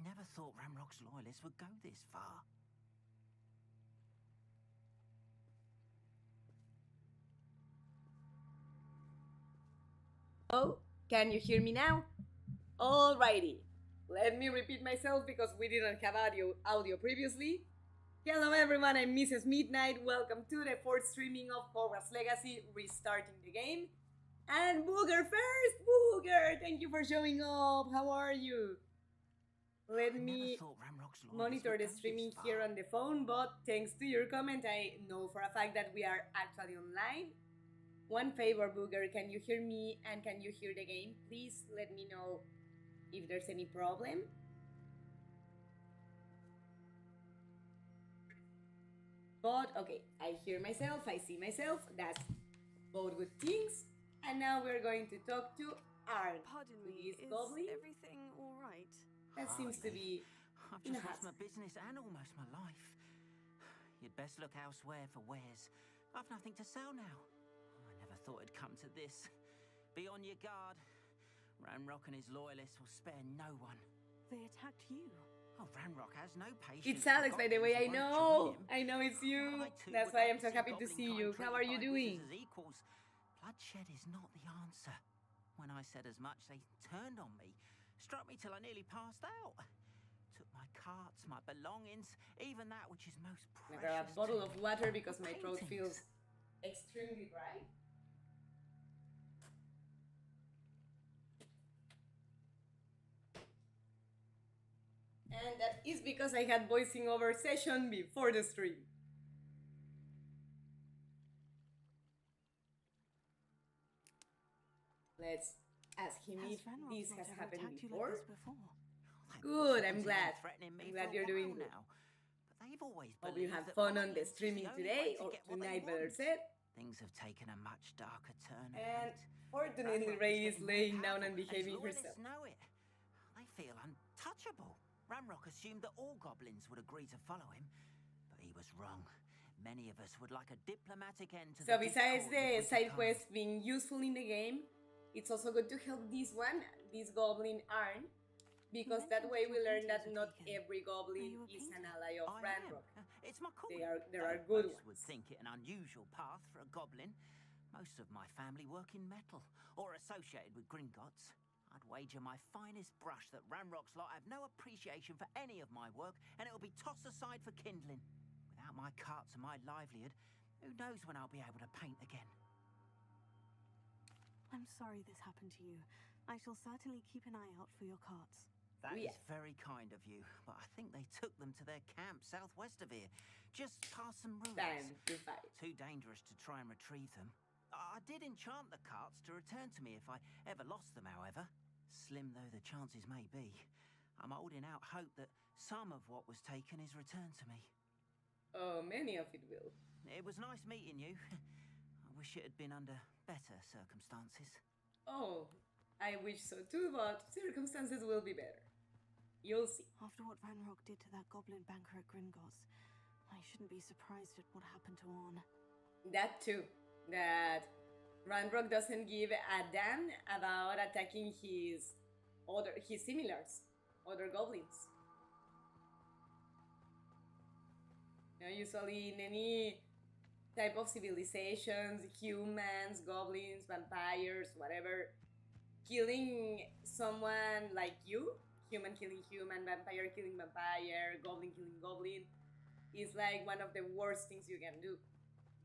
never thought Ramrock's loyalists would go this far. Oh, can you hear me now? Alrighty. Let me repeat myself because we didn't have audio previously. Hello everyone, I'm Mrs. Midnight. Welcome to the fourth streaming of Hogwarts Legacy, restarting the game. And Booger first! Booger! Thank you for showing up. How are you? Let me monitor the streaming here on the phone, but thanks to your comment, I know for a fact that we are actually online. One favor, Booger, can you hear me and can you hear the game? Please let me know if there's any problem. But okay, I hear myself, I see myself, that's both good things. And now we're going to talk to Arn. Pardon me, is goblin. everything all right? That seems to be I've just lost my business and almost my life. You'd best look elsewhere for wares. I've nothing to sell now. I never thought it'd come to this. Be on your guard. Ranrock and his loyalists will spare no one. They attacked you. Oh, Ranrock has no patience. It's Alex, by the way. I know it's you. That's why I'm so happy to see you. How are you doing? Bloodshed is not the answer. When I said as much, they turned on me, struck me till I nearly passed out. Took my carts, my belongings, even that which is most precious. I got a bottle of water because my throat feels extremely dry. And that is because I had voicing over session before the stream. Let's ask him if this has happened before. Good, I'm glad. I'm glad you're doing good. Hope you have fun on the streaming today or tonight, better said. Things have taken a much darker turn. And fortunately, Ray is laying down and behaving herself. Know it. They feel untouchable. Ranrock assumed that all goblins would agree to follow him, but he was wrong. Many of us would like a diplomatic end to the. So besides the side quests being useful in the game, it's also good to help this goblin Arn, because that way we learn that not every goblin is an ally of Ranrock. It's my calling. There are good ones. Would think it an unusual path for a goblin. Most of my family work in metal or associated with Gringotts. I'd wager my finest brush that Ranrock's lot have no appreciation for any of my work, and it'll be tossed aside for kindling. Without my carts and my livelihood, who knows when I'll be able to paint again. I'm sorry this happened to you. I shall certainly keep an eye out for your carts. That is very kind of you, but I think they took them to their camp southwest of here, just past some ruins. Too dangerous to try and retrieve them. I did enchant the carts to return to me if I ever lost them, however. Slim though the chances may be, I'm holding out hope that some of what was taken is returned to me. Oh, many of it will. It was nice meeting you. I wish it had been under better circumstances. Oh, I wish so too, but circumstances will be better. You'll see. After what Ranrock did to that goblin banker at Gringotts, I shouldn't be surprised at what happened to Orn. That too. That Ranrock doesn't give a damn about attacking his similars, other goblins. You know, usually in any type of civilizations, humans, goblins, vampires, whatever, killing someone like you, human killing human, vampire killing vampire, goblin killing goblin, is like one of the worst things you can do,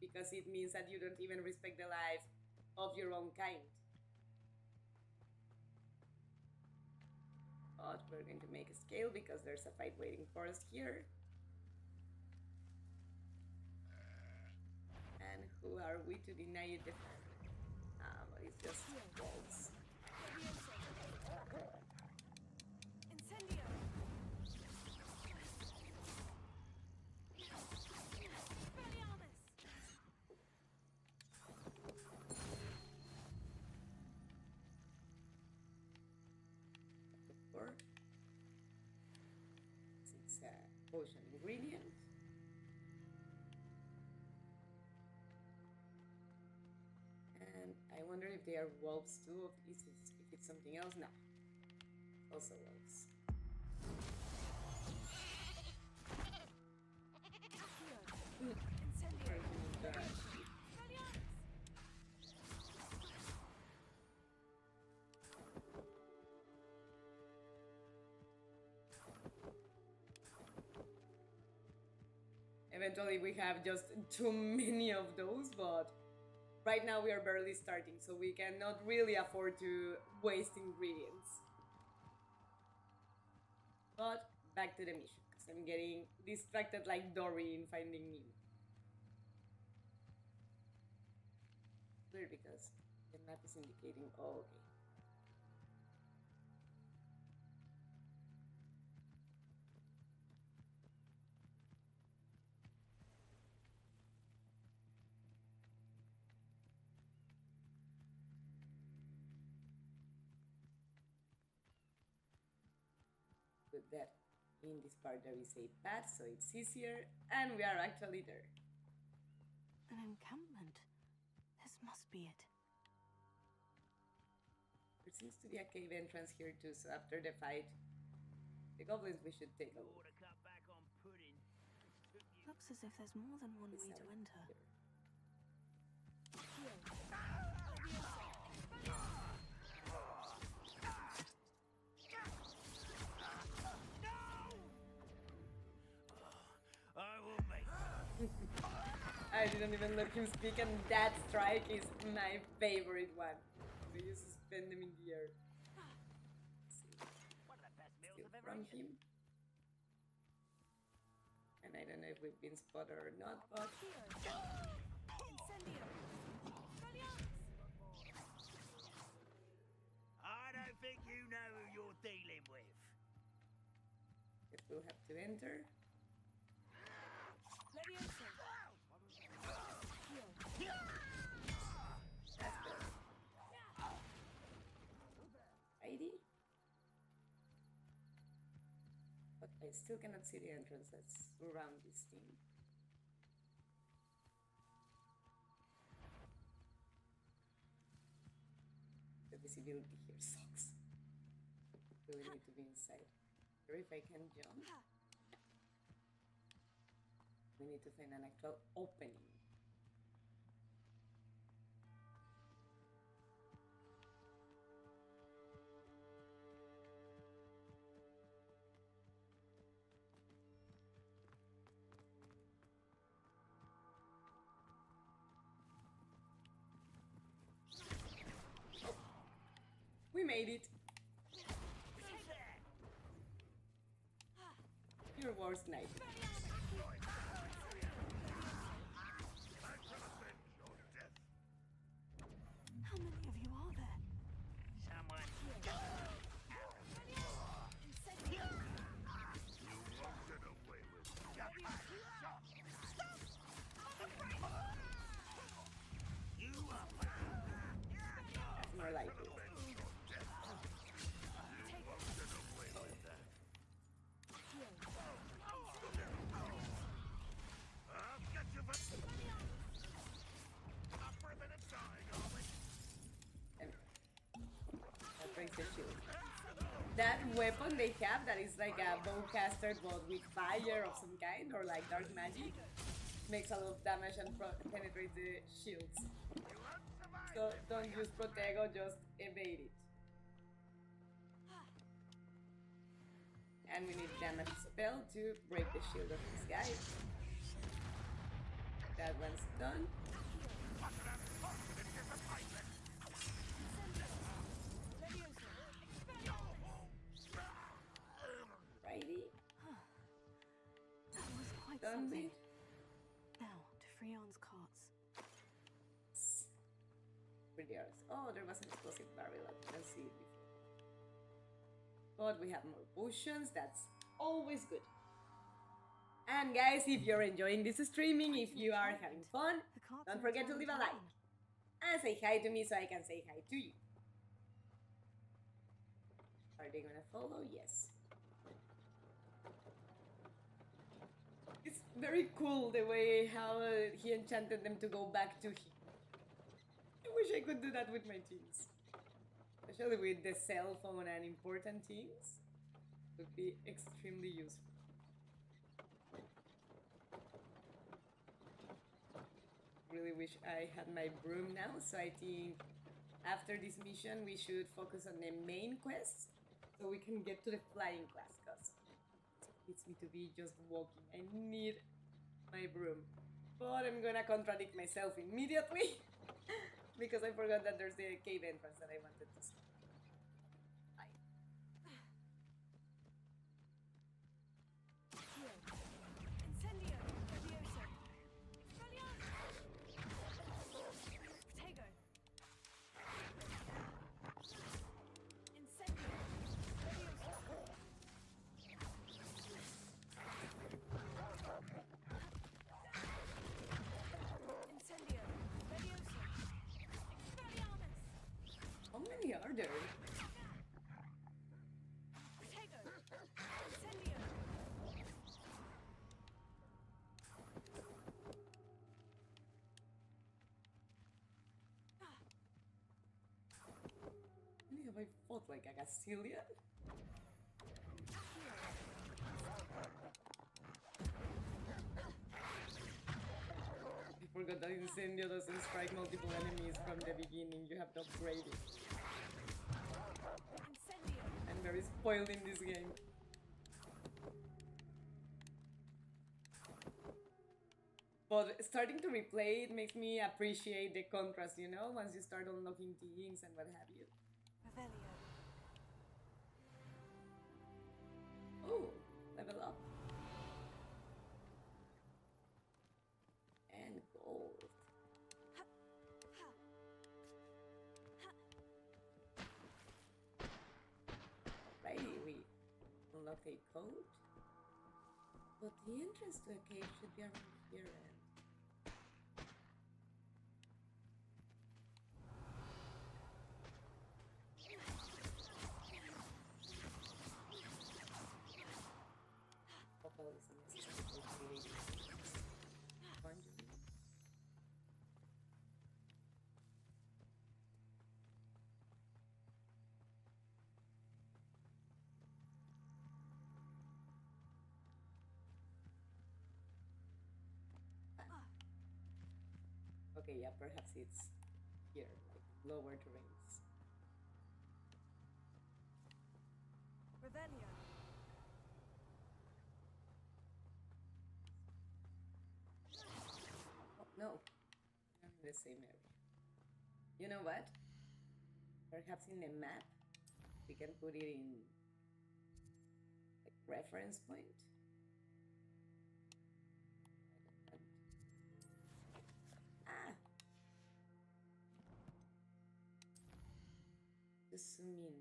because it means that you don't even respect the life of your own kind. But we're going to make a scale because there's a fight waiting for us here. And who are we to deny it? But it's just walls. Incendio! It's a potion ingredient. And I wonder if they are wolves too, if it's something else. No. Also wolves. eventually we have just too many of those, but right now we are barely starting, so we cannot really afford to waste ingredients. But back to the mission, because I'm getting distracted like Dory in Finding Nemo. Weird, because the map is indicating, oh, okay. Put that in this part there is a path, so it's easier, and we are actually there. An encampment. This must be it. There seems to be a cave entrance here too, so after the fight, the goblins, we should take a look. Looks as if there's more than one way to enter. I didn't even let him speak, and that strike is my favorite one. We just suspend them in the air. Steal from him. And I don't know if we've been spotted or not, but... I don't think you know who you're dealing with. Guess we'll have to enter. ID? But I still cannot see the entrance that's around this thing. The visibility here sucks. Really need to be inside. Or if I can jump. We need to find an actual opening. Oh. We made it. Your worst night. How many of you are there? Someone. That's more like it. That brings the shield. That weapon they have that is like a bowcaster but with fire of some kind, or like dark magic, makes a lot of damage and penetrates the shields. So don't use Protego, just evade it. And we need damage spell to break the shield of this guy. That one's done. Righty. That was quite Done something. with. Now, to Freon's carts. Pretty ours. Oh, there was an explosive barrel. I didn't see it before. But we have more potions. That's always good. And guys, if you're enjoying this streaming, if you are having fun, The carts don't are forget to down leave a the like. lane. And say hi to me so I can say hi to you. Are they gonna follow? Yes. It's very cool the way how he enchanted them to go back to him. I wish I could do that with my teams. Especially with the cell phone and important things. Would be extremely useful. Really wish I had my broom now, so I think after this mission we should focus on the main quest so we can get to the flying class, because it needs me to be just walking. I need my broom. But I'm gonna contradict myself immediately because I forgot that there's the cave entrance that I wanted to see. Bye. Incendio, Levioso. Protego. Incendio, Levioso. Incendio, Levioso. Expelliarmus. How many are there? Protego. Incendio. How many have I fought? Like a gazillion? I forgot that Incendio doesn't strike multiple enemies from the beginning. You have to upgrade it. Incendio. I'm very spoiled in this game. But starting to replay it makes me appreciate the contrast, you know? Once you start unlocking things and what have you. Revelio. Oh, level up. And gold. Ha. Ha. Ha. Alrighty, we unlocked a code. But the entrance to a cave should be around here. Popple is necessary for creating conjuring. Okay, yeah, perhaps it's here, like lower terrains. Revelio. Oh, no, I'm in the same area. You know what? Perhaps in the map, we can put it in like reference point. Ah! Just zoom in.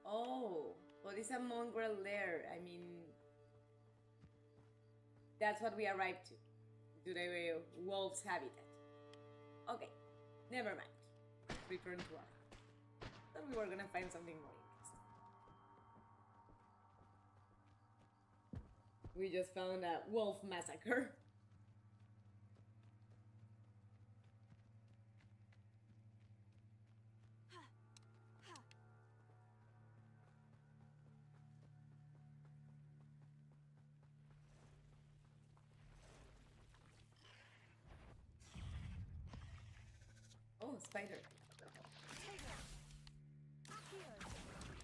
Oh, but it's a mongrel lair. I mean, that's what we arrived to the wolf's habitat. Okay, never mind. Return to our. Thought we were gonna find something more interesting. We just found a wolf massacre. Oh, spider. Protego. Accio.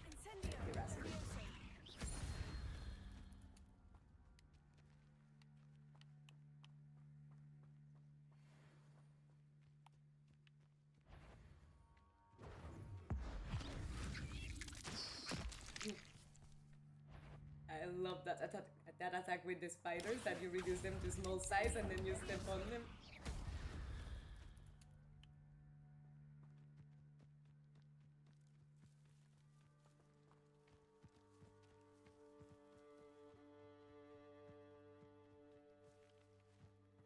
Incendio. Erasmus. Levioso. I love that attack with the spiders, that you reduce them to small size and then you step on them.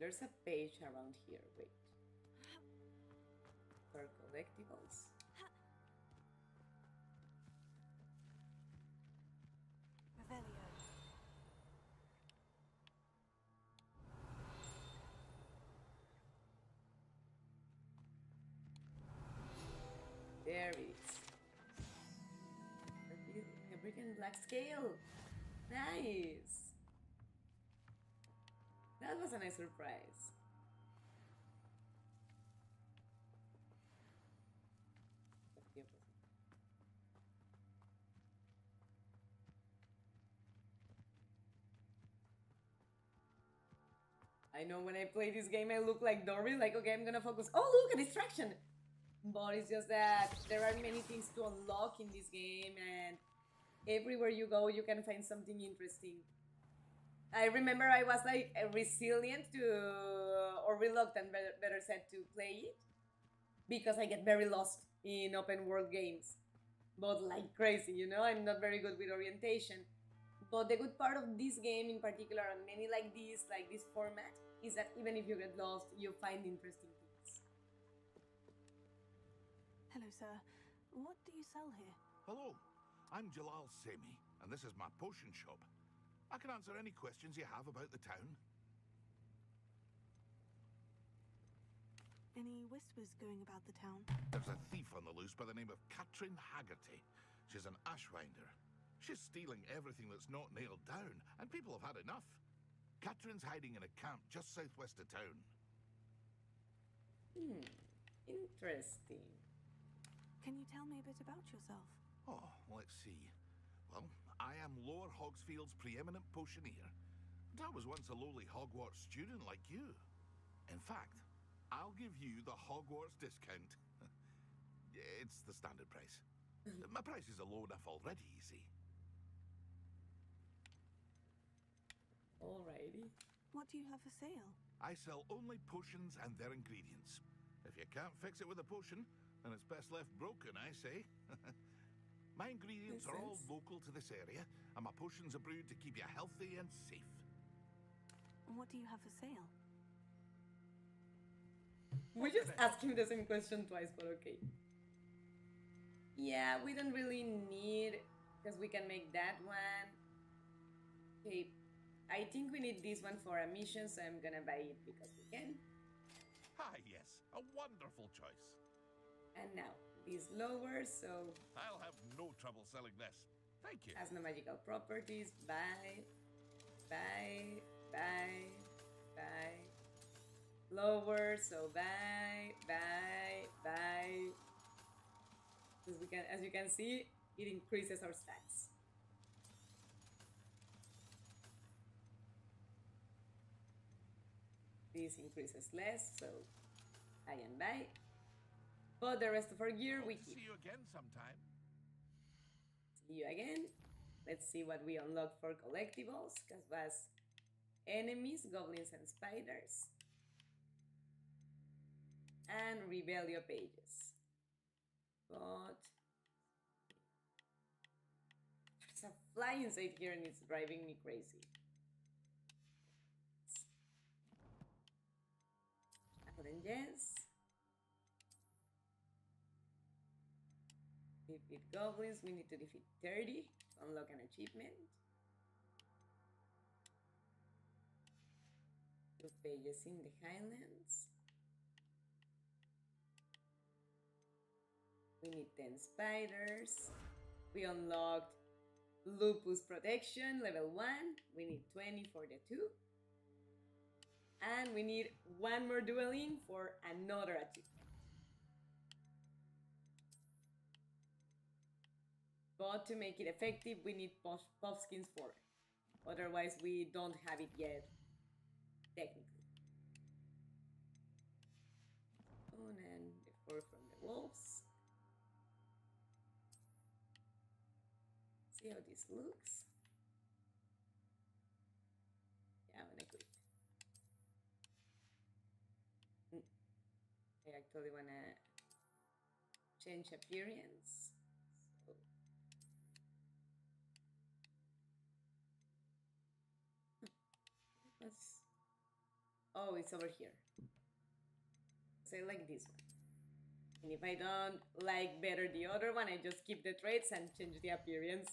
There's a page around here, wait. For collectibles. Revelio. There it is. A brick and black scale. Nice. That was a nice surprise. I know when I play this game I look like Dory, like okay, I'm gonna focus. Oh look, a distraction! But it's just that there are many things to unlock in this game, and everywhere you go you can find something interesting. I remember I was like resilient to, or reluctant, better said, to play it because I get very lost in open world games, but like crazy, you know. I'm not very good with orientation. But the good part of this game in particular, and many like this format, is that even if you get lost, you find interesting things. Hello, sir. What do you sell here? Hello, I'm Jalal Semi, and this is my potion shop. I can answer any questions you have about the town. Any whispers going about the town? There's a thief on the loose by the name of Katrin Haggerty. She's an ashwinder. She's stealing everything that's not nailed down, and people have had enough. Katrin's hiding in a camp just southwest of town. Interesting. Can you tell me a bit about yourself? Oh, let's see. Well, I am Lower Hogsfield's preeminent potioneer. And I was once a lowly Hogwarts student like you. In fact, I'll give you the Hogwarts discount. It's the standard price. My prices are low enough already, you see. Alrighty. What do you have for sale? I sell only potions and their ingredients. If you can't fix it with a potion, then it's best left broken, I say. My ingredients are all local to this area, and my potions are brewed to keep you healthy and safe. What do you have for sale? We just asked him the same question twice, but okay. Yeah, we don't really need, because we can make that one. Okay, I think we need this one for a mission, so I'm gonna buy it because we can. Ah, yes, a wonderful choice. And now, this lower, so I'll have no trouble selling this. Thank you. has no magical properties. Buy, buy, buy, buy. Lower, so buy, buy, buy. As you can see, it increases our stats. This increases less, so I am buy. But the rest of our gear we keep. See you again sometime. See you again. Let's see what we unlock for collectibles, because was enemies, goblins and spiders. And Rebellion pages. But there's a fly inside here and it's driving me crazy. And yes. Defeat goblins. We need to defeat 30 to unlock an achievement. 2 pages in the Highlands. We need 10 spiders. We unlocked Lupus Protection, level 1. We need 20 for the 2. And we need 1 more dueling for another achievement. But to make it effective, we need Puffskins 4. Otherwise, we don't have it yet, technically. Oh, and the 4 from the wolves. See how this looks. Yeah, I'm gonna quit. I actually wanna change appearance. So oh, it's over here. So I like this one. And if I don't like better the other one, I just keep the traits and change the appearance.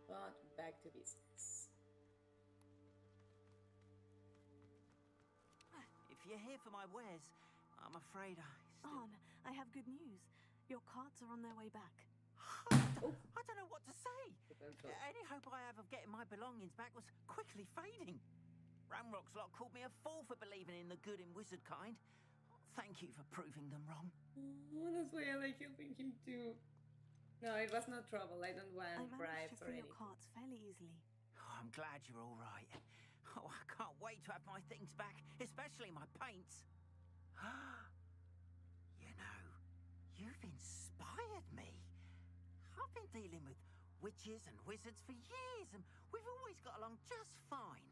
But back to business. If you're here for my wares, I'm afraid I still... Arn, I have good news. Your carts are on their way back. I don't know what to say. Any hope I have of getting my belongings back was quickly fading. Ramrock's lot called me a fool for believing in the good in wizard kind. Thank you for proving them wrong. Oh, that's why I like helping him too. No, it was not trouble. I don't I want managed bribes to or free your anything. carts fairly easily. Oh, I'm glad you're all right. Oh, I can't wait to have my things back, especially my paints. You know, you've inspired me. I've been dealing with witches and wizards for years, and we've always got along just fine.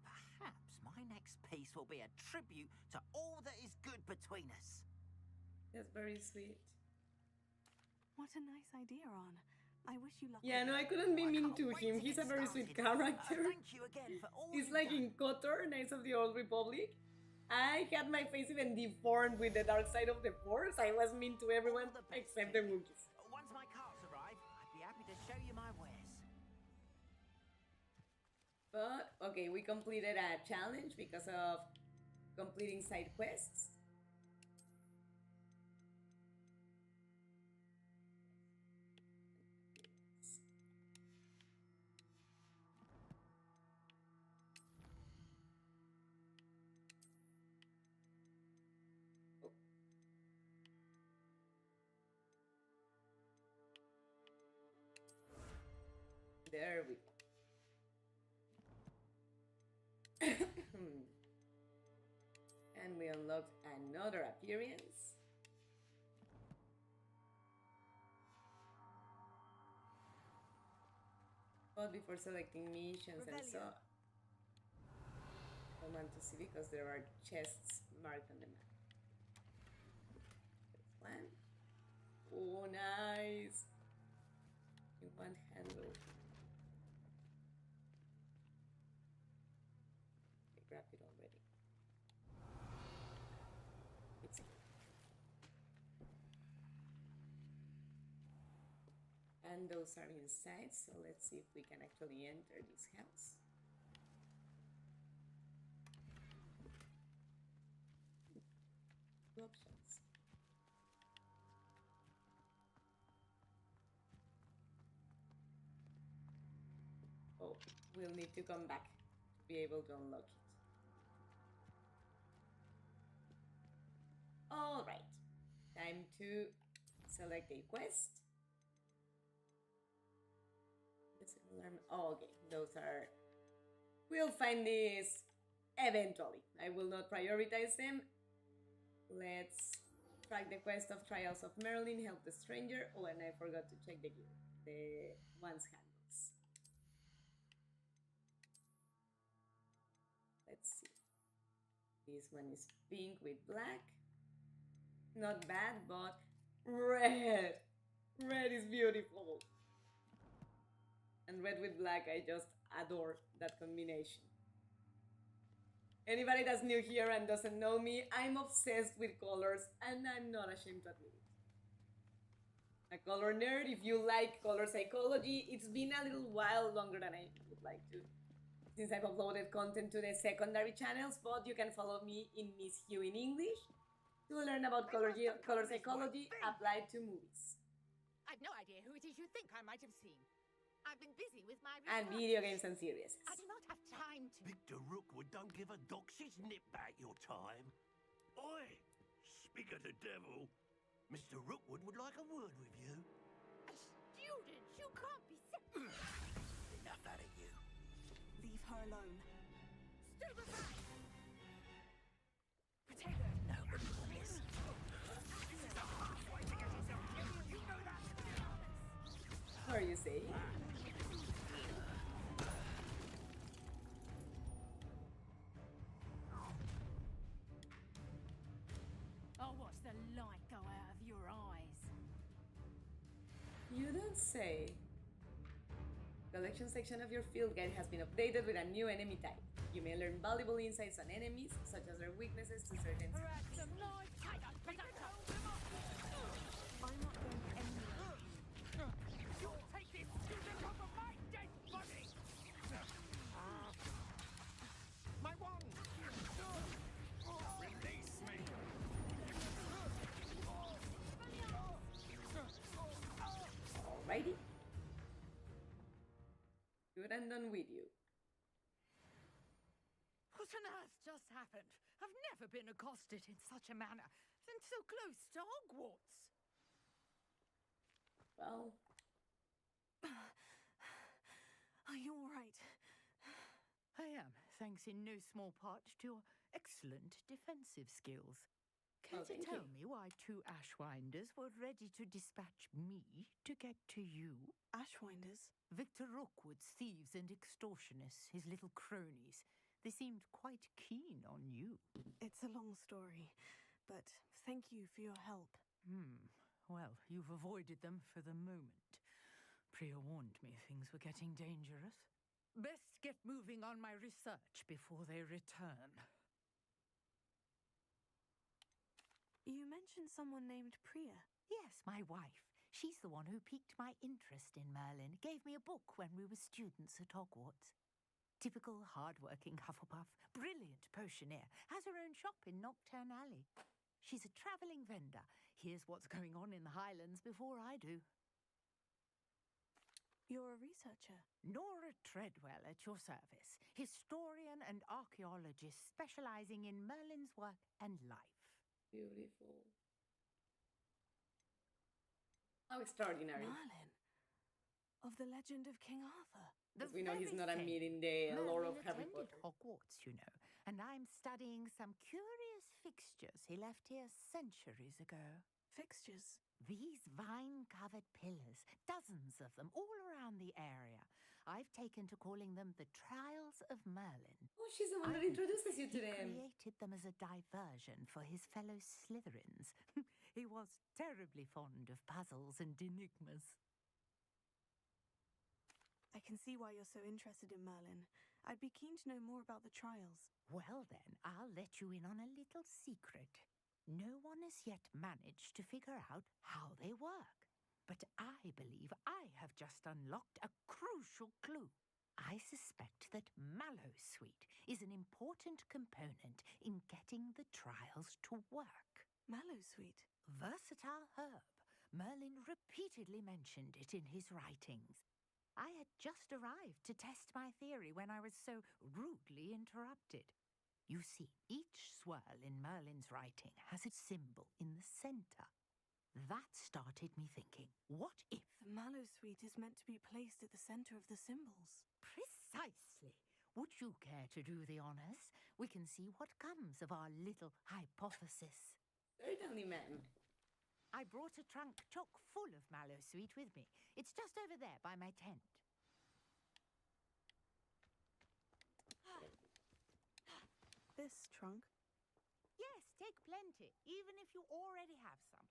Perhaps my next piece will be a tribute to all that is good between us. That's very sweet. What a nice idea, Arn. I wish you luck. Yeah, with no, it. I couldn't be I mean can't to wait him. to He's get a very sweet started. character. Thank you again for all He's you've like done. in KOTOR, Knights of the Old Republic. I had my face even deformed with the dark side of the Force. I was mean to everyone All the best, except kid. the Wookiees. Once my carts arrive, I'd be happy to show you my wares. But, okay, we completed a challenge because of completing side quests. Oh. There we go. And we unlocked another appearance. But before selecting missions and so, I want to see because there are chests marked on the map. There's one. Oh, nice. You want handle. I grabbed it already. It's good. And those are inside, so let's see if we can actually enter this house. Two options. Oh, we'll need to come back to be able to unlock it. Alright, time to select a quest. Oh, okay, those are... We'll find these eventually. I will not prioritize them. Let's track the quest of Trials of Merlin, help the stranger. Oh, and I forgot to check the gear. The one's handles. Let's see. This one is pink with black. Not bad, but red. Red is beautiful. And red with black, I just adore that combination. Anybody that's new here and doesn't know me, I'm obsessed with colors and I'm not ashamed to admit it. A color nerd, if you like color psychology, it's been a little while longer than I would like to since I've uploaded content to the secondary channels, but you can follow me in Miss Hugh in English to learn about color psychology applied to movies. I've no idea who it is you think I might have seen. I've been busy with my And research. video games and series. I do not have time to. Victor Rookwood don't give a doxy's nip back your time. Oi, speak of the devil. Mr. Rookwood would like a word with you. A student, you can't be so... Enough out of you. Leave her alone. Stand aside! Protect her. Nobody will listen. You know that. What are you saying? I'll watch the light go out of your eyes. You don't say. Collection section of your field guide has been updated with a new enemy type. You may learn valuable insights on enemies, such as their weaknesses to certain Perhaps some light. I got better hold them off. I'm not going anywhere. You'll take this student off of my dead body. My wand. Release me. but I'm done with you. What on earth just happened? I've never been accosted in such a manner, and so close to Hogwarts. Well, Are you all right? I am, thanks in no small part to your excellent defensive skills. Can you thank tell you. me why 2 Ashwinders were ready to dispatch me to get to you? Ashwinders? Victor Rookwood's thieves and extortionists, his little cronies. They seemed quite keen on you. It's a long story, but thank you for your help. Well, you've avoided them for the moment. Priya warned me things were getting dangerous. Best get moving on my research before they return. You mentioned someone named Priya. Yes, my wife. She's the one who piqued my interest in Merlin, gave me a book when we were students at Hogwarts. Typical hard-working Hufflepuff, brilliant potioneer, has her own shop in Nocturne Alley. She's a travelling vendor. Here's what's going on in the Highlands before I do. You're a researcher. Nora Treadwell at your service, historian and archaeologist specialising in Merlin's work and life. Beautiful. How extraordinary. Merlin. Of the legend of King Arthur. Because we know he's very not same. admitting the lore of Merlin Harry attended Potter. Hogwarts, you know, and I'm studying some curious fixtures he left here centuries ago. Fixtures. These vine-covered pillars, dozens of them, all around the area. I've taken to calling them the Trials of Merlin. Oh, she's the one that introduces you to He them. created them as a diversion for his fellow Slytherins. He was terribly fond of puzzles and enigmas. I can see why you're so interested in Merlin. I'd be keen to know more about the trials. Well then, I'll let you in on a little secret. No one has yet managed to figure out how they work. But I believe I have just unlocked a crucial clue. I suspect that Mallowsweet is an important component in getting the trials to work. Mallowsweet. Versatile herb. Merlin repeatedly mentioned it in his writings. I had just arrived to test my theory when I was so rudely interrupted. You see, each swirl in Merlin's writing has a symbol in the center. That started me thinking, what if? The Mallowsweet is meant to be placed at the center of the symbols. Precisely. Would you care to do the honors? We can see what comes of our little hypothesis. Certainly, ma'am. I brought a trunk chock full of Mallowsweet with me. It's just over there by my tent. This trunk? Yes, take plenty, even if you already have some.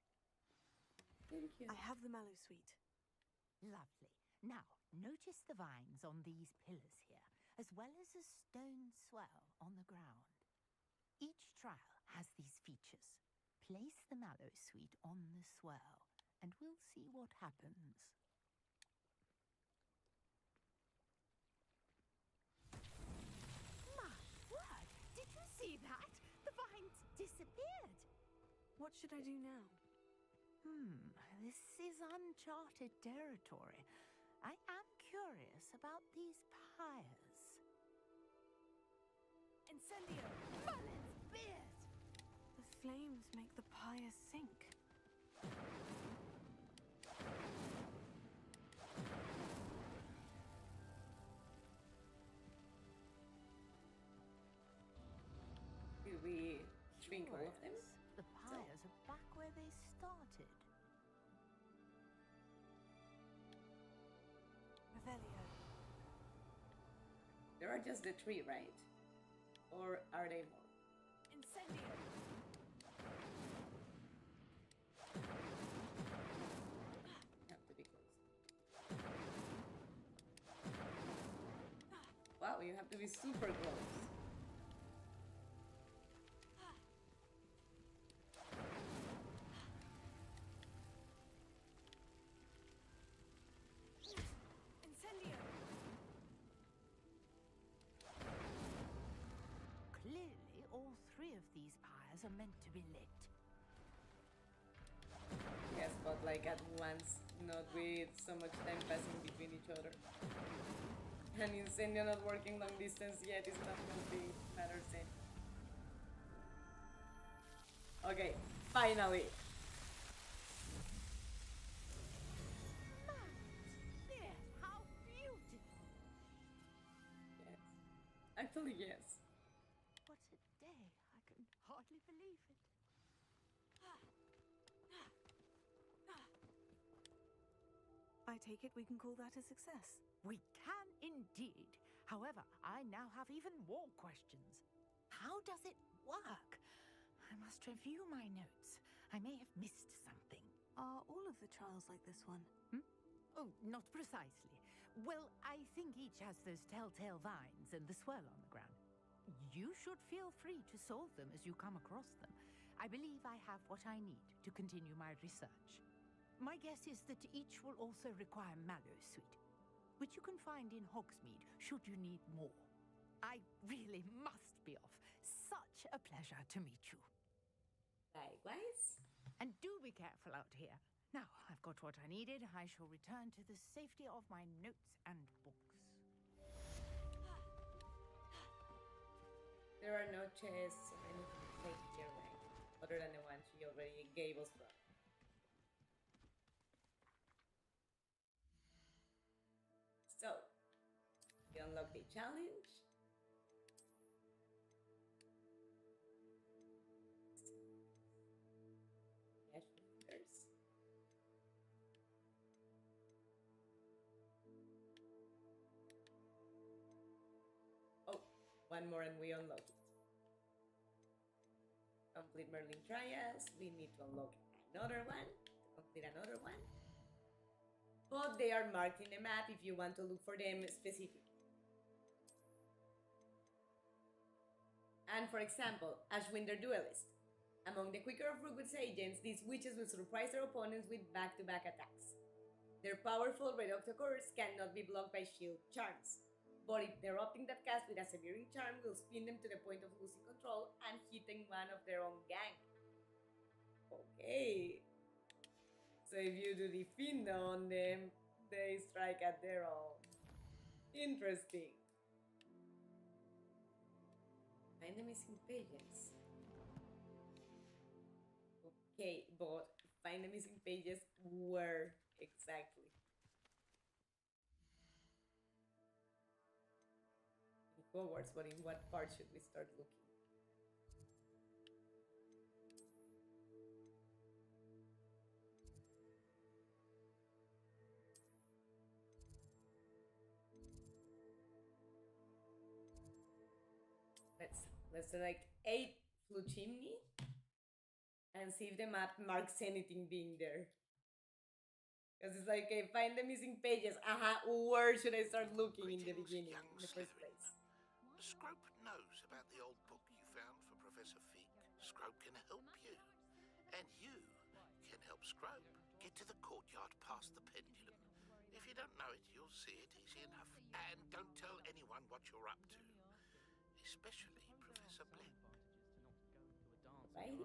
Thank you. I have the Mallowsweet. Lovely. Now, notice the vines on these pillars here, as well as a stone swell on the ground. Each trial has these features. Place the Mallowsweet on the swirl, and we'll see what happens. My word! Did you see that? The vines disappeared! What should I do now? This is uncharted territory. I am curious about these pyres. Incendio! Merlin's beard! The flames make the pyre sink. Did we drink all of them? The pyres are back where they started. Revelio. There are just the 3, right? Or are they more? Incendio. Have to be close. Wow, you have to be super close. Incendio. Clearly, all 3 of these pyres are meant to be lit. Yes, but like at once, not with so much time passing between each other. An incendio not working long distance yet is not moving. Matters in. Okay, finally. Yes, how beautiful! Yes. Actually, yes. What a day! I can hardly believe it. I take it we can call that a success. We can indeed. However, I now have even more questions. How does it work? I must review my notes. I may have missed something. Are all of the trials like this one? Oh, not precisely. Well, I think each has those telltale vines and the swirl on the ground. You should feel free to solve them as you come across them. I believe I have what I need to continue my research. My guess is that each will also require mallow sweet, which you can find in Hogsmeade should you need more. I really must be off. Such a pleasure to meet you. Likewise. And do be careful out here. Now, I've got what I needed. I shall return to the safety of my notes and books. There are no chests or anything to take here, right? Other than the one she already gave us from. So, we unlock the challenge. Yes, there's. Oh, one more and we unlock it. Complete Merlin trials. We need to unlock another one. Complete another one. But they are marked in the map if you want to look for them specifically. And for example, Ashwinder Duelist. Among the quicker of Rookwood's agents, these witches will surprise their opponents with back-to-back attacks. Their powerful red octocores cannot be blocked by shield charms, but interrupting that cast with a severing charm will spin them to the point of losing control and hitting one of their own gang. Okay. So if you do the fin on them, they strike at their own. Interesting. Find the missing pages. Okay, but find the missing pages where exactly? In Hogwarts, but in what part should we start looking? Let's select 8 Blue Chimney and see if the map marks anything being there. Because it's like, okay, find the missing pages. Where should I start looking in the beginning, in the first place? Scrope knows about the old book you found for Professor Fig. Scrope can help you. And you can help Scrope get to the courtyard past the pendulum. If you don't know it, you'll see it easy enough. And don't tell anyone what you're up to. Especially Professor Blinn. Right?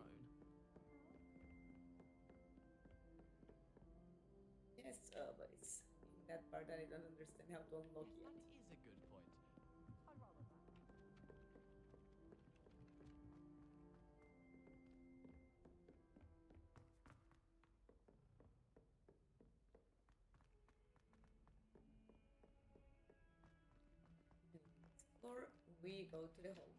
Yes, but it's in that part that I don't understand how to unlock yet. That is a good point. Floor, we go to the hall.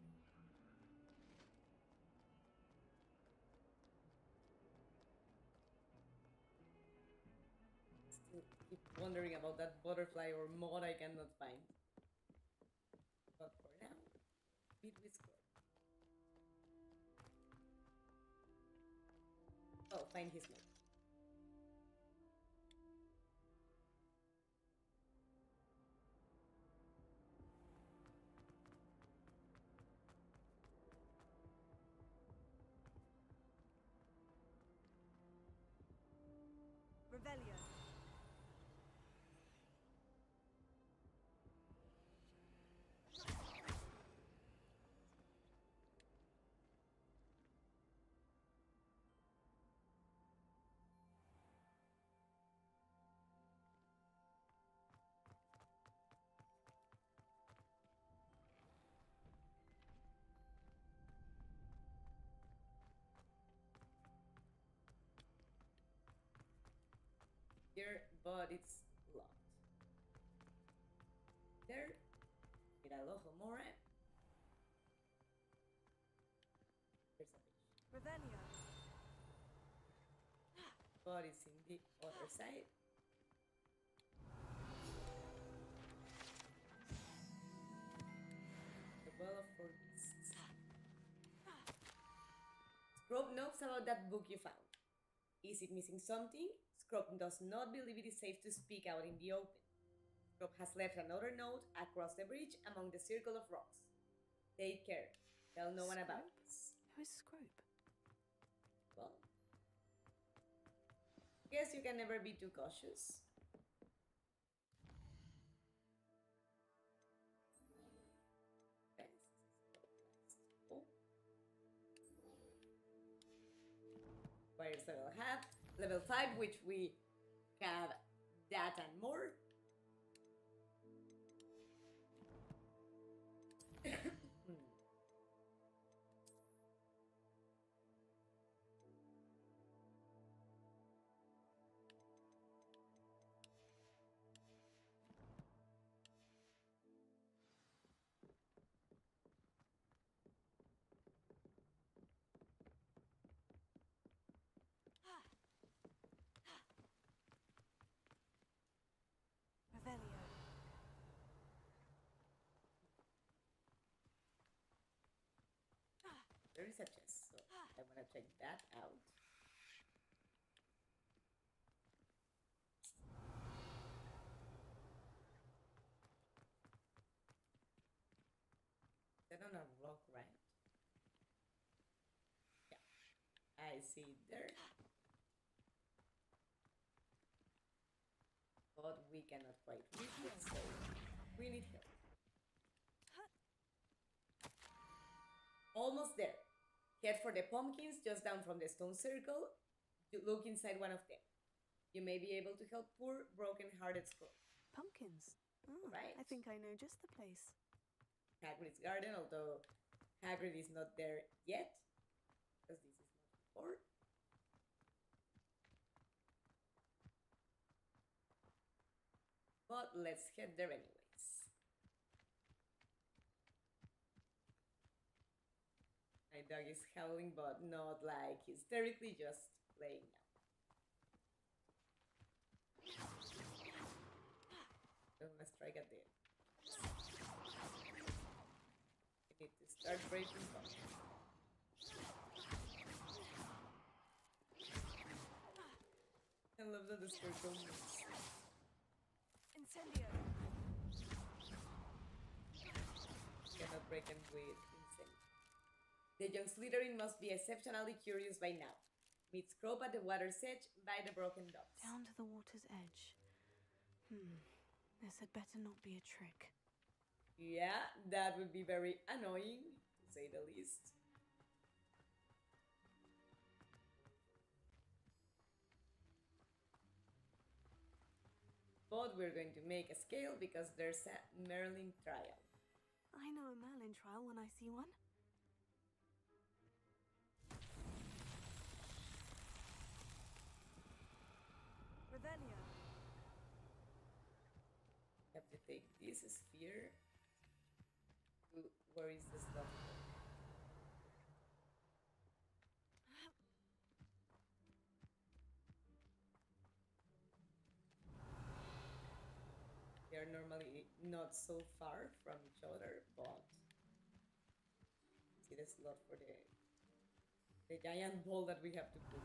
Still keep wondering about that butterfly or mod I cannot find. But for now, beat with score. Oh, find his mod. Revelio. here, but it's locked. There. Miralojo more. There's a fish. Revelio. But it's in the other side. The Well of Four Beasts. Scrub knows about that book you found. Is it missing something? Scrub does not believe it is safe to speak out in the open. Scrub has left another note across the bridge among the circle of rocks. Take care. Tell no one about this. Who is Scrope? Well, guess you can never be too cautious. Where's level half? Level 5, which we have that and more. Revelio. There is a chest, so I want to check that out. Is that on a rock, right? Yeah, I see it there. But we cannot quite reach it, so we need help. Almost there. Head for the pumpkins just down from the stone circle. You look inside one of them. You may be able to help poor, broken-hearted Scroll. Pumpkins. Oh, Right. I think I know just the place. Hagrid's garden, although Hagrid is not there yet, because this is not before. But let's head there anyways. My dog is howling, but not like hysterically, just playing now. I'm gonna strike at the end. We need to start breaking bones. I love that the circle moves. Incendio. Cannot break them with insane. The young Slytherin must be exceptionally curious by now. Meet Scrope at the water's edge by the broken docks. Down to the water's edge. This had better not be a trick. Yeah, that would be very annoying, to say the least. But we're going to make a scale because there's a Merlin trial. I know a Merlin trial when I see one. Revelio. You have to take this sphere to where is the slot? They are normally not so far from each other, but see the slot for the giant ball that we have to put.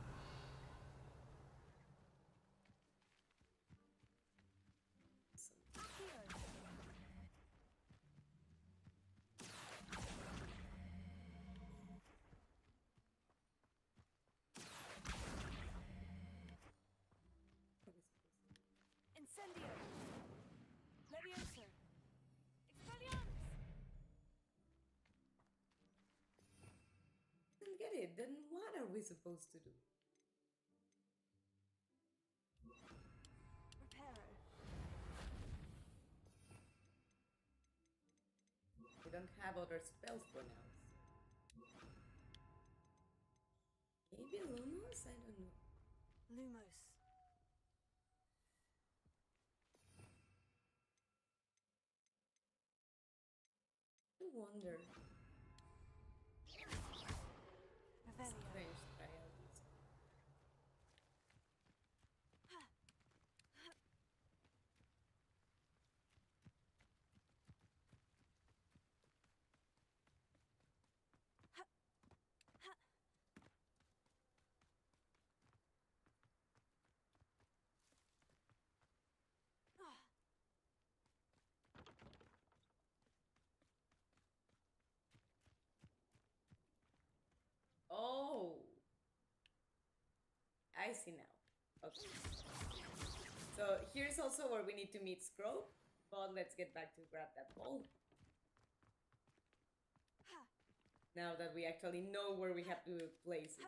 Incendio. Levioso. Expelliarmus. Don't get it, then what are we supposed to do? Reparo. We don't have other spells for now. Maybe Lumos? I don't know. Lumos. wonder. Revelio. Strange trials. Oh, I see now. Okay. So here's also where we need to meet Scrope, but let's get back to grab that ball. Now that we actually know where we have to place it.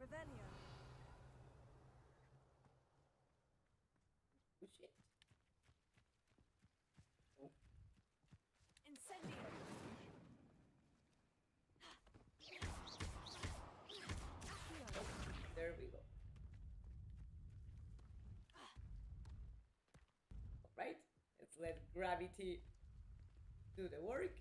Revelio. Push it. Incendio. There we go. Right? Let's let gravity do the work.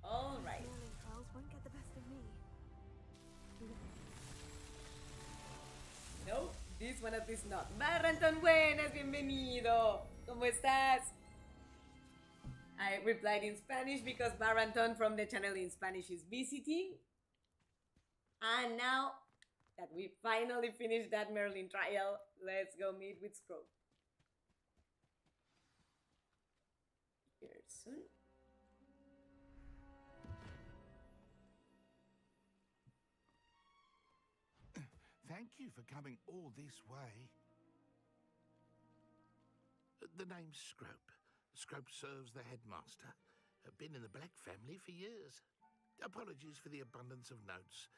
All right. Whirling trials won't get the best of me. No, this one at least not. Barranton, buenas, bienvenido. ¿Cómo estás? I replied in Spanish because Barranton from the channel in Spanish is visiting. And now that we finally finished that Merlin trial, let's go meet with Scrope. Here soon. Thank you for coming all this way. The name's Scrope. Scrope serves the headmaster. Been in the Black family for years. Apologies for the abundance of notes.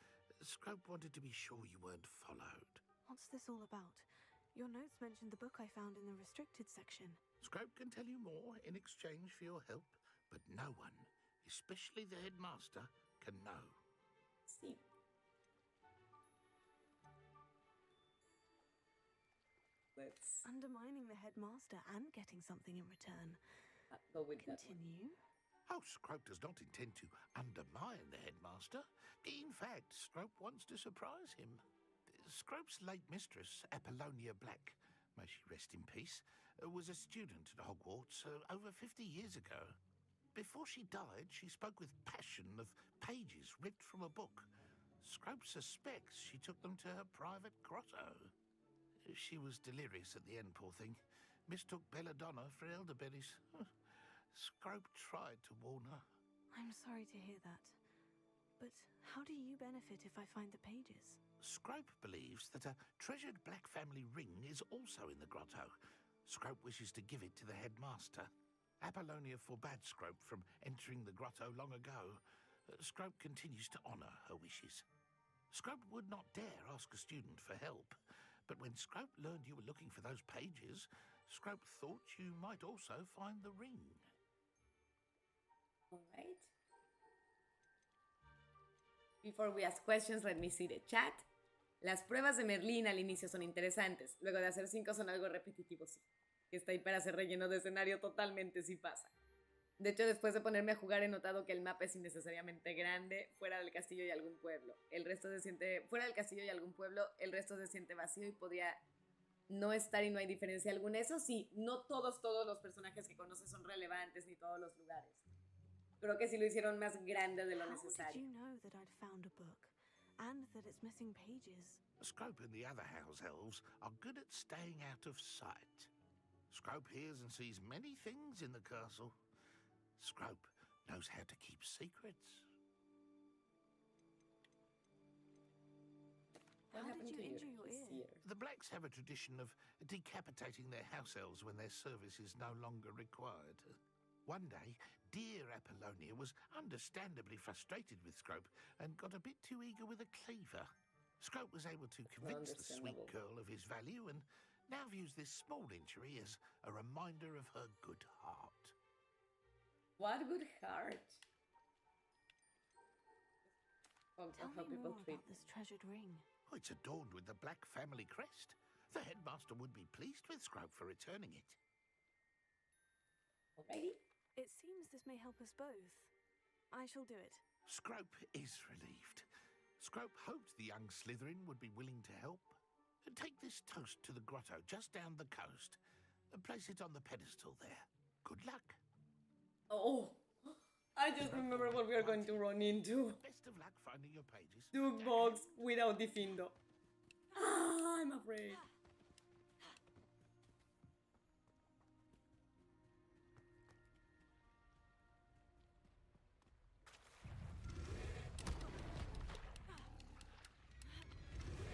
Scrope wanted to be sure you weren't followed. What's this all about? Your notes mentioned the book I found in the restricted section. Scrope can tell you more in exchange for your help, but no one, especially the headmaster, can know. See. Let's Undermining the headmaster and getting something in return. go with that one. Continue. Oh, Scrope does not intend to undermine the headmaster. In fact, Scrope wants to surprise him. Scrope's late mistress, Apollonia Black, may she rest in peace, was a student at Hogwarts over 50 years ago. Before she died, she spoke with passion of pages ripped from a book. Scrope suspects she took them to her private grotto. She was delirious at the end, poor thing. Mistook belladonna for elderberries. Scrope tried to warn her. I'm sorry to hear that. But how do you benefit if I find the pages? Scrope believes that a treasured Black family ring is also in the grotto. Scrope wishes to give it to the headmaster. Apollonia forbade Scrope from entering the grotto long ago. Scrope continues to honor her wishes. Scrope would not dare ask a student for help, but when Scrope learned you were looking for those pages, Scrope thought you might also find the ring. All right. Before we ask questions, let me see the chat. Las pruebas de Merlín al inicio son interesantes. Luego de hacer 5 son algo repetitivos, sí. Que está ahí para hacer relleno de escenario totalmente sí pasa. De hecho, después de ponerme a jugar he notado que el mapa es innecesariamente grande fuera del castillo y algún pueblo. Fuera del castillo y algún pueblo, el resto se siente vacío y podría no estar y no hay diferencia alguna. Eso sí, no todos los personajes que conoces son relevantes ni todos los lugares. Creo que sí lo hicieron más grande de lo necesario. How did you know that I'd found a book and that it's missing pages? Scrope and the other house elves are good at staying out of sight. Scrope hears and sees many things in the castle. Scrope knows how to keep secrets. What How happened did you to injure your his ear? The Blacks have a tradition of decapitating their house elves when their service is no longer required. One day, dear Apollonia was understandably frustrated with Scrope and got a bit too eager with a cleaver. Scrope was able to convince the sweet Understandable. girl of his value, and now views this small injury as a reminder of her good heart. What good heart? Tell How me people more treat about this treasured ring. Oh, it's adorned with the Black family crest. The headmaster would be pleased with Scrope for returning it. Alrighty. It seems this may help us both. I shall do it. Scrope is relieved. Scrope hoped the young Slytherin would be willing to help. Take this toast to the grotto just down the coast and place it on the pedestal there. Good luck. Oh, I just remember what we are going to run into. Best of luck finding your pages. Two bugs without Difindo. Ah, I'm afraid.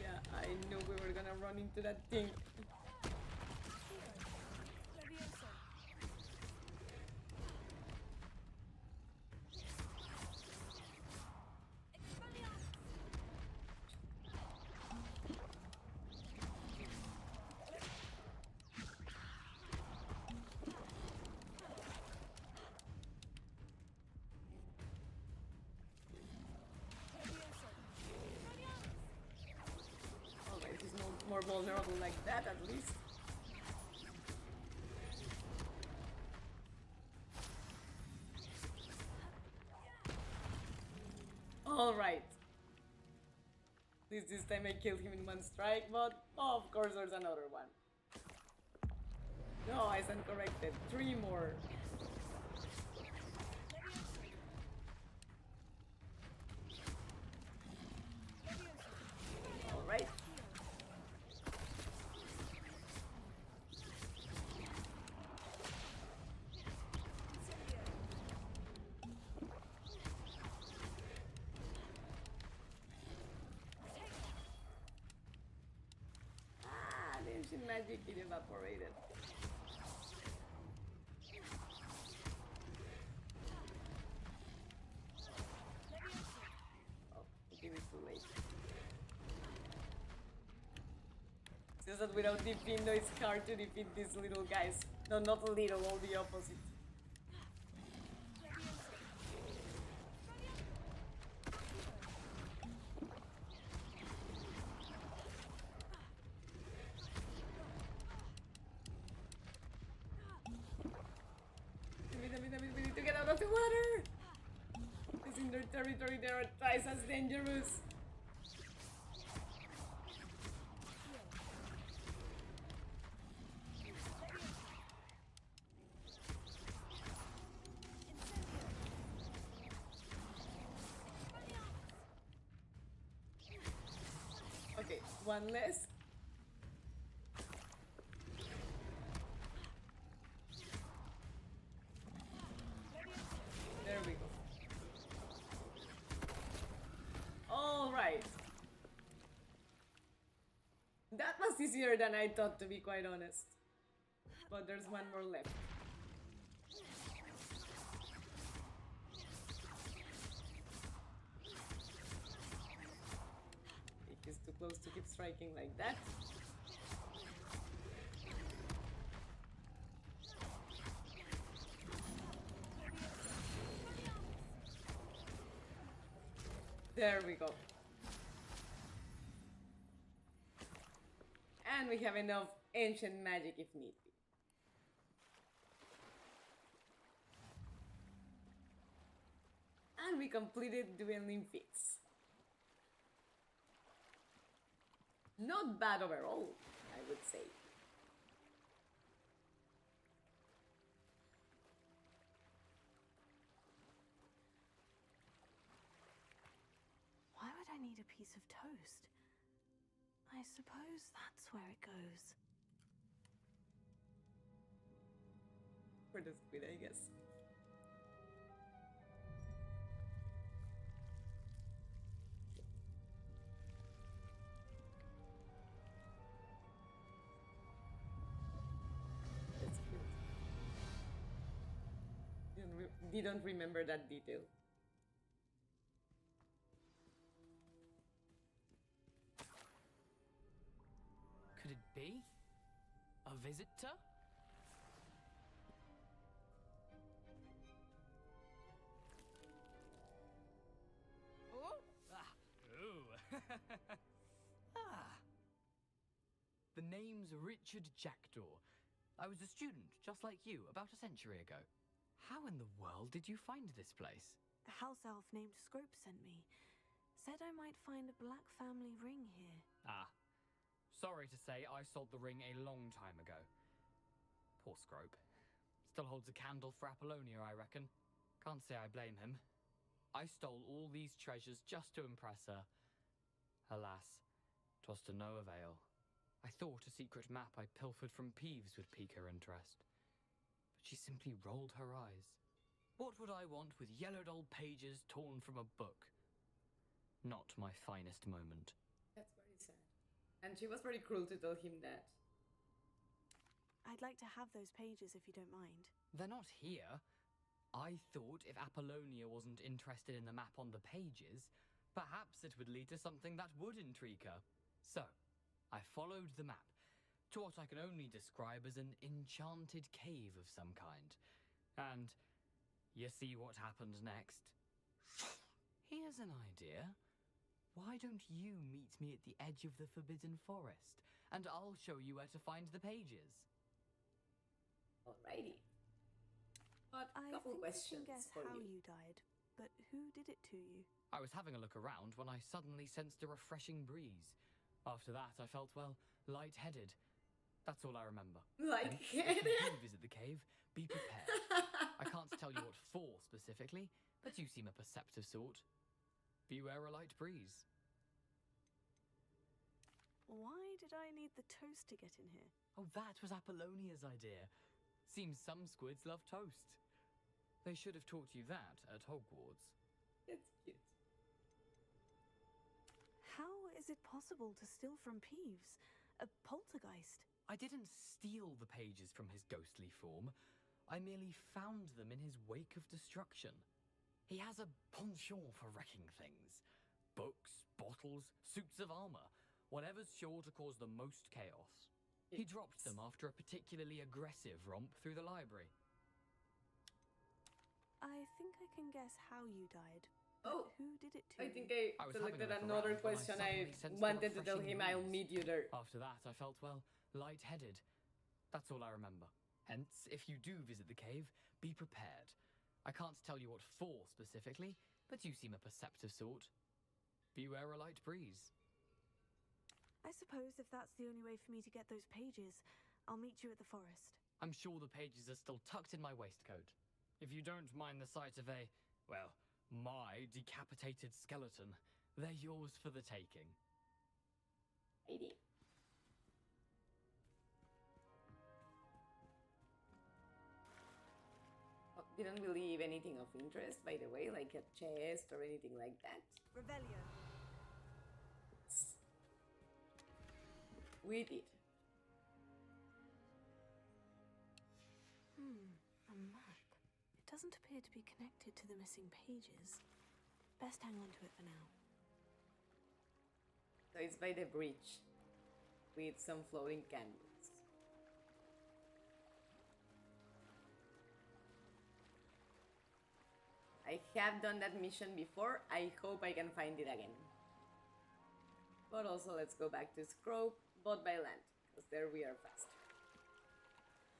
Yeah, I knew we were gonna run into that thing. Alright, he's no more vulnerable like that at least. Alright. This time I killed him in one strike, but of course there's another one. No, I stand corrected. 3 more. Alright. Ah, the ancient magic, it evaporated. Oh, give it too late. It's just that without Difindo, it's hard to defeat these little guys. No, not little, all the opposite. We need to get out of the water! It's in their territory, they are twice as dangerous. Okay, one less. There we go. All right. That was easier than I thought, to be quite honest. But there's one more left. It is too close to keep striking like that. There we go. And we have enough ancient magic if need be. And we completed dueling feats. Not bad overall, I would say. Why would I need a piece of toast? I suppose that's where it goes. For the squid, I guess. That's cute. Didn't remember that detail. Could it be? A visitor? Oh! Ah! Ooh! Ah! The name's Richard Jackdaw. I was a student, just like you, about a century ago. How in the world did you find this place? A house elf named Scrope sent me. Said I might find a black family ring here. Ah. Sorry to say, I sold the ring a long time ago. Poor Scrope. Still holds a candle for Apollonia, I reckon. Can't say I blame him. I stole all these treasures just to impress her. Alas, 'twas to no avail. I thought a secret map I pilfered from Peeves would pique her interest. But she simply rolled her eyes. What would I want with yellowed old pages torn from a book? Not my finest moment. That's very sad. And she was very cruel to tell him that. I'd like to have those pages if you don't mind. They're not here. I thought if Apollonia wasn't interested in the map on the pages, perhaps it would lead to something that would intrigue her. So, I followed the map to what I can only describe as an enchanted cave of some kind. And you see what happened next? Here's an idea. Why don't you meet me at the edge of the Forbidden Forest, and I'll show you where to find the pages? Alrighty. But I couple think questions I can guess for how you. you died, but who did it to you? I was having a look around when I suddenly sensed a refreshing breeze. After that, I felt, well, lightheaded. That's all I remember. Like Hence, if you do visit the cave, be prepared. I can't tell you what for specifically, but you seem a perceptive sort. Beware a light breeze. Why did I need the toast to get in here? Oh, that was Apollonia's idea. Seems some squids love toast. They should have taught you that at Hogwarts. It's cute. How is it possible to steal from Peeves? A poltergeist? I didn't steal the pages from his ghostly form. I merely found them in his wake of destruction. He has a penchant for wrecking things. Books, bottles, suits of armor, whatever's sure to cause the most chaos. He dropped them after a particularly aggressive romp through the library. I think I can guess how you died. Oh, Who did it to I you? think I I was selected having a look another around when I question. I suddenly sensed a wanted to tell him refreshing I'll breeze. meet you there. After that, I felt, well, lightheaded. That's all I remember. Hence, if you do visit the cave, be prepared. I can't tell you what for specifically, but you seem a perceptive sort. Beware a light breeze. I suppose if that's the only way for me to get those pages, I'll meet you at the forest. I'm sure the pages are still tucked in my waistcoat. If you don't mind the sight of a, well, my decapitated skeleton, they're yours for the taking. Lady. Oh, didn't leave anything of interest, by the way, like a chest or anything like that. Revelio. We did. A map. It doesn't appear to be connected to the missing pages. Best hang on to it for now. So it's by the bridge with some floating candles. I have done that mission before. I hope I can find it again. But also let's go back to Scrope, but by land, because there we are faster.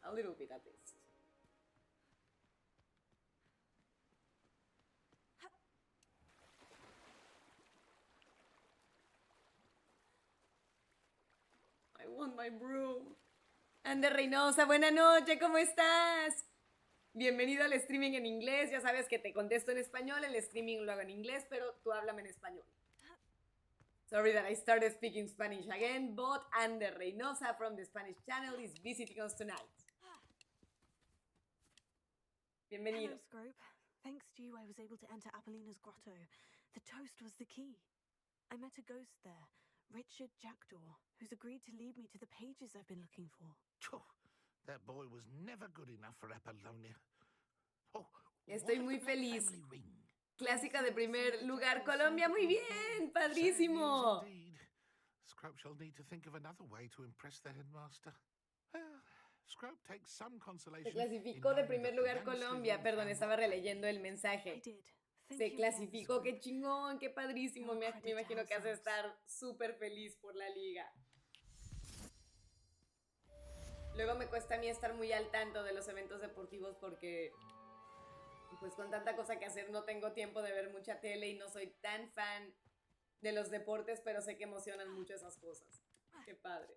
A little bit at least. I want my broom. Ander Reynosa, buena noche, ¿cómo estás? Bienvenido al streaming en inglés. Ya sabes que te contesto en español, el streaming lo hago en inglés, pero tú háblame en español. Sorry that I started speaking Spanish again, but Ander Reynosa from the Spanish channel is visiting us tonight. Bienvenido. Hello, Scrope. Thanks to you, I was able to enter Apollina's grotto. The toast was the key. I met a ghost there, Richard Jackdaw, who's agreed to lead me to the pages I've been looking for. Phew, that boy was never good enough for Apollonia. Oh, Estoy what muy of the black feliz. family ring? Clásica de primer lugar, Colombia, muy bien, padrísimo. Sad news indeed. Scrope shall need to think of another way to impress the headmaster. Well, Scrub takes some Se consolation clasificó in de knowing primer that the lugar youngsters Colombia. in Perdón, San estaba Roque releyendo el I mensaje. did. Thank Se you again, clasificó, Scrub. qué chingón, qué padrísimo. You're a Me credit to imagino que has de House. estar súper feliz por la liga. Luego me cuesta a mí estar muy al tanto de los eventos deportivos porque pues con tanta cosa que hacer no tengo tiempo de ver mucha tele y no soy tan fan de los deportes, pero sé que emocionan mucho esas cosas. Qué padre.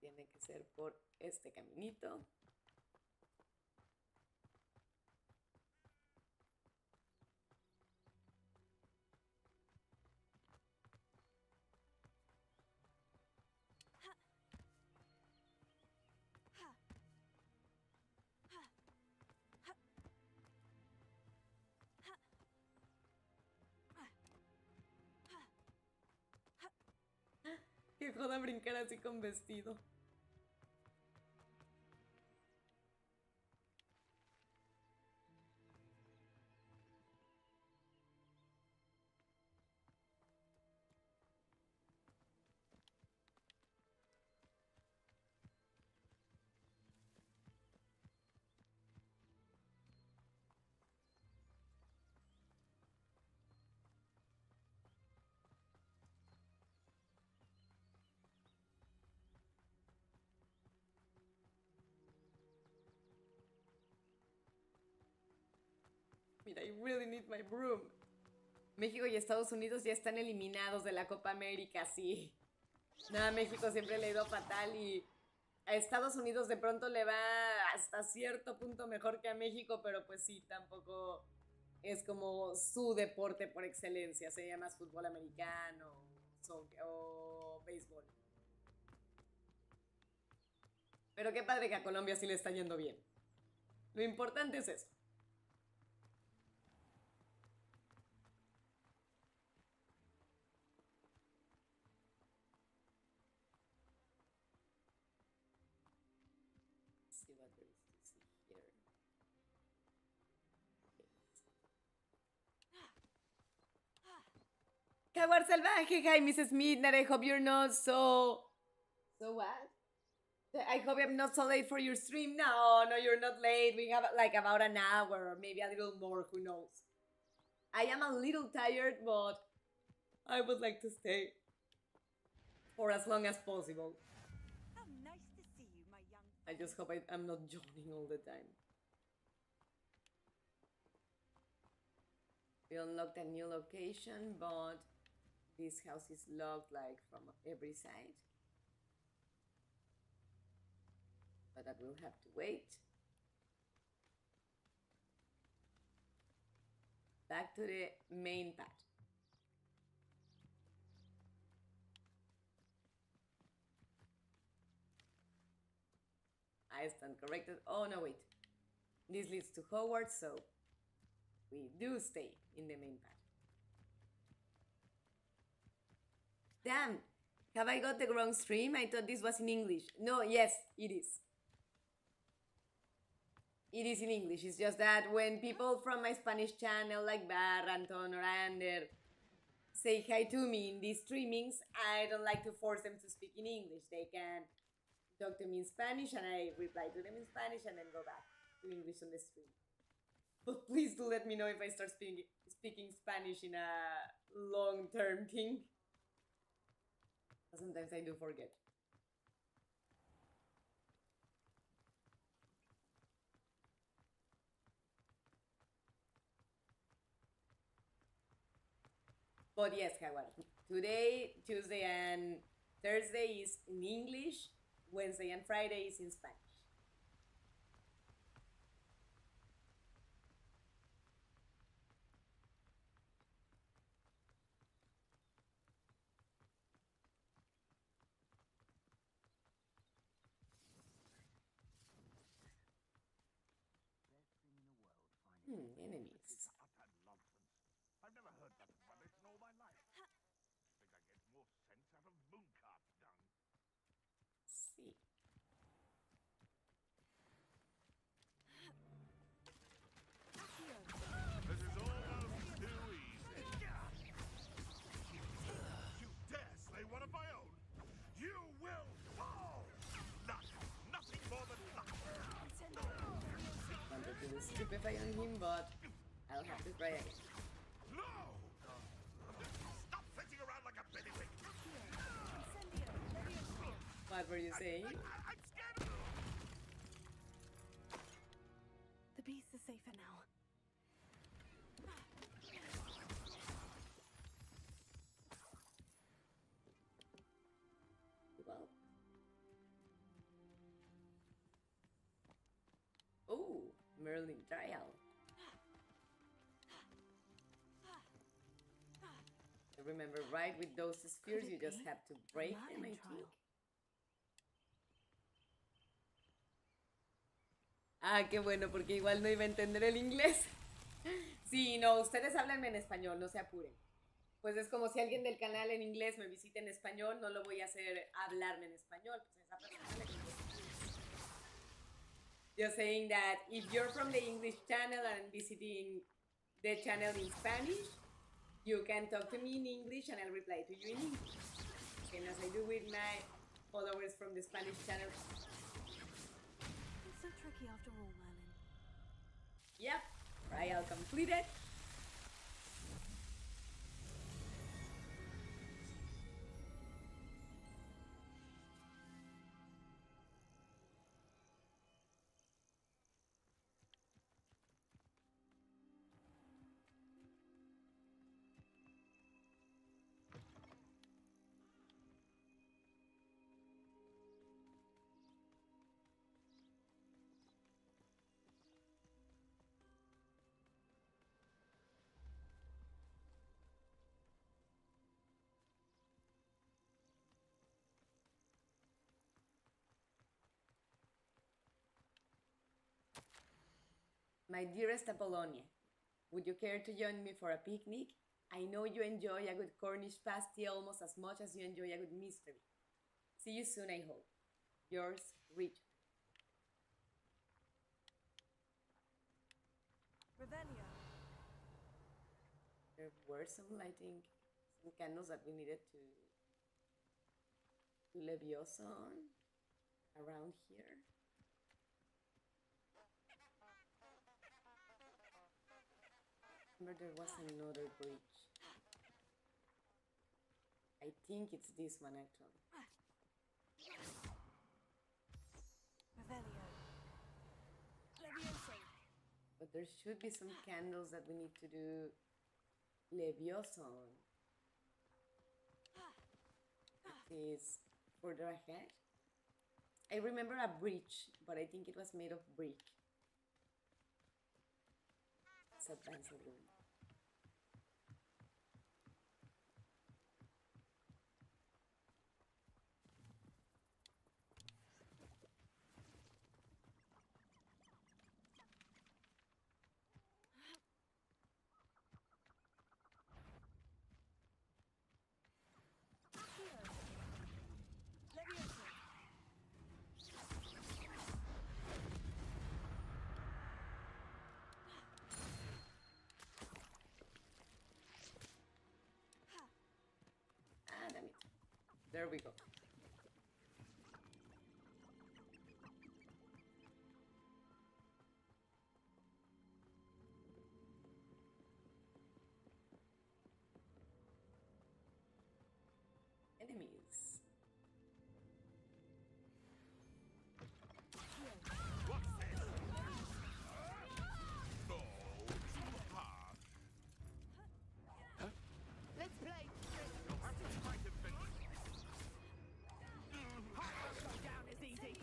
Tiene que ser por este caminito. Qué joda brincar así con vestido. Mira, I really need my broom. México y Estados Unidos ya están eliminados de la Copa América, sí. Nada, México siempre le ha ido fatal y a Estados Unidos de pronto le va hasta cierto punto mejor que a México, pero pues sí, tampoco es como su deporte por excelencia. Se llama fútbol americano o béisbol. Pero qué padre que a Colombia sí le está yendo bien. Lo importante es eso. See what there is to see here. Jaguar salvaje, hi Mrs. Midnight. I hope you're not so. So what? I hope I'm not so late for your stream. No, you're not late. We have like about an hour or maybe a little more. Who knows? I am a little tired, but I would like to stay for as long as possible. How nice to see you, my young. I just hope I'm not yawning all the time. We unlocked a new location, but this house is locked like from every side. But I will have to wait. Back to the main path. I stand corrected. Oh no, wait. This leads to Hogwarts, so we do stay in the main path. Damn! Have I got the wrong stream? I thought this was in English. No, yes, it is. It is in English. It's just that when people from my Spanish channel like Bar, Anton, or Ander say hi to me in these streamings, I don't like to force them to speak in English. They can talk to me in Spanish and I reply to them in Spanish and then go back to English on the stream. But please do let me know if I start speaking Spanish in a long-term thing. Sometimes I do forget. But yes, Jaguar. Today, Tuesday, and Thursday is in English. Wednesday and Friday is in Spanish. Enemies. Utter nonsense. I've never heard that rubbish in all my life. Think I get more sense out of mooncart's dung. See. try on him, but I'll have to try again. No! Stop sitting around like a baby. What were you saying? I'm scared. The beasts are safer now. Well. Oh, Merlin trial. Remember, right, with those spheres, you just have to break them, I think. Ah, qué bueno, porque igual no iba a entender el inglés. Sí, no, ustedes háblenme en español, no se apuren. Pues es como si alguien del canal en inglés me visita en español, no lo voy a hacer hablarme en español. Pues esa persona le Just saying that if you're from the English channel and visiting the channel in Spanish, you can talk to me in English and I'll reply to you in English. And as I do with my followers from the Spanish channel. It's so tricky after all, Merlin. Yep, trial completed. My dearest Apollonia, would you care to join me for a picnic? I know you enjoy a good Cornish pasty almost as much as you enjoy a good mystery. See you soon, I hope. Yours, Richard. Revelio. There were some lighting, some candles that we needed to Leviosa on around here. Remember there was another bridge. I think it's this one actually. Revelio. Leviosa. But there should be some candles that we need to do Leviosa on. It is further ahead. I remember a bridge, but I think it was made of brick. Let's advance a little. There we go. Enemies. What's this? No, too harsh. Let's play. That might have been. Go down is easy.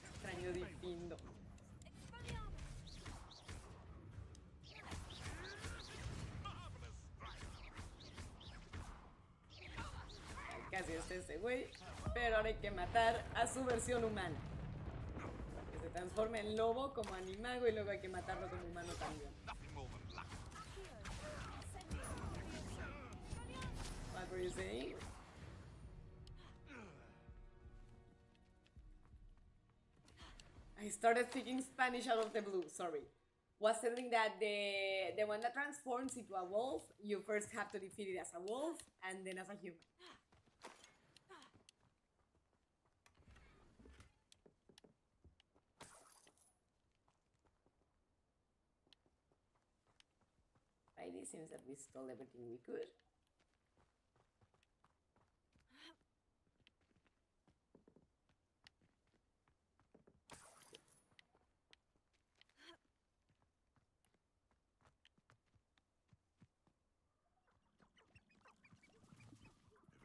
Extraño Difindo. Casi es ese güey, pero ahora hay que matar a su versión humana. Que se transforma en lobo como animago y luego hay que matarlo como humano también. Nothing more than luck. What were you saying? I started speaking Spanish out of the blue, sorry. was telling that the one that transforms into a wolf, you first have to defeat it as a wolf and then as a human. Right, it seems that we stole everything we could.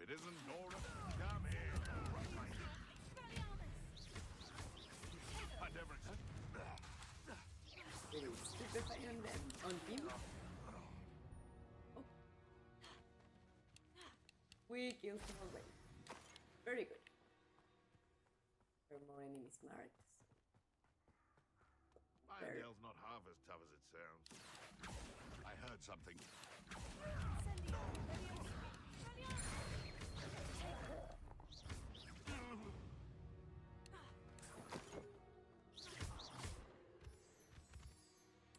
If it isn't Nora, come here. I never... Really stupefy on them, on him. Oh. We killed him already. Very good. There are more enemies marked. Iredale's not half as tough as it sounds. I heard something.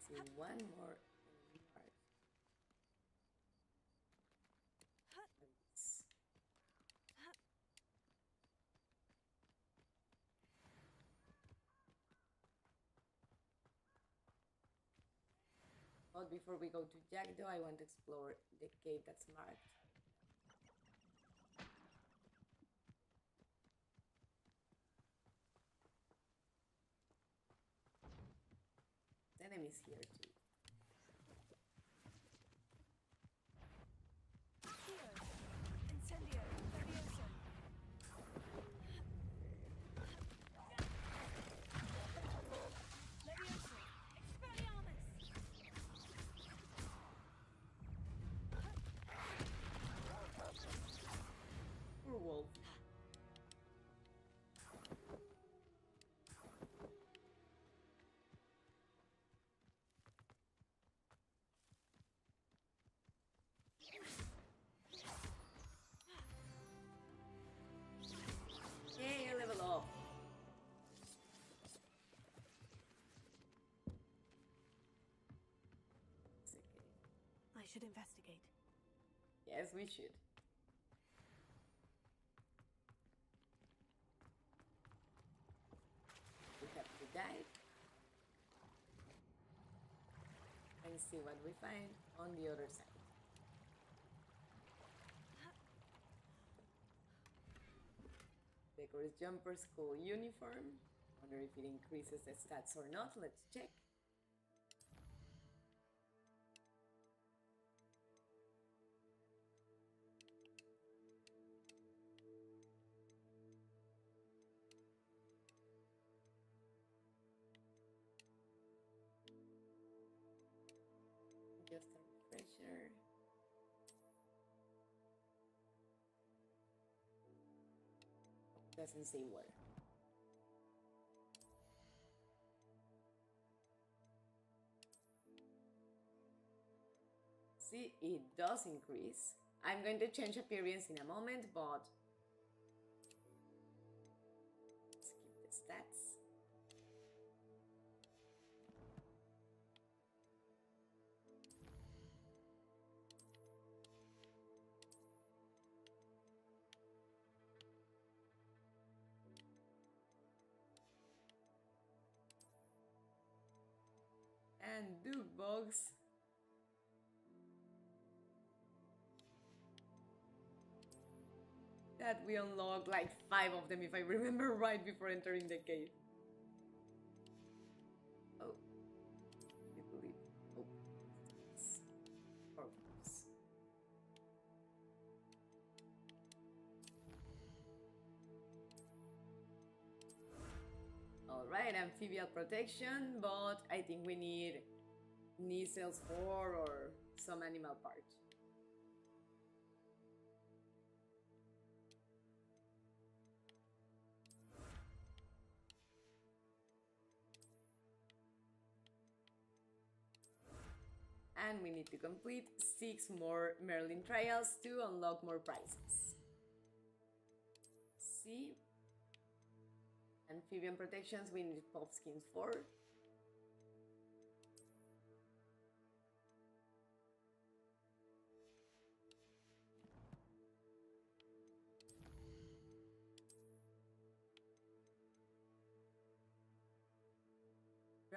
See, one more enemy marked. Nice. But before we go to Jackdaw, I want to explore the cave that's marked. Enemies here too. Incendio, Furioso. Levioso, Expelliarmus. Poor wolf. Yay, level up. It's okay. I should investigate. Yes, we should. We have to dive and see what we find on the other side. Decorous jumper, school uniform. Wonder if it increases the stats or not. Let's check. Just a refresher. Doesn't say where. See, it does increase. I'm going to change appearance in a moment, but skip the stats. And Duke bugs. That we unlocked like 5 of them if I remember right before entering the cave. Oh. I believe. Oh. It's orphans. Alright, amphibial protection, but I think we need knee cells 4 or some animal part. And we need to complete 6 more Merlin trials to unlock more prizes. See? Amphibian protections, we need pop skins for.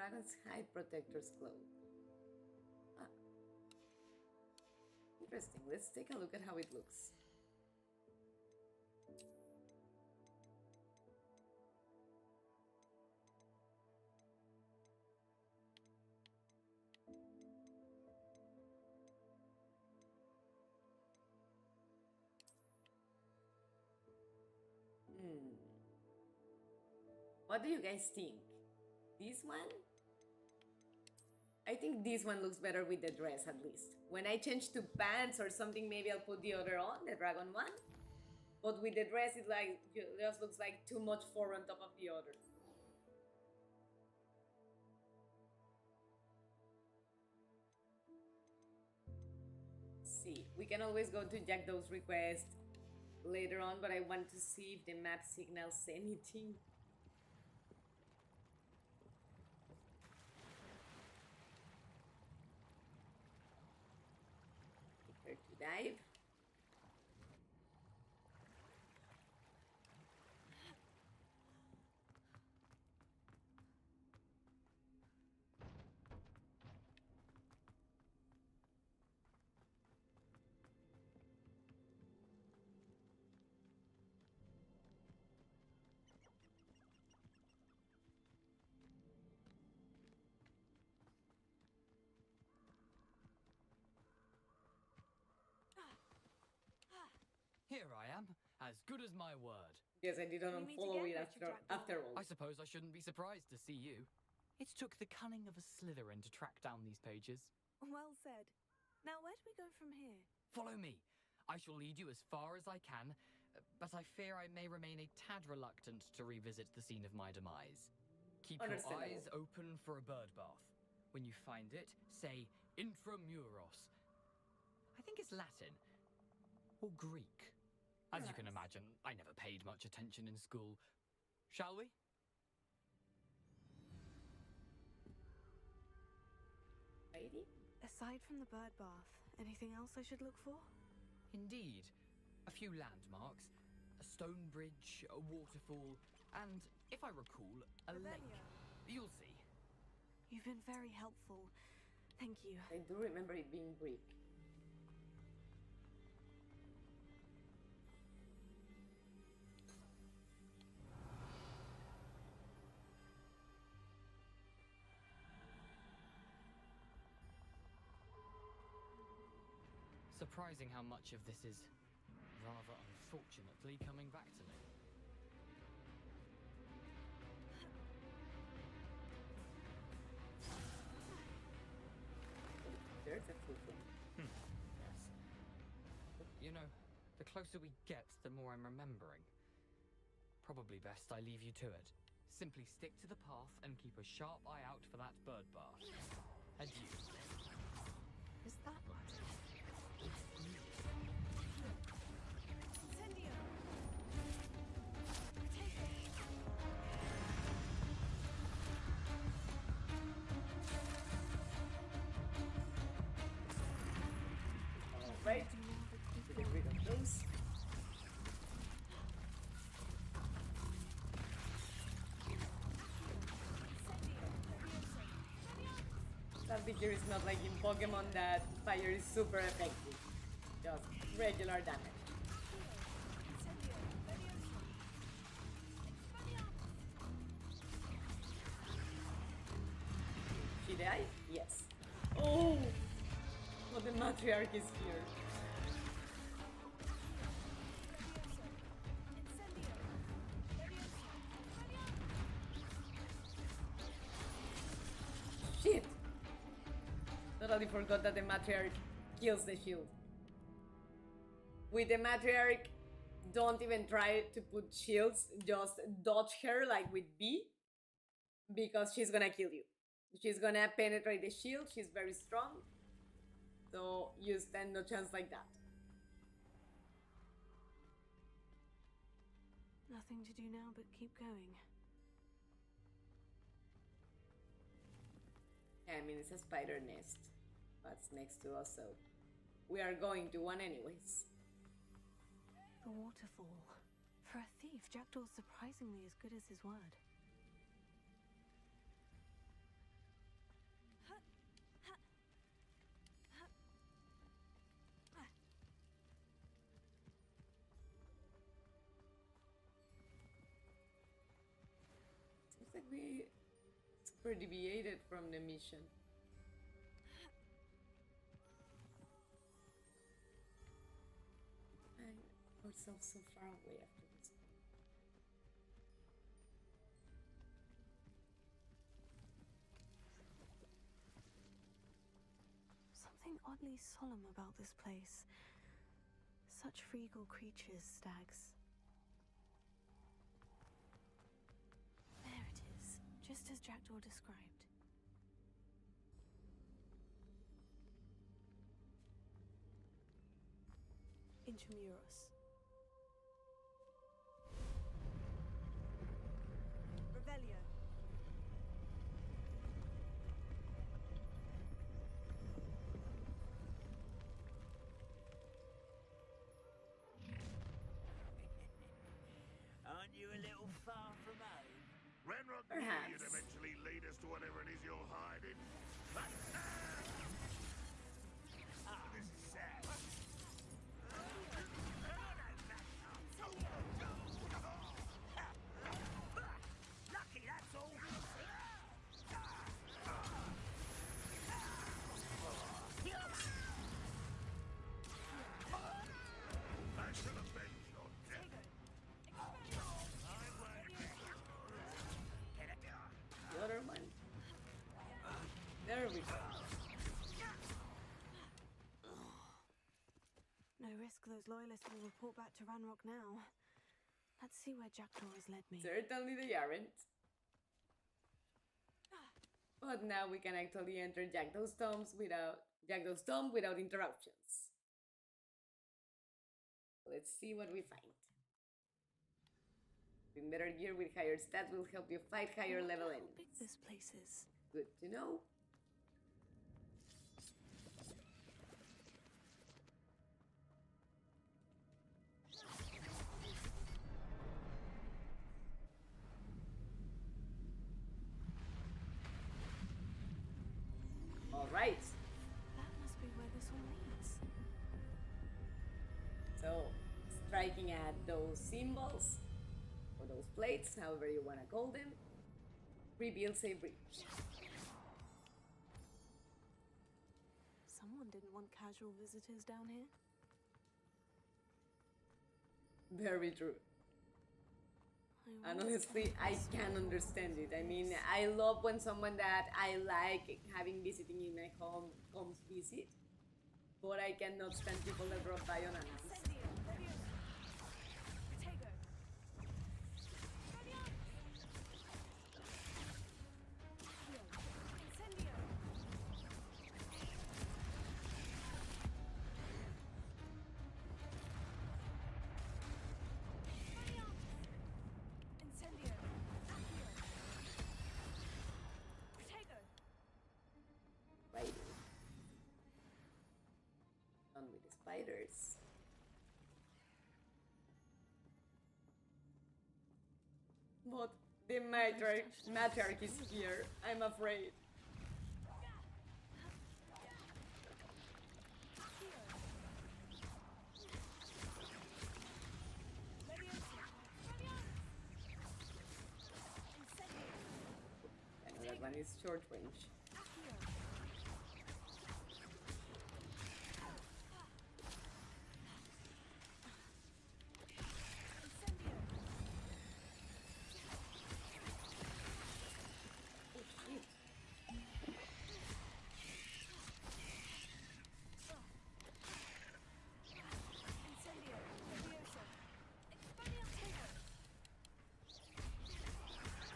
Dragon's Hide Protector's Cloak. Ah. Interesting. Let's take a look at how it looks. What do you guys think? This one? I think this one looks better with the dress at least. When I change to pants or something, maybe I'll put the other on, the dragon one. But with the dress, it just looks like too much fur on top of the other. See, we can always go to Jackdaw's request later on, but I want to see if the map signals anything. Prepare to dive. Here I am, as good as my word. Yes, I didn't We meet unfollow again, it Richard after Jackdaw. all. I suppose I shouldn't be surprised to see you. It took the cunning of a Slytherin to track down these pages. Well said. Now, where do we go from here? Follow me. I shall lead you as far as I can, but I fear I may remain a tad reluctant to revisit the scene of my demise. Keep your Understandable. eyes open for a bird bath. When you find it, say intramuros. I think it's Latin. Or Greek. As you can Nice. imagine, I never paid much attention in school. Shall we? Lady? Aside from the bird bath, anything else I should look for? Indeed. A few landmarks, a stone bridge, a waterfall, and, if I recall, a lake. Revelio. You'll see. You've been very helpful. Thank you. I do remember it being Greek. Surprising how much of this is, rather unfortunately, coming back to me. There's a full one. Yes. You know, the closer we get, the more I'm remembering. Probably best I leave you to it. Simply stick to the path and keep a sharp eye out for that bird bath. Adieu. Is that Incendio! Take it! Alright. Get rid of those. That figure is not like in Pokemon that fire is super effective. Just regular damage. She died? Yes. Oh! Oh, the matriarch is here. Shit! Totally forgot that the matriarch kills the shield. With the matriarch, don't even try to put shields, just dodge her like with B, because she's gonna kill you. She's gonna penetrate the shield, she's very strong, so you stand no chance like that. Nothing to do now but keep going. I mean, it's a spider nest. That's next to us, so we are going to one anyways. The waterfall. For a thief, Jackdaw's surprisingly as good as his word. we super deviated from the mission. And ourselves so far away after this. Something oddly solemn about this place. Such regal creatures, stags. There it is, just as Jackdaw described. Intramuros. Revelio. Aren't you a little far from home? Renrock knew Perhaps. you'd eventually lead us to whatever it is you're hiding. Ah, this is sad. Lucky, that's all. I shall avenge your death. The other one. There we go. No risk those loyalists will report back to Ranrock now. Let's see where Jackdaw has led me. Certainly they aren't. But now we can actually enter Jackdaw's tomb without interruptions. Let's see what we find. Being better gear with higher stats will help you fight higher level How big enemies. this place is. Good to know. All right. That must be where this all leads. So, striking at those symbols, or those plates, however you want to call them, reveals a breach. Someone didn't want casual visitors down here. Very true. I And always honestly, I can understand it. I mean, I love when someone that I like having visiting in my home comes visit, but I cannot stand people that drop by unannounced. Right. On with the spiders. But the matriarch is here. I'm afraid. I know that one is short range.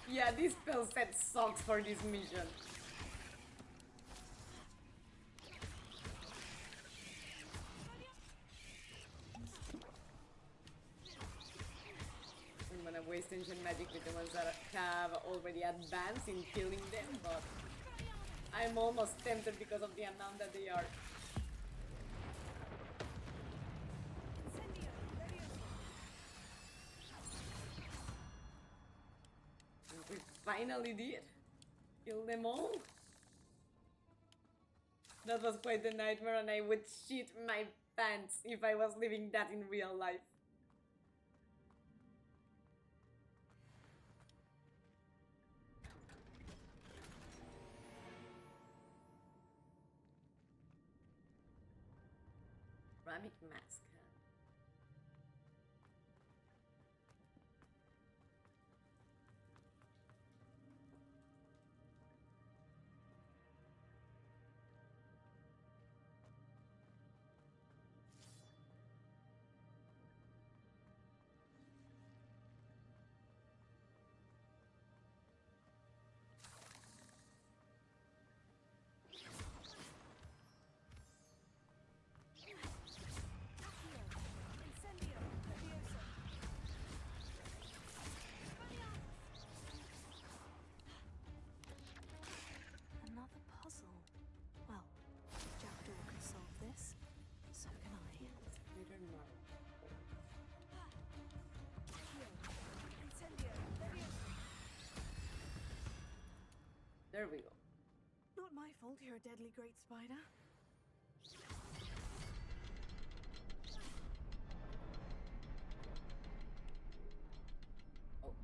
Yeah, this spell set sucks for this mission. I'm gonna waste ancient magic with the ones that have already advanced in killing them, but I'm almost tempted because of the amount that they are. We finally did. Kill them all. That was quite a nightmare and I would shit my pants if I was living that in real life. ceramic mask. Another puzzle. Well, Jackdaw can solve this. So can I. There we go. Not my fault you're a deadly great spider. Oh,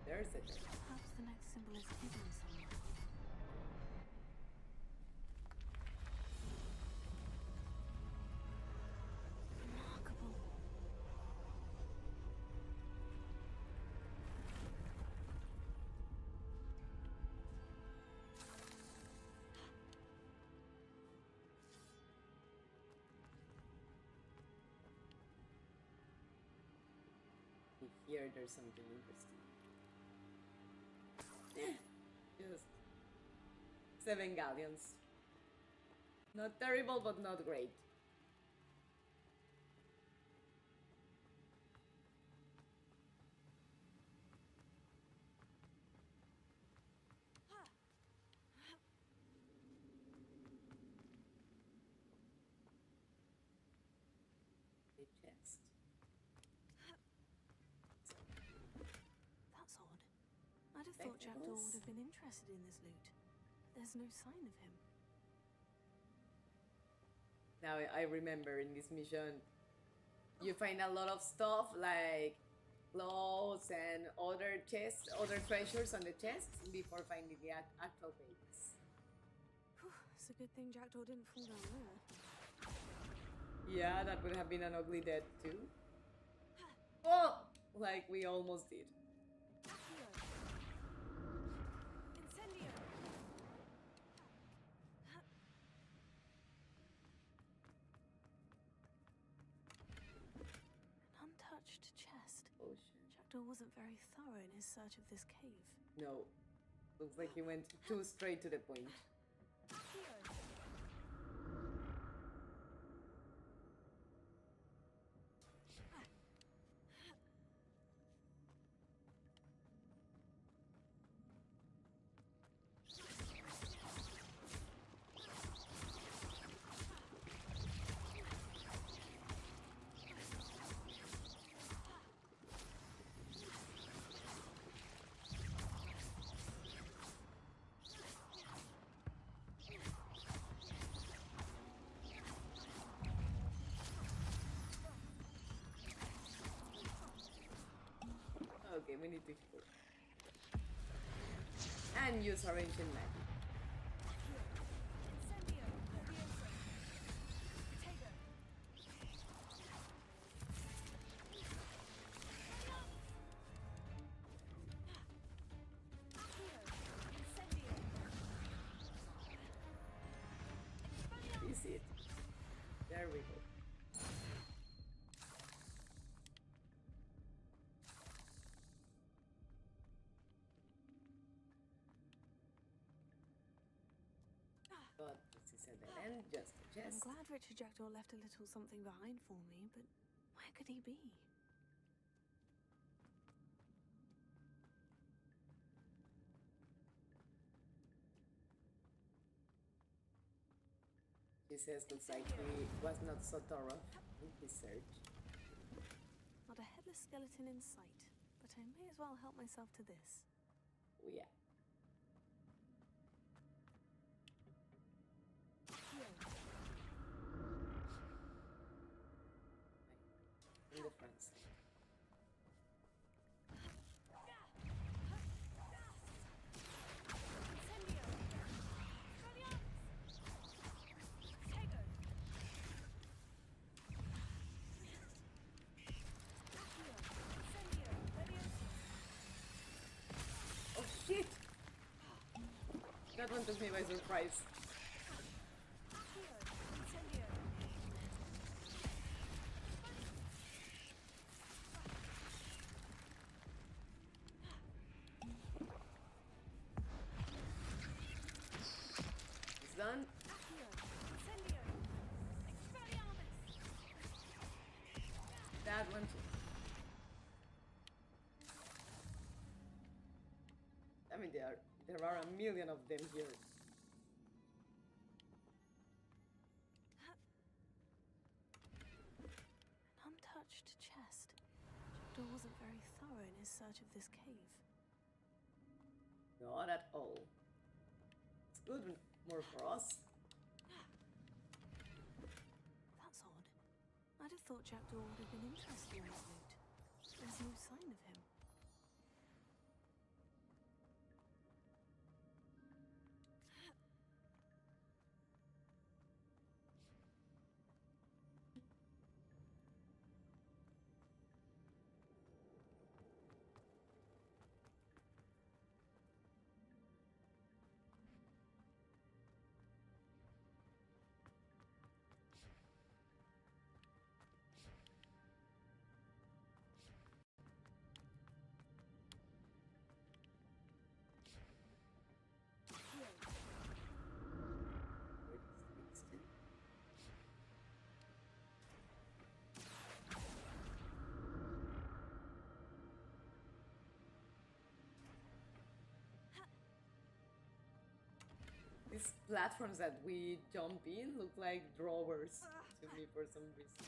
there's it. Perhaps the next symbol is hidden somewhere. Remarkable. Here, there's something interesting. Just 7 galleons. Not terrible, but not great. A chest. That's odd. I'd have thought Jackdaw would have been interested in this loot. There's no sign of him. Now I remember in this mission, you find a lot of stuff like clothes and other chests, other treasures on the chests before finding the actual pages. It's a good thing Jackdaw didn't fall down there. Yeah, that would have been an ugly death too. Oh, like we almost did. Untouched chest. Oh shit. Jackdaw wasn't very thorough in his search of this cave. No. Looks like he went too straight to the point. Okay, we need to heal. And use our ancient magic. Is it? There we go. God, this is a dead end, just a I'm chest. glad Richard Jackdaw left a little something behind for me, but where could he be? He says looks like he was not so thorough in his search. Not a headless skeleton in sight, but I may as well help myself to this. Oh yeah. In the front side. That one took me by surprise. It's done. That one too. I mean, there are a million of them here. An untouched chest. Jackdaw wasn't very thorough in his search of this cave. Not at all. It's good more for us. That's odd. I'd have thought Jackdaw would have been interested in this loot. There's no sign of him. These platforms that we jump in look like drawers to me for some reason.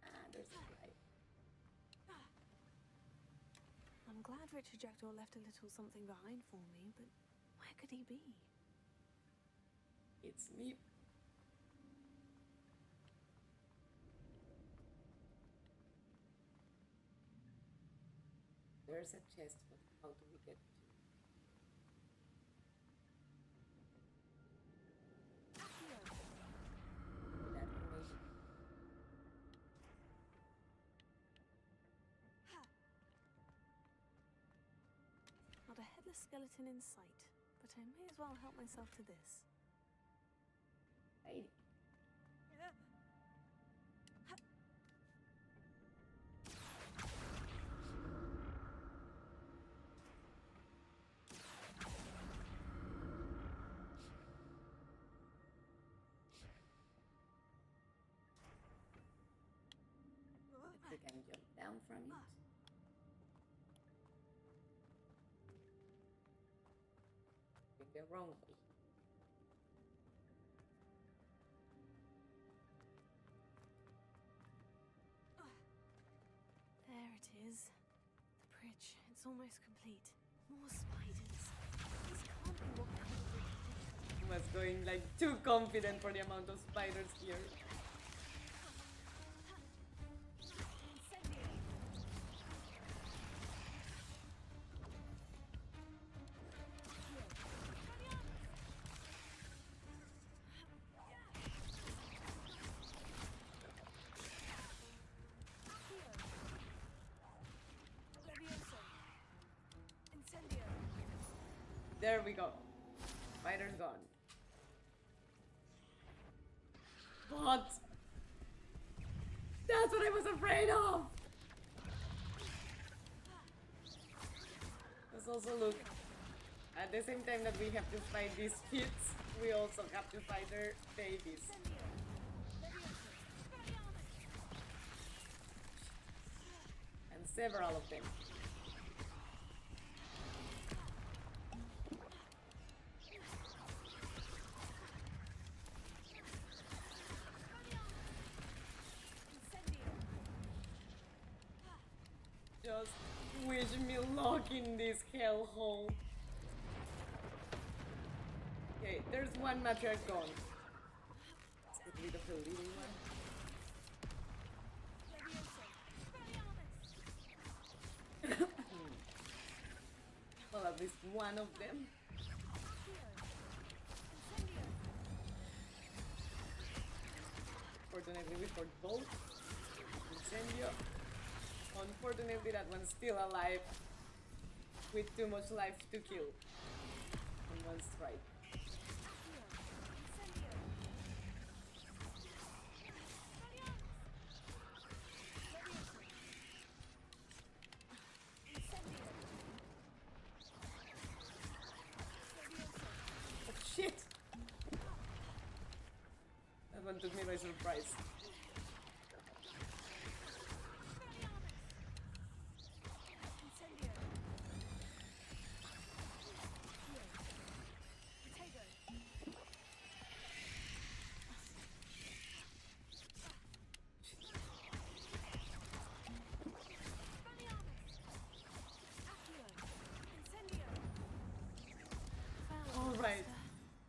Ah, there's a guy. I'm glad Richard Jackdaw left a little something behind for me, but where could he be? It's me. There's a chest, but how do we get to it? That one maybe. Not a headless skeleton in sight, but I may as well help myself to this. Hey. We can jump down from it. In the wrong way. There it is. The bridge. It's almost complete. More spiders. This can't be what kind of bridge it is. He was going like too confident for the amount of spiders here. There we go. Spider's gone. But that's what I was afraid of. Let's also look. At the same time that we have to fight these kids, we also have to fight their babies. And several of them. Just wish me luck in this hellhole. Okay, there's one matriarch gone. Let's get rid of the leading one. Well, at least one of them. Fortunately, we fought both. Incendio. Unfortunately, that one's still alive with too much life to kill in one strike. Oh shit! That one took me by surprise. Alright.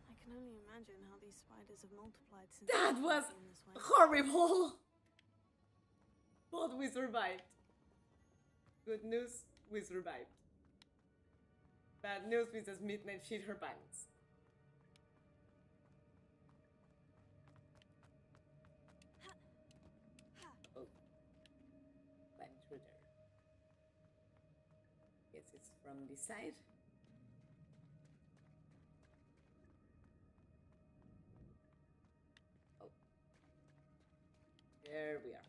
I can only imagine how these spiders have multiplied since That they was in this way. horrible! But we survived. Good news, we survived. Bad news, Mrs. Midnight shit her pants. Oh. Climb through there. Guess it's from this side. Oh. There we are.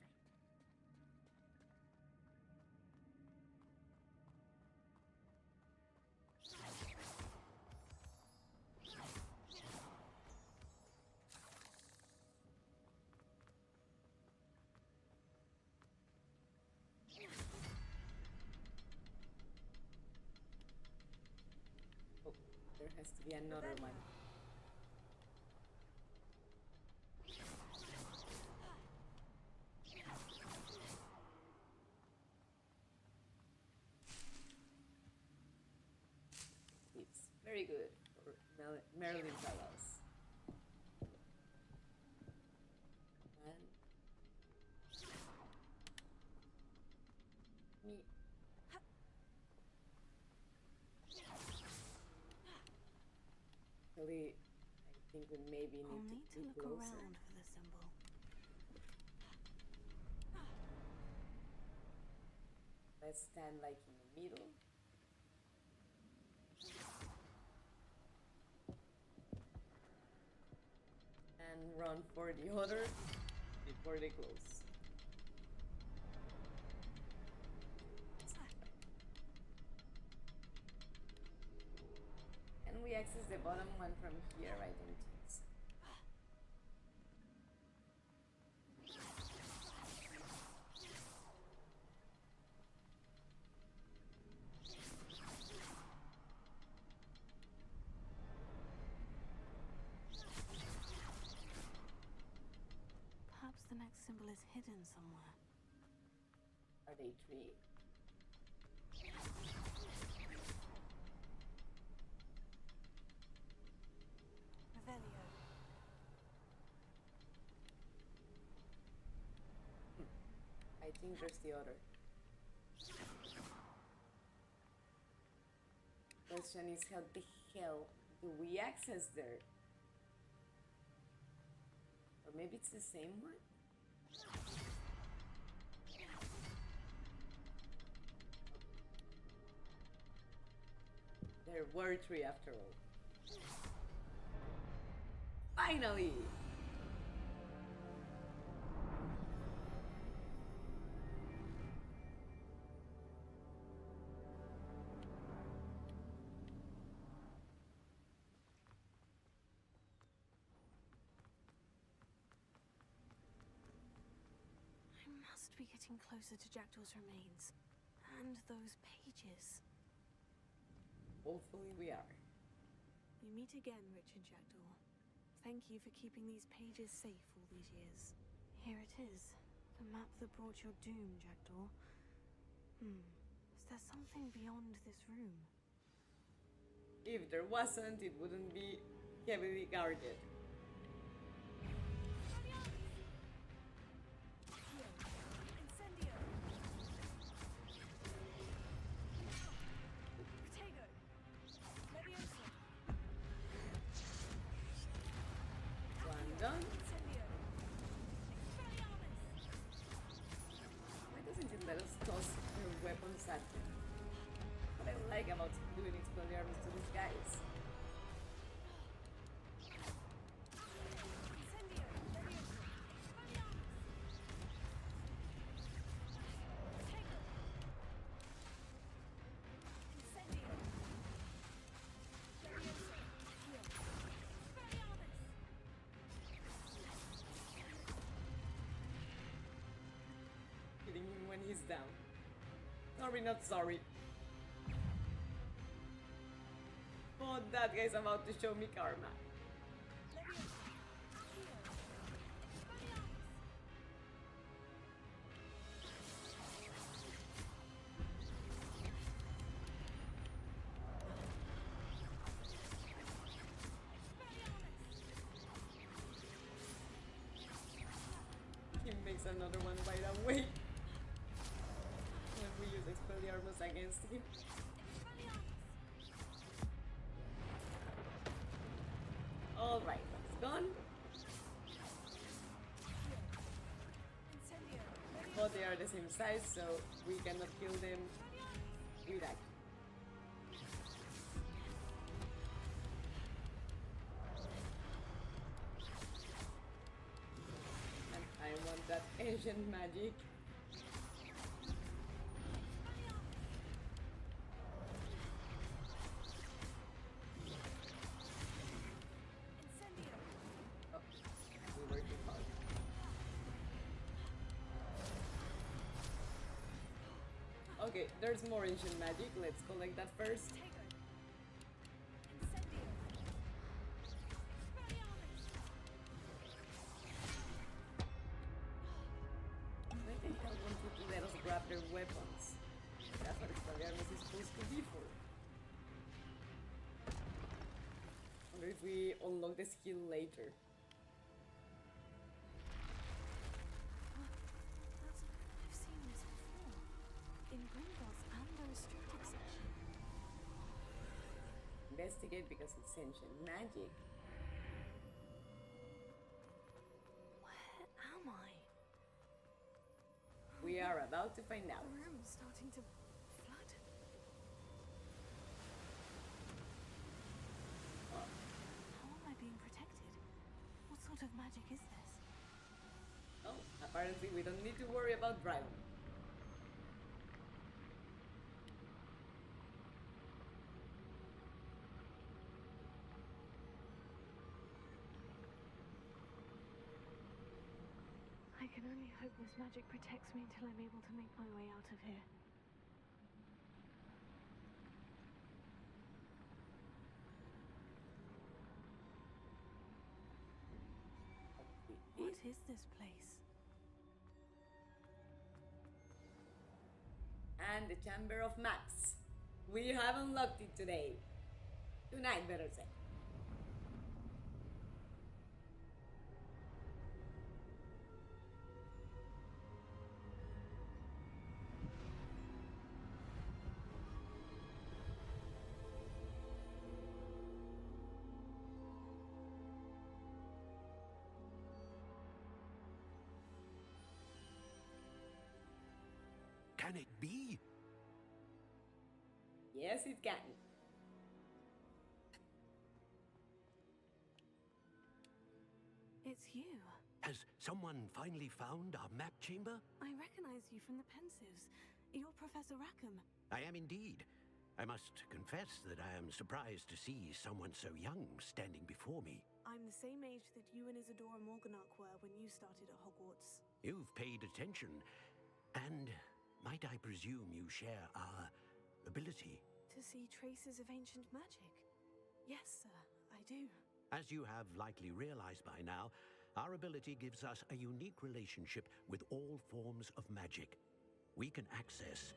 There has to be another one. It's very good for Marilyn Fellows. And me. Actually, I think we maybe I'll need need to to be look closer. around for the symbol. Let's stand like in the middle. And run for the other before they close. Can we access the bottom one from here? I don't think so. Perhaps the next symbol is hidden somewhere. Are they three? Revelio. I think there's the other. Question is, how the hell do we access there? Or maybe it's the same one? There were three after all. Finally! I must be getting closer to Jackdaw's remains. And those pages. Hopefully we are. We meet again, Richard Jackdaw. Thank you for keeping these pages safe all these years. Here it is. The map that brought your doom, Jackdaw. Is there something beyond this room? If there wasn't, it wouldn't be heavily guarded. One done. Why doesn't it let us toss constantly. What I like about doing Expelliarmus to these guys. Hitting him when he's down. Sorry, not sorry. Oh, that guy's about to show me karma. He makes another one right away. When we use Expelliarmus against him. Alright, that's gone. But they are the same size, so we cannot kill them with that. And I want that ancient magic. Okay, there's more ancient magic. Let's collect that first. Why the hell won't you let us grab their weapons? That's what Expelliarmus is supposed to be for. Wonder if we unlock the skill later. I've seen this before. In Gringotts and the restricted section. Investigate because it's ancient magic. Where am I? We are about to find out. The room's starting to flood. Oh, How am I being protected? What sort of magic is this? oh, apparently we don't need to worry about Brown. I can only hope this magic protects me until I'm able to make my way out of here. What is this place? And the Chamber of Maps. We have unlocked it today. Tonight, better say. Can it be? Yes, it can. It's you. Has someone finally found our map chamber? I recognize you from the Pensives. You're Professor Rackham. I am indeed. I must confess that I am surprised to see someone so young standing before me. I'm the same age that you and Isadora Morganach were when you started at Hogwarts. You've paid attention, and might I presume you share our ability? To see traces of ancient magic? Yes, sir, I do. As you have likely realized by now, our ability gives us a unique relationship with all forms of magic. We can access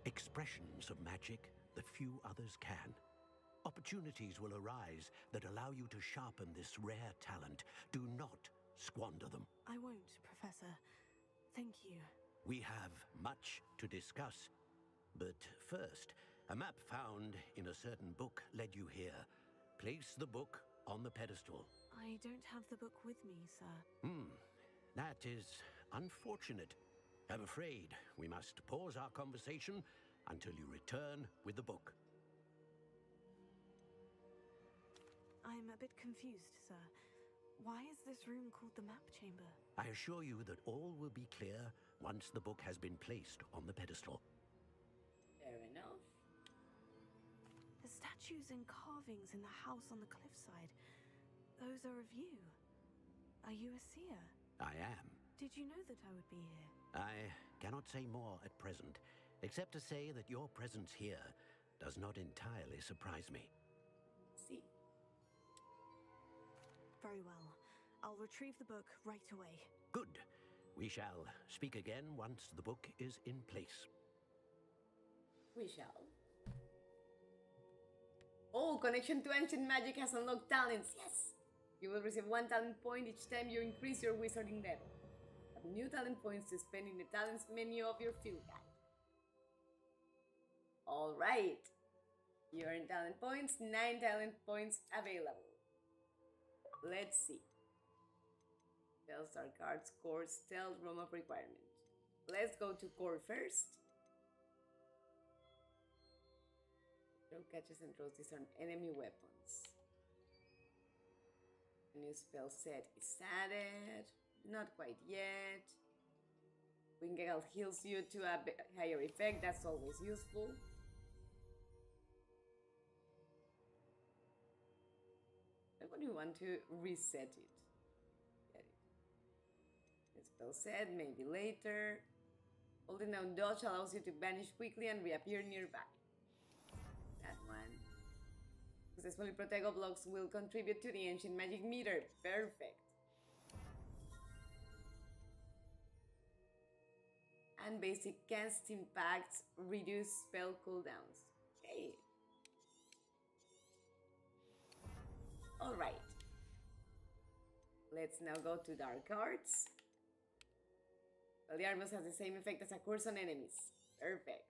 expressions of magic that few others can. Opportunities will arise that allow you to sharpen this rare talent. Do not squander them. I won't, Professor. Thank you. We have much to discuss. But first, a map found in a certain book led you here. Place the book on the pedestal. I don't have the book with me, sir. That is unfortunate. I'm afraid we must pause our conversation until you return with the book. I'm a bit confused, sir. Why is this room called the map chamber? I assure you that all will be clear once the book has been placed on the pedestal. Fair enough. The statues and carvings in the house on the cliffside, those are of you. Are you a seer? I am. Did you know that I would be here? I cannot say more at present, except to say that your presence here does not entirely surprise me. See. Very well. I'll retrieve the book right away. Good. We shall speak again once the book is in place. We shall. Oh, connection to ancient magic has unlocked talents. Yes! You will receive 1 talent point each time you increase your wizarding level. Have new talent points to spend in the talents menu of your field guide. Alright. You earn talent points, 9 talent points available. Let's see. Spell star cards, core, stealth, room of requirement. Let's go to core first. Throw, catches, and throws disarm enemy weapons. A new spell set is added. Not quite yet. Wingale heals you to a higher effect. That's always useful. I wouldn't want to reset it. Get it. The spell set, maybe later. Holding down dodge allows you to vanish quickly and reappear nearby. That one. Successfully protect blocks will contribute to the ancient magic meter. Perfect. And basic cast impacts reduce spell cooldowns. Okay. Alright. Let's now go to dark arts. Well, the armor has the same effect as a curse on enemies. Perfect.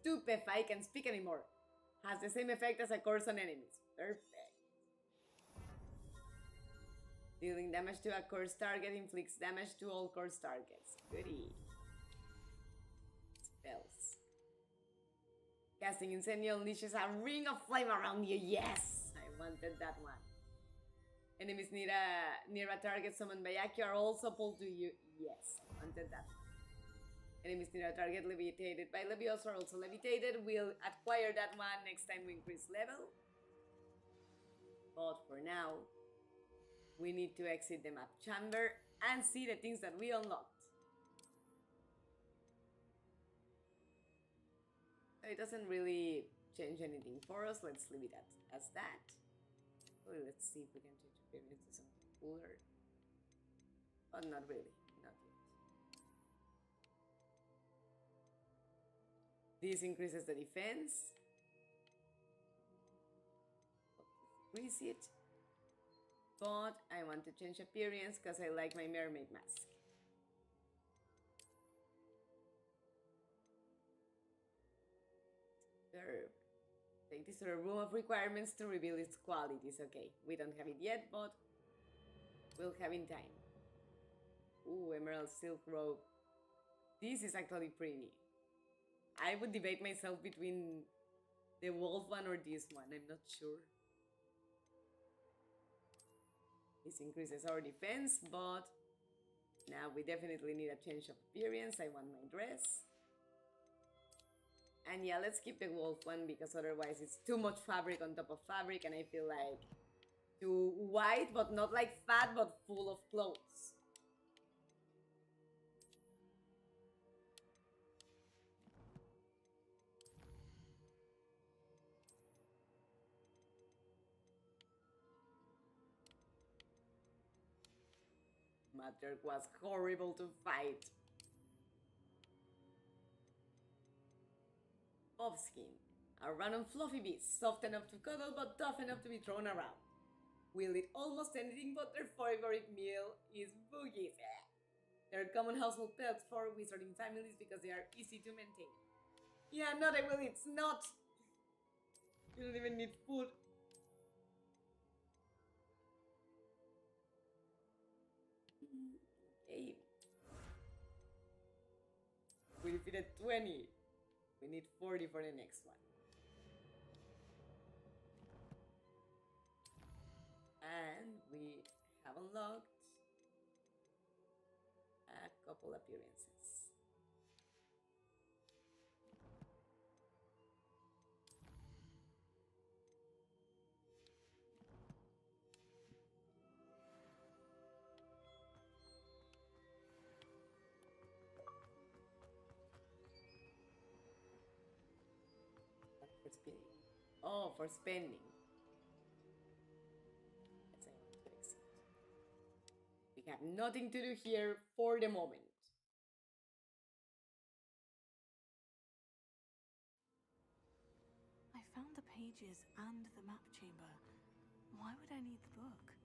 Stupefy can speak anymore. Has the same effect as a curse on enemies. Perfect. Dealing damage to a curse target inflicts damage to all curse targets. Goodie. Spells. Casting Incendio unleashes a ring of flame around you. Yes! I wanted that one. Enemies near a target summoned by Aki are also pulled to you. Yes, I wanted that one. Enemies near a target levitated by Leviosa are also levitated. We'll acquire that one next time we increase level. But for now, we need to exit the map chamber and see the things that we unlocked. So it doesn't really change anything for us. Let's leave it as that. Well, let's see if we can change appearance to something cooler. But not really. Not yet. This increases the defense. Increase it. But I want to change appearance because I like my mermaid mask. Verb. Take this to the room of requirements to reveal its qualities. Okay, we don't have it yet, but we'll have in time. Ooh, emerald silk robe. This is actually pretty. I would debate myself between the wolf one or this one. I'm not sure. This increases our defense, but now we definitely need a change of appearance. I want my dress. And yeah, let's keep the wolf one because otherwise it's too much fabric on top of fabric and I feel like too white, but not like fat, but full of clothes. Matriarch was horrible to fight. Offskin, a random fluffy beast, soft enough to cuddle but tough enough to be thrown around. Will eat almost anything, but their favorite meal is boogies. They're common household pets for wizarding families because they are easy to maintain. Yeah, no, they will. It's not. You don't even need food. Okay. defeated 20. We need 40 for the next one. And we have unlocked a couple appearances. For spending. Oh, for spending. Yes, I want to exit. We have nothing to do here for the moment. I found the pages and the map chamber. Why would I need the book?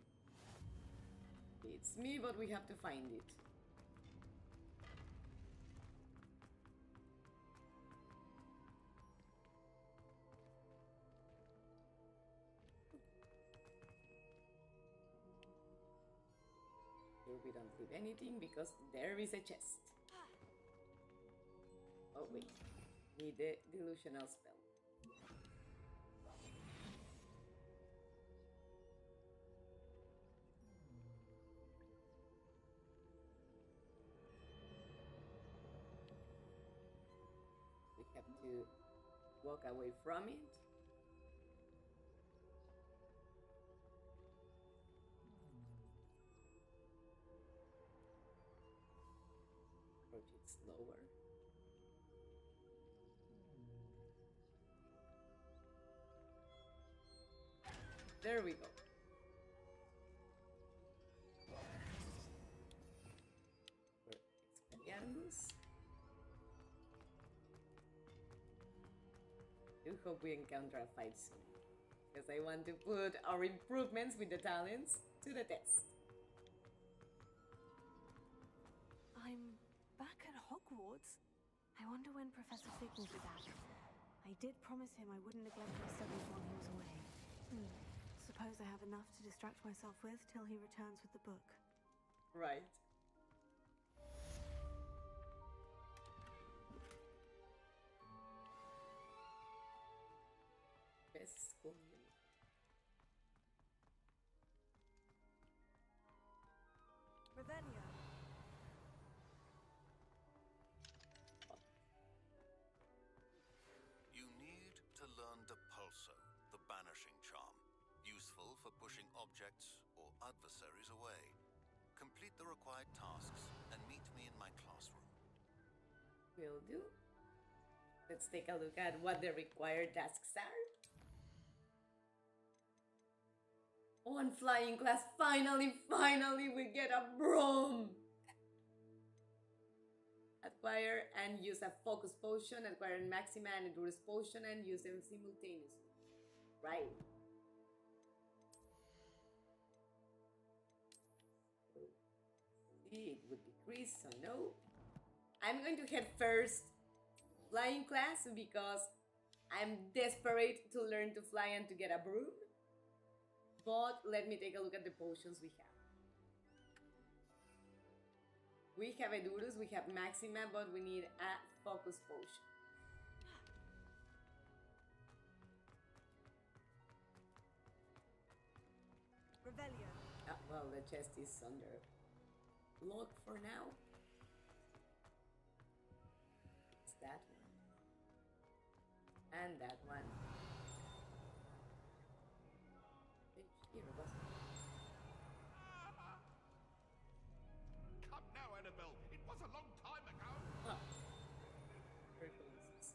It's me, but we have to find it. Here we don't leave anything because there is a chest. Oh wait, need the delusional spell. We have to walk away from it. Approach it slower. There we go. For Expelliarmus. I do hope we encounter a fight soon, because I want to put our improvements with the talents to the test. I'm back at Hogwarts. I wonder when Professor Fig will be back. I did promise him I wouldn't neglect my studies while he was away. Suppose I have enough to distract myself with till he returns with the book. Right. Best school uniform. Revelio. You need to learn the Pulso, the banishing charm. Useful for pushing objects or adversaries away. Complete the required tasks and meet me in my classroom. Will do. Let's take a look at what the required tasks are. On flying class, finally we get a broom! Acquire and use a focus potion, acquire a maxima and a duress potion, and use them simultaneously. Right. It would decrease, so no. I'm going to head first flying class because I'm desperate to learn to fly and to get a broom. But let me take a look at the potions we have. We have Edurus, we have Maxima, but we need a focus potion. Revelio. Ah, well, the chest is under lock for now. It's that one. And that one. Here it was. Come now, Annabelle. It was a long time ago. Oh. Purple is-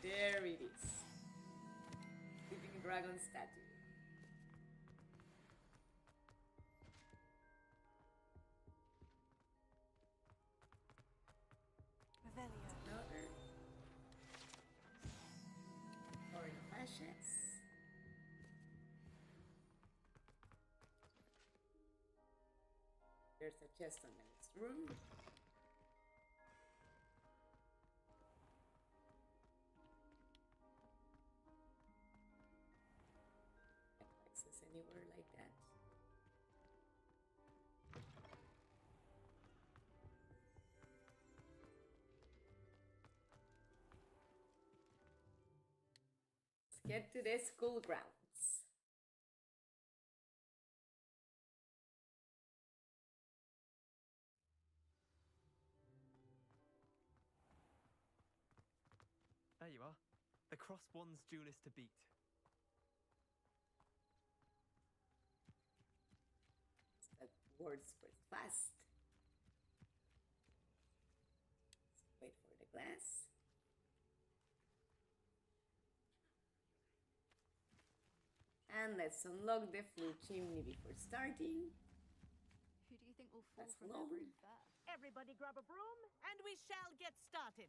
There it is. Sleeping dragon statue. Revelio. Another. Or ashes. There's a chest on the next room. Can't access anywhere like that. get to the school grounds. There you are. The cross-wands duelist to beat. That words first fast. Let's wait for the glass. And let's unlock the flue chimney before starting. Who do you think will fall That's from their long. broom first? Everybody grab a broom, and we shall get started.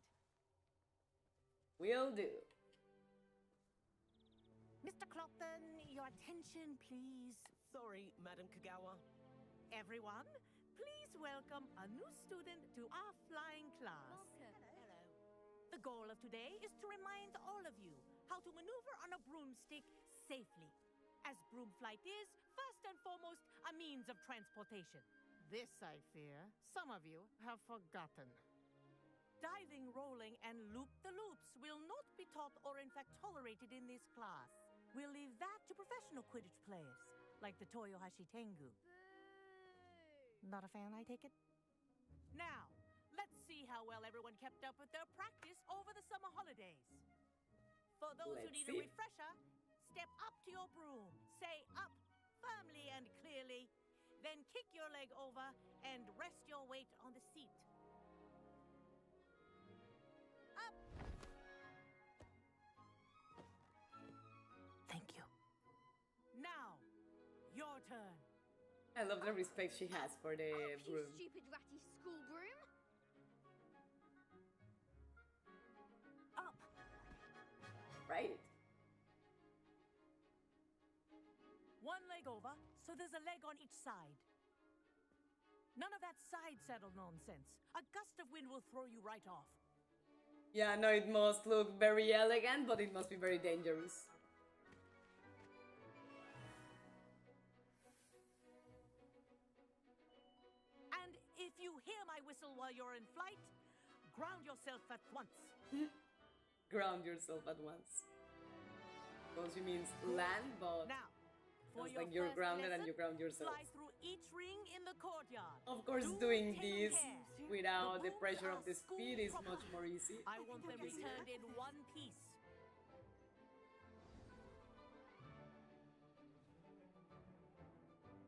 Will do. Mr. Clopton, your attention, please. Sorry, Madam Kagawa. Everyone, please welcome a new student to our flying class. Welcome. Hello. The goal of today is to remind all of you how to maneuver on a broomstick safely, as broom flight is, first and foremost, a means of transportation. This, I fear, some of you have forgotten. Diving, rolling, and loop-the-loops will not be taught or in fact tolerated in this class. We'll leave that to professional Quidditch players, like the Toyohashi Tengu. Not a fan, I take it? Now, let's see how well everyone kept up with their practice over the summer holidays. For those who Let's need see. a refresher, step up to your broom, say up firmly and clearly, then kick your leg over and rest your weight on the seat. Up! Thank you. Now, your turn. I love the respect she has for the Up, you broom. stupid ratty school broom. Up! Right. One leg over, so there's a leg on each side. None of that side saddle nonsense. A gust of wind will throw you right off. Yeah, no, it must look very elegant, but it must be very dangerous. And if you hear my whistle while you're in flight, ground yourself at once. Ground yourself at once. Because you means land, but Now, for it's your like you're first grounded and lesson, you ground yourself. fly through each ring in the courtyard. Of course, Do doing take this care. without the brooms pressure are of the speed is school much property. more easy. I want them returned in one piece.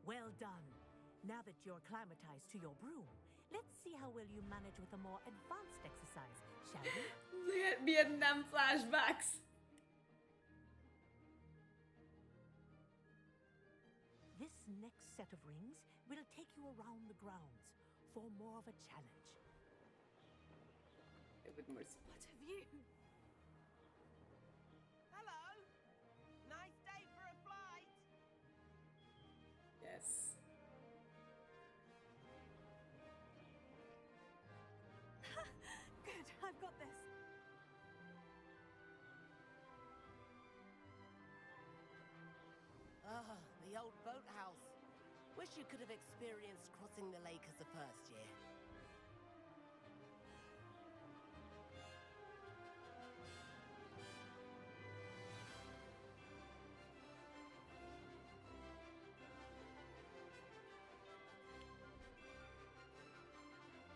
Well done. Now that you're acclimatized to your broom, let's see how well you manage with a more advanced exercise, shall we? Vietnam flashbacks. This next set of rings will take you around the grounds for more of a challenge. A bit more speed. What have you? Hello. Nice day for a flight. Yes. Good, I've got this. Ah, the old boathouse. Wish you could have experienced crossing the lake as a first year.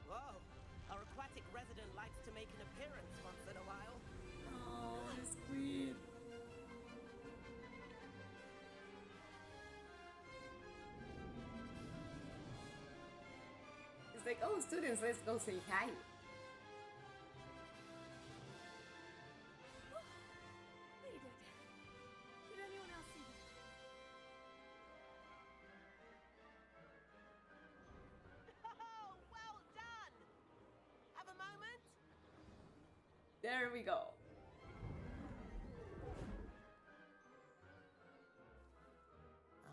Whoa, our aquatic resident likes to make an appearance once in a while. Oh, the squid. It's like, oh, students, let's go say hi. We did. Did anyone else see that? Oh, well done! Have a moment? There we go.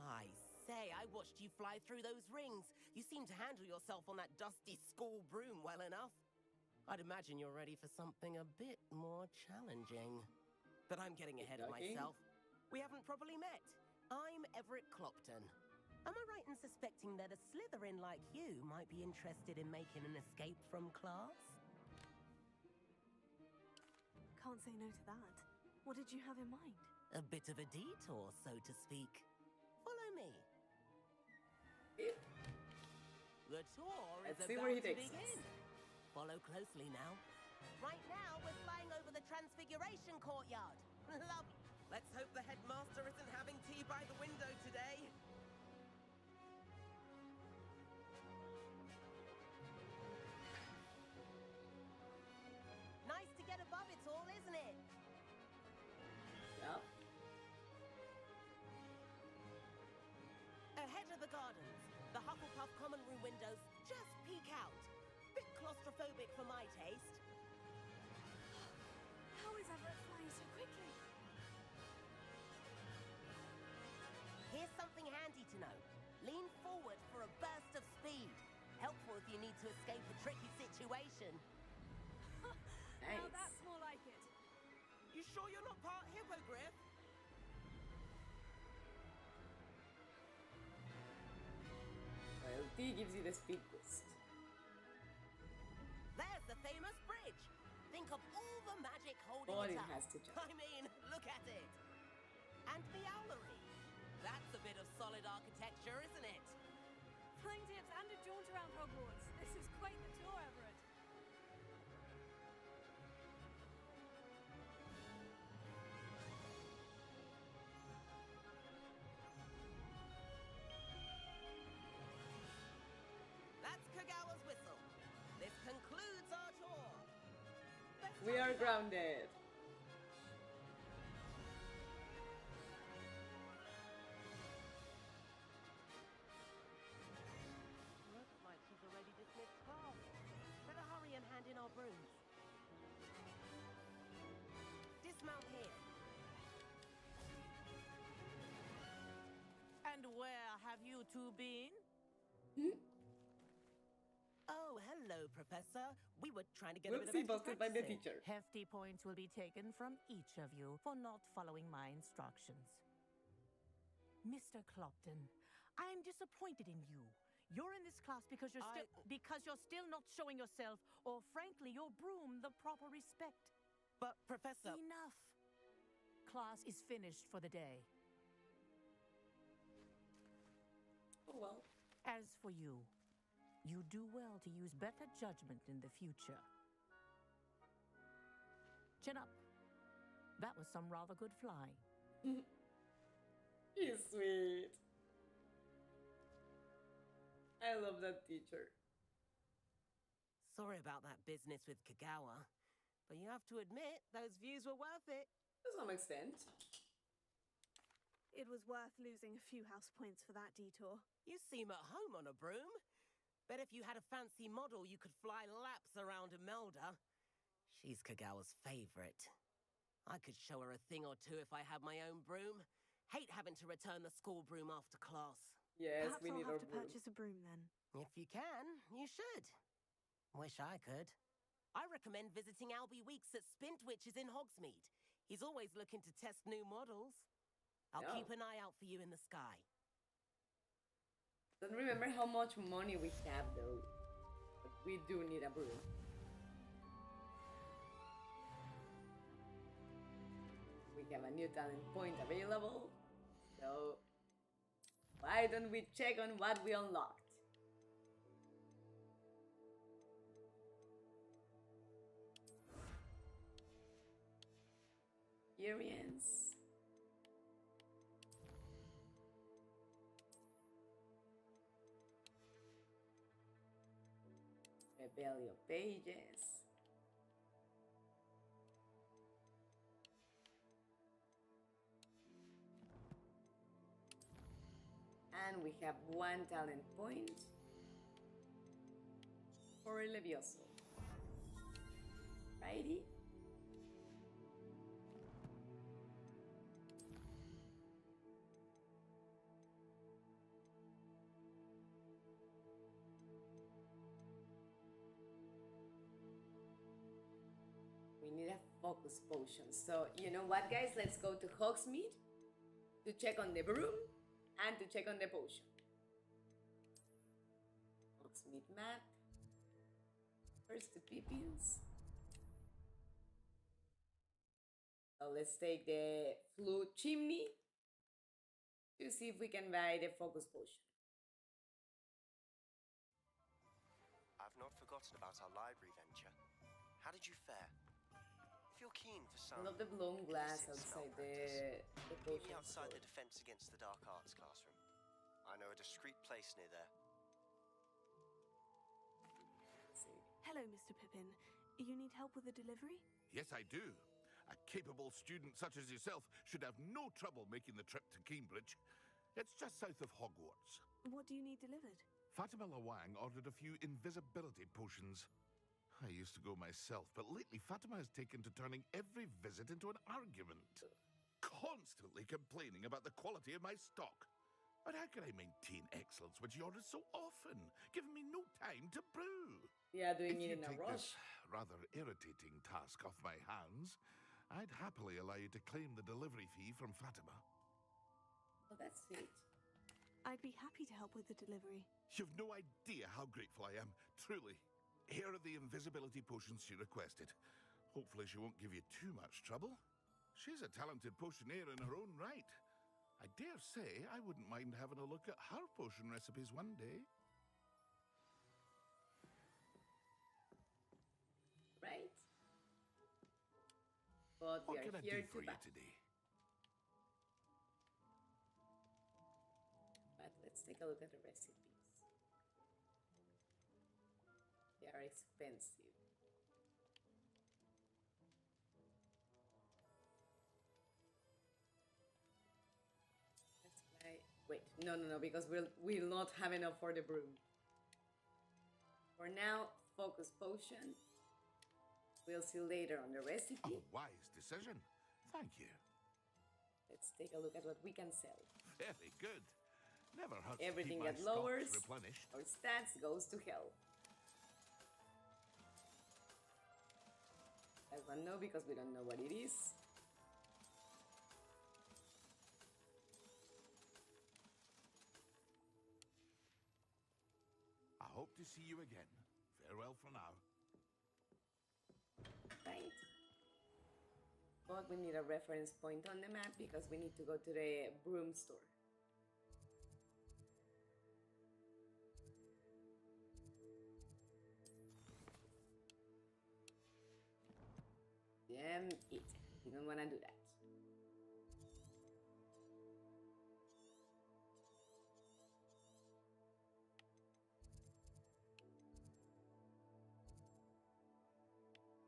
I say, I watched you fly through those rings. You seem to handle yourself on that dusty school broom well enough. I'd imagine you're ready for something a bit more challenging. But I'm getting ahead of Okay. myself. We haven't properly met. I'm Everett Clopton. Am I right in suspecting that a Slytherin like you might be interested in making an escape from class? Can't say no to that. What did you have in mind? A bit of a detour, so to speak. Follow me. The tour is see where he about to takes begin. us. Follow closely now. Right now, we're flying over the Transfiguration Courtyard. Love. Let's hope the headmaster isn't having tea by the window today. Nice to get above it all, isn't it? Yep. Ahead of the gardens, the Hufflepuff common room windows just peek out. Bit claustrophobic for my taste. How is Everett flying so quickly? Here's something handy to know. Lean forward for a burst of speed. Helpful if you need to escape a tricky situation. Now Nice. that's more like it. You sure you're not part hippogriff? Well, T gives you the speed boost. There's the famous bridge. Think of all the magic holding All it it up. has to jump. I mean, look at it. And the owlery. That's a bit of solid architecture, isn't it? Flying tips and a jaunt around Hogwarts. This is quite the tour, Everett. That's Kagawa's whistle. This concludes our tour. Best We are of luck. grounded. Looks like she's already dismissed class. Better hurry and hand in our brooms. Dismount here. And where have you two been? Oh, hello, Professor. We were trying to get Whoopsie a bit of busted by the practice in. teacher. Hefty points will be taken from each of you for not following my instructions. Mr. Clopton, I am disappointed in you. You're in this class because you're still not showing yourself, or frankly, your broom the proper respect. But, Professor... Enough. Class is finished for the day. Oh well. As for you, you do well to use better judgment in the future. Chin up. That was some rather good flying. He's sweet. I love that teacher. Sorry about that business with Kagawa, but you have to admit, those views were worth it. To some extent. It was worth losing a few house points for that detour. You seem at home on a broom. Bet if you had a fancy model, you could fly laps around Imelda. She's Kagawa's favorite. I could show her a thing or two if I had my own broom. Hate having to return the school broom after class. Yes, Perhaps we I'll need our have to broom. purchase a broom then. If you can, you should. Wish I could. I recommend visiting Albie Weeks at Spintwitches in Hogsmeade. He's always looking to test new models. I'll Yeah. keep an eye out for you in the sky. Don't remember how much money we have though. But we do need a broom. We have a new talent point available. So why don't we check on what we unlocked? Experience. Rebellion pages. And we have one talent point for Levioso. Righty. We need a focus potion. So, you know what, guys? Let's go to Hogsmeade to check on the broom and to check on the potion. Hogsmeade map. First the Pippins. So let's take the flue chimney to see if we can buy the focus potion. I've not forgotten about our library venture. How did you fare? If you're keen for I some love the blown glass illicit spell outside practice, the meet potion me outside store. the Defense Against the Dark Arts classroom. I know a discreet place near there. Hello, Mr. Pippin. You need help with a delivery? Yes, I do. A capable student such as yourself should have no trouble making the trip to Cambridge. It's just south of Hogwarts. What do you need delivered? Fatima Lawang ordered a few invisibility potions. I used to go myself, but lately Fatima has taken to turning every visit into an argument. Constantly complaining about the quality of my stock. But how can I maintain excellence when she orders so often, giving me no time to brew? Yeah, doing If it you in a take rush. this rather irritating task off my hands, I'd happily allow you to claim the delivery fee from Fatima. Oh, that's sweet. I'd be happy to help with the delivery. You've no idea how grateful I am, truly. Here are the invisibility potions she requested. Hopefully she won't give you too much trouble. She's a talented potioneer in her own right. I dare say I wouldn't mind having a look at her potion recipes one day. Right? But we What are can I here do for to you buy. today? But let's take a look at the recipes. They are expensive. Let's buy. Wait, no, because we'll not have enough for the broom. For now, focus potion. We'll see later on the recipe. A wise decision. Thank you. Let's take a look at what we can sell. Very good. Never hurts Everything to keep my that stocks lowers replenished. our stats goes to hell. That one no, because we don't know what it is. I hope to see you again. Farewell for now. Right? But we need a reference point on the map because we need to go to the broom store. Damn it. Didn't want to do that.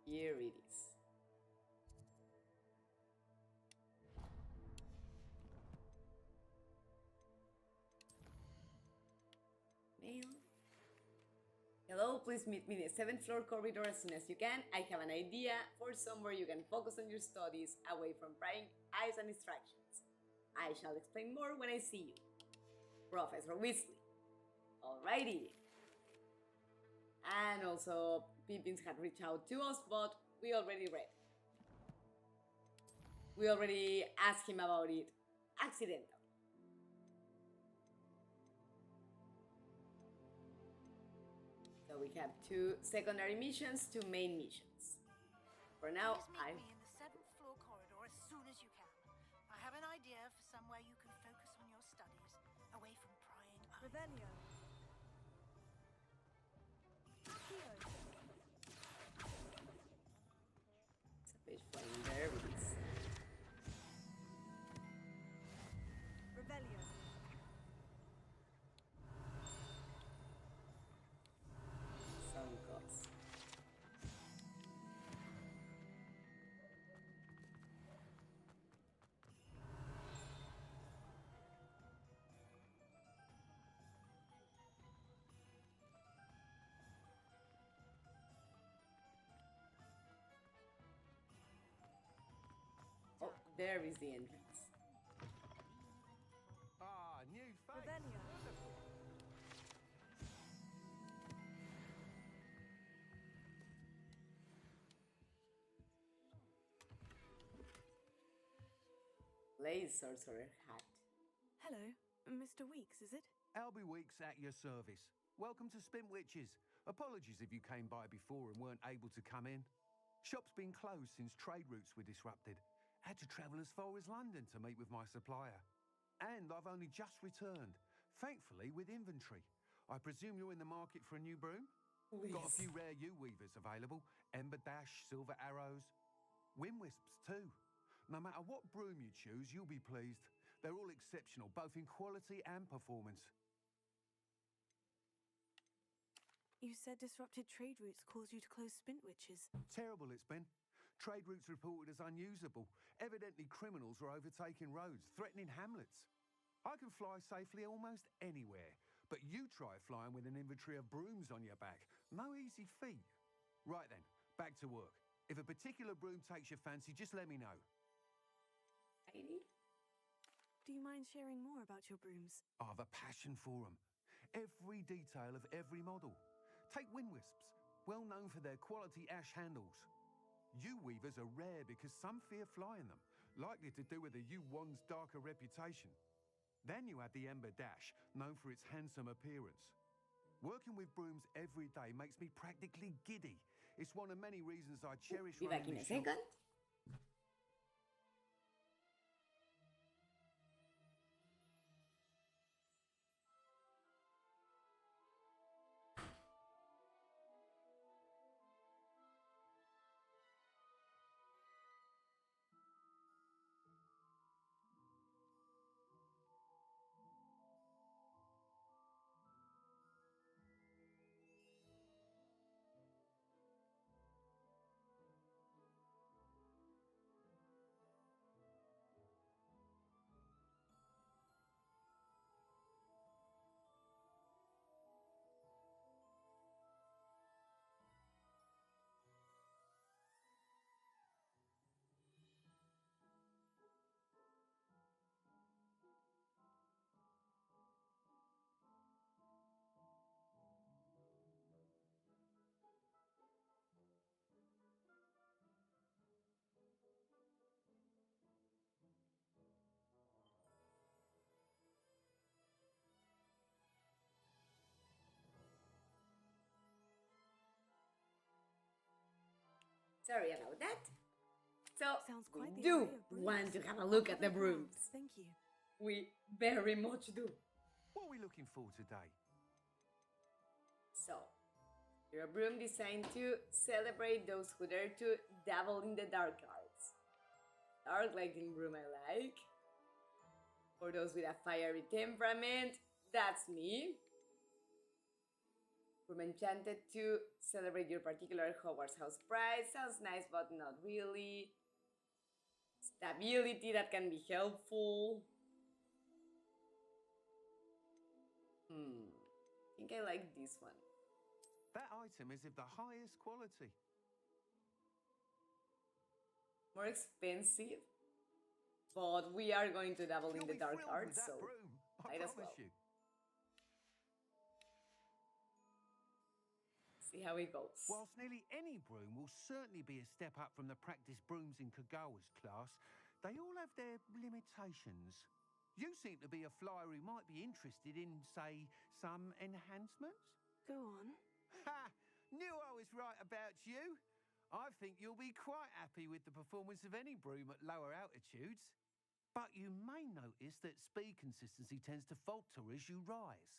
Here it is. Mail. Hello, please meet me in the 7th floor corridor as soon as you can. I have an idea for somewhere you can focus on your studies away from prying eyes and distractions. I shall explain more when I see you. Professor Weasley. Alrighty. And also, Pippins had reached out to us, but we already read. We already asked him about it accidentally. So we have 2 secondary missions, 2 main missions. For now, Please meet me in the 7th floor corridor as soon as you can. I have an idea for somewhere you can focus on your studies, away from prying eyes. Revelio. It's a page flying there with this. Revelio. Some gods. Oh, there is the entrance. Ah, new face. Revelio. Blaze Sorcerer hat. Hello, Mr. Weeks, is it? Albie Weeks at your service. Welcome to Spintwitches. Apologies if you came by before and weren't able to come in. Shop's been closed since trade routes were disrupted, Had to travel as far as London to meet with my supplier. And I've only just returned, thankfully with inventory. I presume you're in the market for a new broom? Got a few rare U-weavers available. Ember Dash, Silver Arrows. Wind Wisps too. No matter what broom you choose, you'll be pleased. They're all exceptional, both in quality and performance. You said disrupted trade routes caused you to close Spintwitches. Terrible it's been. Trade routes reported as unusable. Evidently criminals were overtaking roads, threatening hamlets. I can fly safely almost anywhere, but you try flying with an inventory of brooms on your back. No easy feat. Right then, back to work. If a particular broom takes your fancy, just let me know. Do you mind sharing more about your brooms? I have a passion for them. Every detail of every model. Take Wind Wisps, well known for their quality ash handles. U-weavers are rare because some fear flying them, likely to do with the U-1's darker reputation. Then you have the Ember Dash, known for its handsome appearance. Working with brooms every day makes me practically giddy. It's one of many reasons I cherish Be back in a second. Sorry about that. So, we do want to have a look at the brooms. Thank you. We very much do. What are we looking for today? So, you're a broom designed to celebrate those who dare to dabble in the dark arts. Dark lightning broom I like. For those with a fiery temperament, that's me. Broom enchanted to celebrate your particular Hogwarts house pride. Sounds nice, but not really. Stability, that can be helpful. I think I like this one. That item is of the highest quality. More expensive. But we are going to dabble in the dark arts, so might as well. See how it goes. Whilst nearly any broom will certainly be a step up from the practice brooms in Kagawa's class, they all have their limitations. You seem to be a flyer who might be interested in, say, some enhancements? Go on. Ha! Knew I was right about you. I think you'll be quite happy with the performance of any broom at lower altitudes. But you may notice that speed consistency tends to falter as you rise.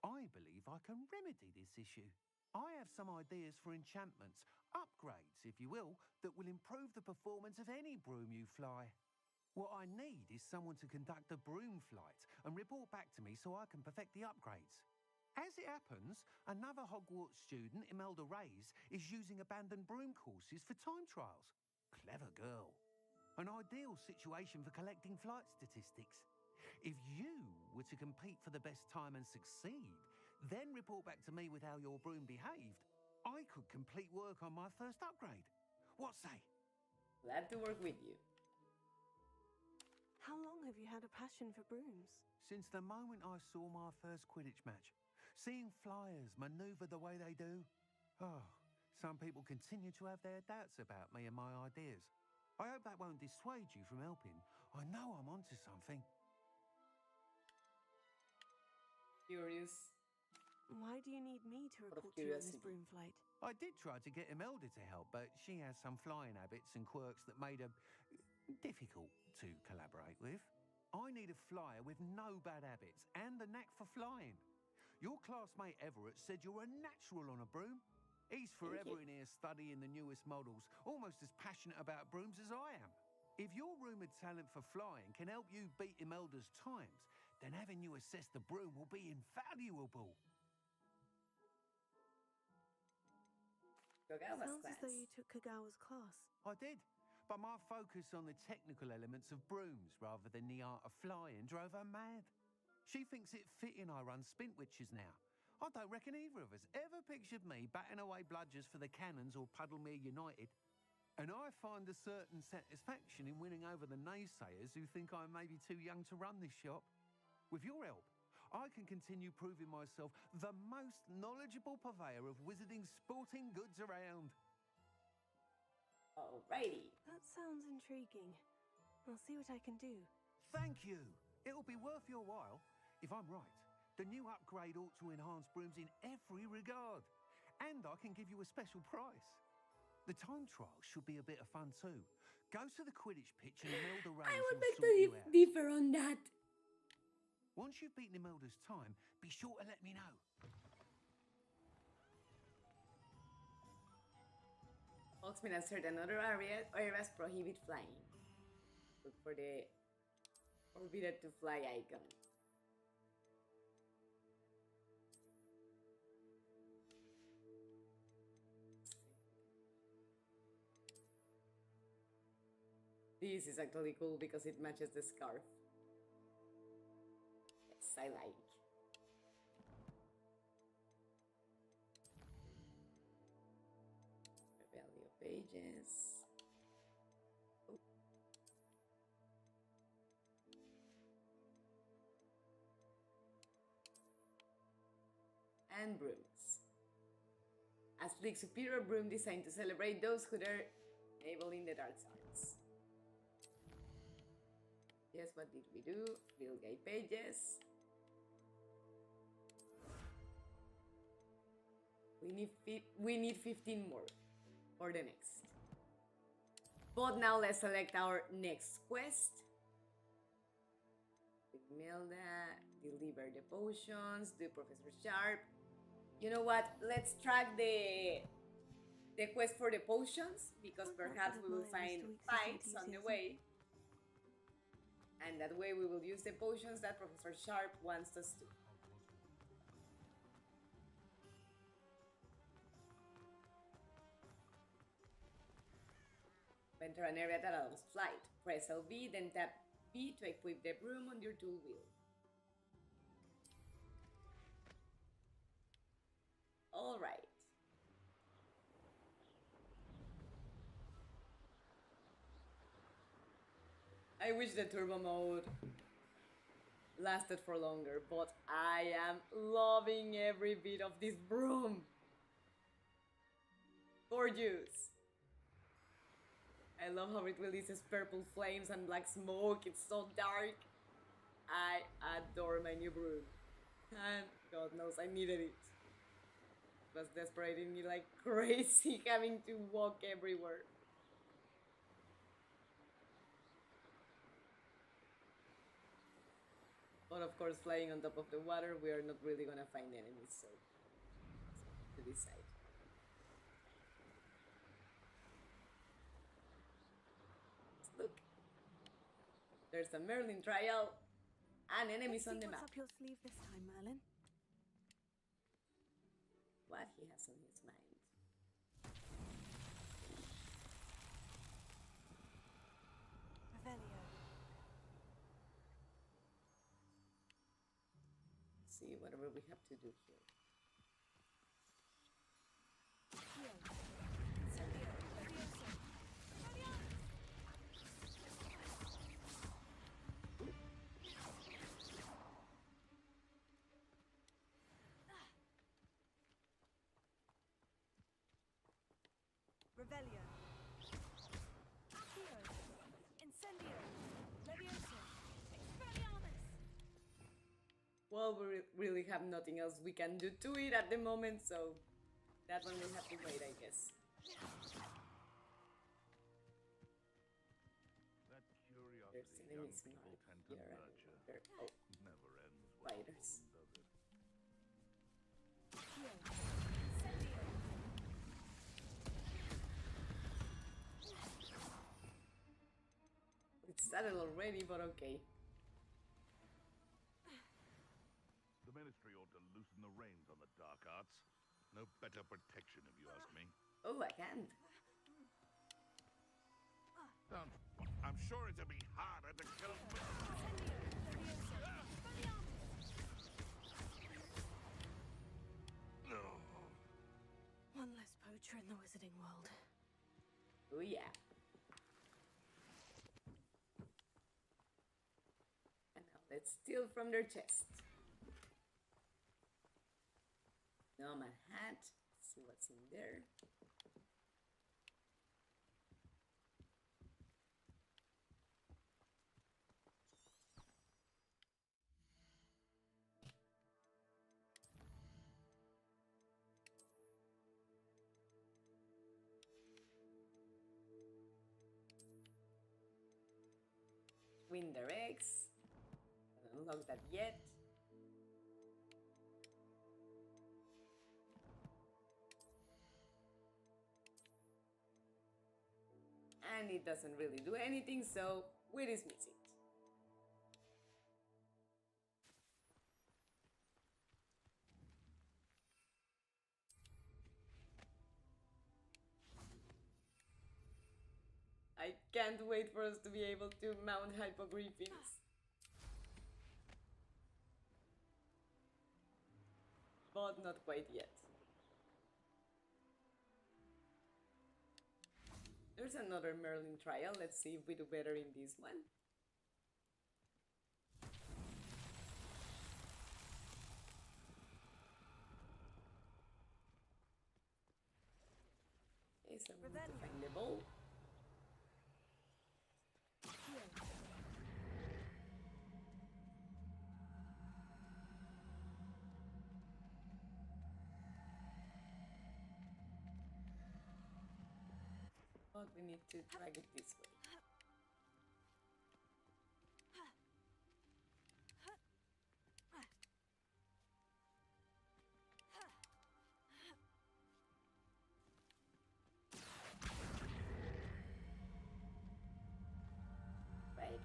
I believe I can remedy this issue. I have some ideas for enchantments, upgrades, if you will, that will improve the performance of any broom you fly. What I need is someone to conduct a broom flight and report back to me so I can perfect the upgrades. As it happens, another Hogwarts student, Imelda Reyes, is using abandoned broom courses for time trials. Clever girl. An ideal situation for collecting flight statistics. If you were to compete for the best time and succeed, then report back to me with how your broom behaved, I could complete work on my first upgrade. What say? Glad to work with you. How long have you had a passion for brooms? Since the moment I saw my first Quidditch match. Seeing flyers manoeuvre the way they do. Oh, some people continue to have their doubts about me and my ideas. I hope that won't dissuade you from helping. I know I'm onto something. Curious. Why do you need me to report to you on this broom flight? I did try to get Imelda to help, but she has some flying habits and quirks that made her difficult to collaborate with. I need a flyer with no bad habits and the knack for flying. Your classmate Everett said you're a natural on a broom. He's forever in here studying the newest models, almost as passionate about brooms as I am. If your rumoured talent for flying can help you beat Imelda's times, then having you assess the broom will be invaluable. Sounds as though you took Kagawa's class. I did, but my focus on the technical elements of brooms rather than the art of flying drove her mad. She thinks it fitting I run Spintwitches now. I don't reckon either of us ever pictured me batting away bludgers for the Cannons or Puddlemere United. And I find a certain satisfaction in winning over the naysayers who think I'm maybe too young to run this shop. With your help, I can continue proving myself the most knowledgeable purveyor of wizarding sporting goods around. Alrighty. That sounds intriguing. I'll see what I can do. Thank you. It'll be worth your while. If I'm right, the new upgrade ought to enhance brooms in every regard. And I can give you a special price. The time trial should be a bit of fun too. Go to the Quidditch pitch and Imelda Rose I would will like sort to you out. differ on that. Once you've beaten Imelda's time, be sure to let me know. Hogsmeade has certain other areas prohibit flying. Look for the forbidden to fly icon. This is actually cool because it matches the scarf. Yes, I like. Value pages. Oh. And brooms. A sleek superior broom designed to celebrate those who are enabling the dark arts. Yes, what did we do? Field guide pages. We need 15 more for the next. But now let's select our next quest. Imelda, deliver the potions, do Professor Sharp. You know what? Let's track the quest for the potions because perhaps we will find fights on the way. And that way we will use the potions that Professor Sharp wants us to. Enter an area that allows flight. Press LB, then tap B to equip the broom on your tool wheel. Alright. I wish the turbo mode lasted for longer, but I am loving every bit of this broom. Gorgeous. I love how it releases purple flames and black smoke. It's so dark. I adore my new broom. And God knows I needed it. It was desperating me like crazy having to walk everywhere. But of course, flying on top of the water, we are not really gonna find enemies, so to decide. Let's look. There's a Merlin trial and enemies on the map. What's up your sleeve this time, Merlin? What he has on his mind. Revelio. See whatever we have to do here. Revelio. Accio. Incendio. Levioso. Expelliarmus. Well, we really have nothing else we can do to it at the moment, so that one will have to wait, I guess. That Let me young see people tend to here and nurture. there. Oh, Never ends well for spiders. them, does it? It's started already, but okay. The Ministry ought to loosen the reins on the dark arts. No better protection, if you ask me. Oh, I can't. I'm sure it'll be harder to kill. One less poacher in the wizarding world. Oh yeah. And now let's steal from their chest. Nomad hat. See what's in there. Win their eggs. Haven't unlocked that yet. And it doesn't really do anything, so we dismiss it. I can't wait for us to be able to mount hypogriffins. But not quite yet. There's another Merlin trial. Let's see if we do better in this one. Okay, so we need to find the bowl. But we need to drag it this way. Right.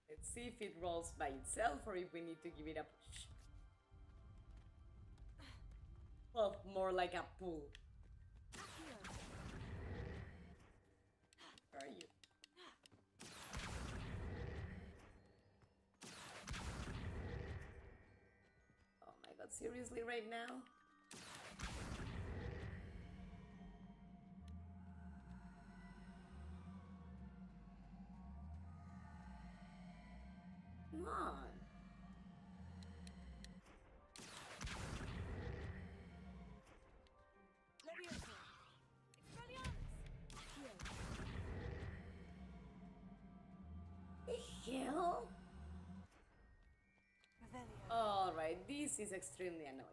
Let's see if it rolls by itself or if we need to give it a push. Well, more like a pull. Where are you? Oh my god, seriously right now? Come on. Hell? Alright, this is extremely annoying.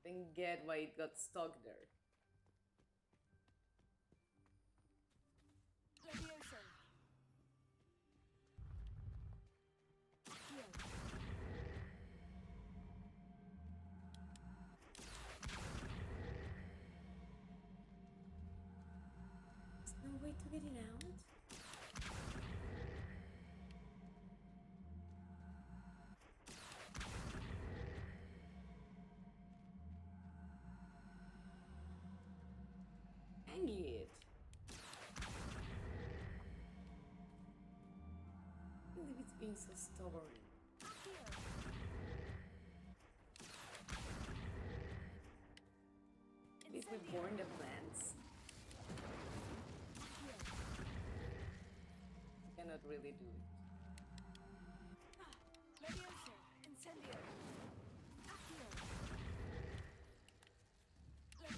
Didn't get why it got stuck there. No way to get it out? Dang it. I can't believe it's being so stubborn. At least we born the plants. Cannot really do it.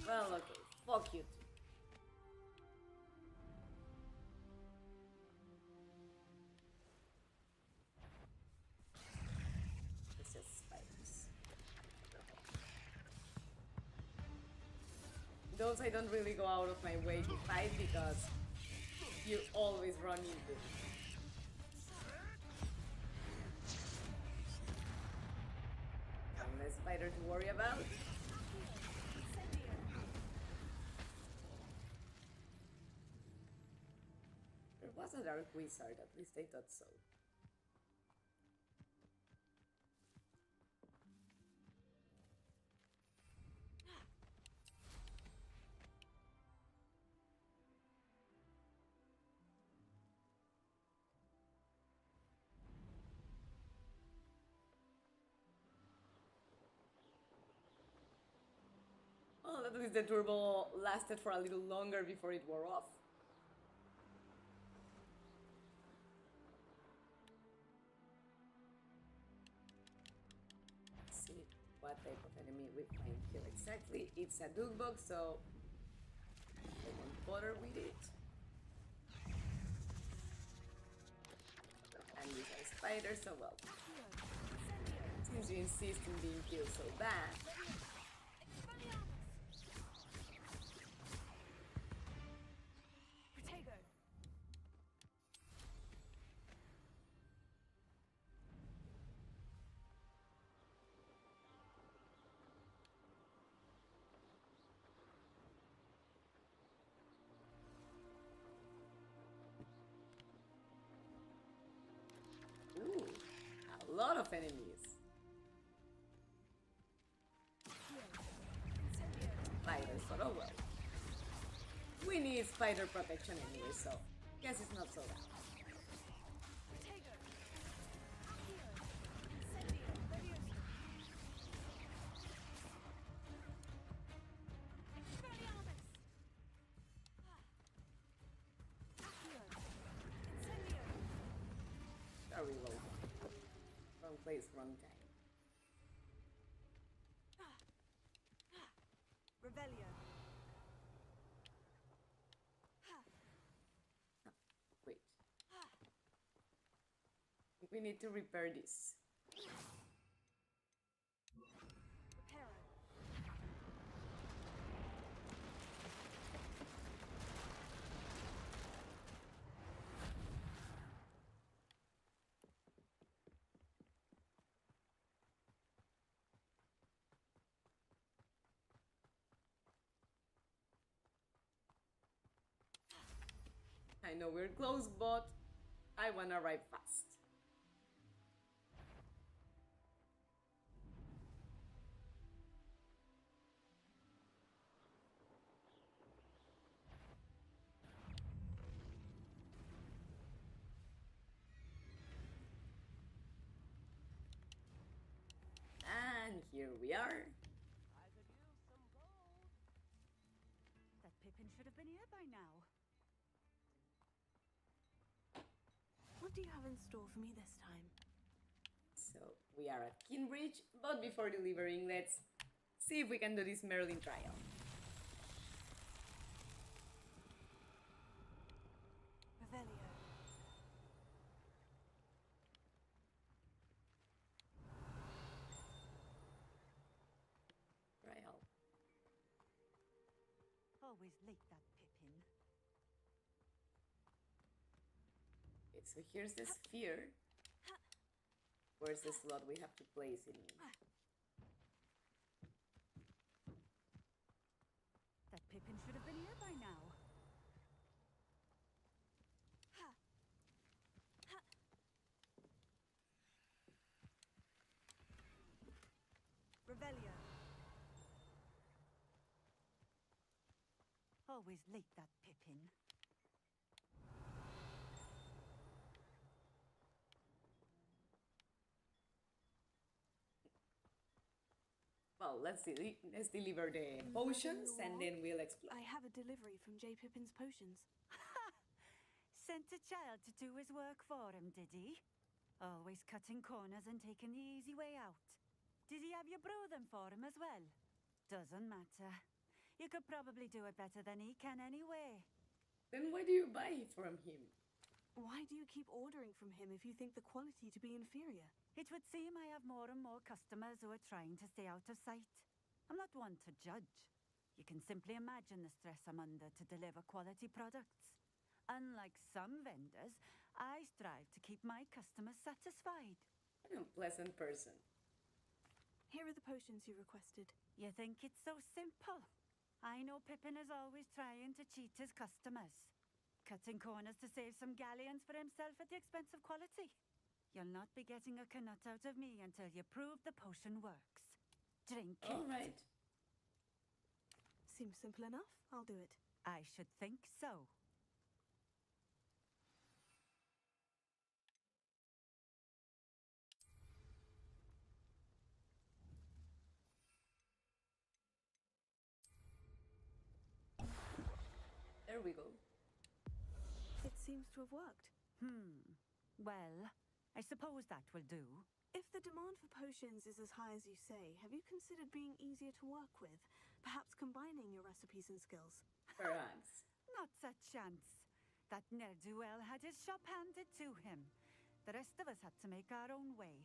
Well, okay, fuck you too. those I don't really go out of my way to fight because you always run into it. One less spider to worry about. There was a dark wizard, at least I thought so. Well, at least the turbo lasted for a little longer before it wore off. Let's see what type of enemy we find here exactly. It's a duke bug, so I won't bother with it. And we have spiders, so well. Since you insist on being killed so bad. Ooh, a lot of enemies. Spiders, but oh well. We need spider protection anyway, so guess it's not so bad. Sorry, low. Wrong place, wrong time. Revelio. Wait. We need to repair this. I know we're close, but I wanna arrive fast. And here we are. That Pippin should have been here by now. What do you have in store for me this time? So we are at Kinbridge, but before delivering, let's see if we can do this Merlin trial. Revelio. Trial. Always late, that Pippin. Okay, so here's the sphere. Where's the slot we have to place it in? That Pippin should have been here by now. Revelio. Always late, that Pippin. Well, let's deliver the potions and then we'll explore. I have a delivery from J. Pippin's potions. Sent a child to do his work for him, did he? Always cutting corners and taking the easy way out. Did he have you brew them for him as well? Doesn't matter. You could probably do it better than he can anyway. Then why do you buy it from him? Why do you keep ordering from him if you think the quality to be inferior? It would seem I have more and more customers who are trying to stay out of sight. I'm not one to judge. You can simply imagine the stress I'm under to deliver quality products. Unlike some vendors, I strive to keep my customers satisfied. I'm a pleasant person. Here are the potions you requested. You think it's so simple? I know Pippin is always trying to cheat his customers, cutting corners to save some galleons for himself at the expense of quality. You'll not be getting a knut out of me until you prove the potion works. Drink it. All right. Seems simple enough. I'll do it. I should think so. There we go. It seems to have worked. Well, I suppose that will do. If the demand for potions is as high as you say, have you considered being easier to work with? Perhaps combining your recipes and skills? Perhaps. Not a chance. That ne'er-do-well had his shop handed to him. The rest of us had to make our own way.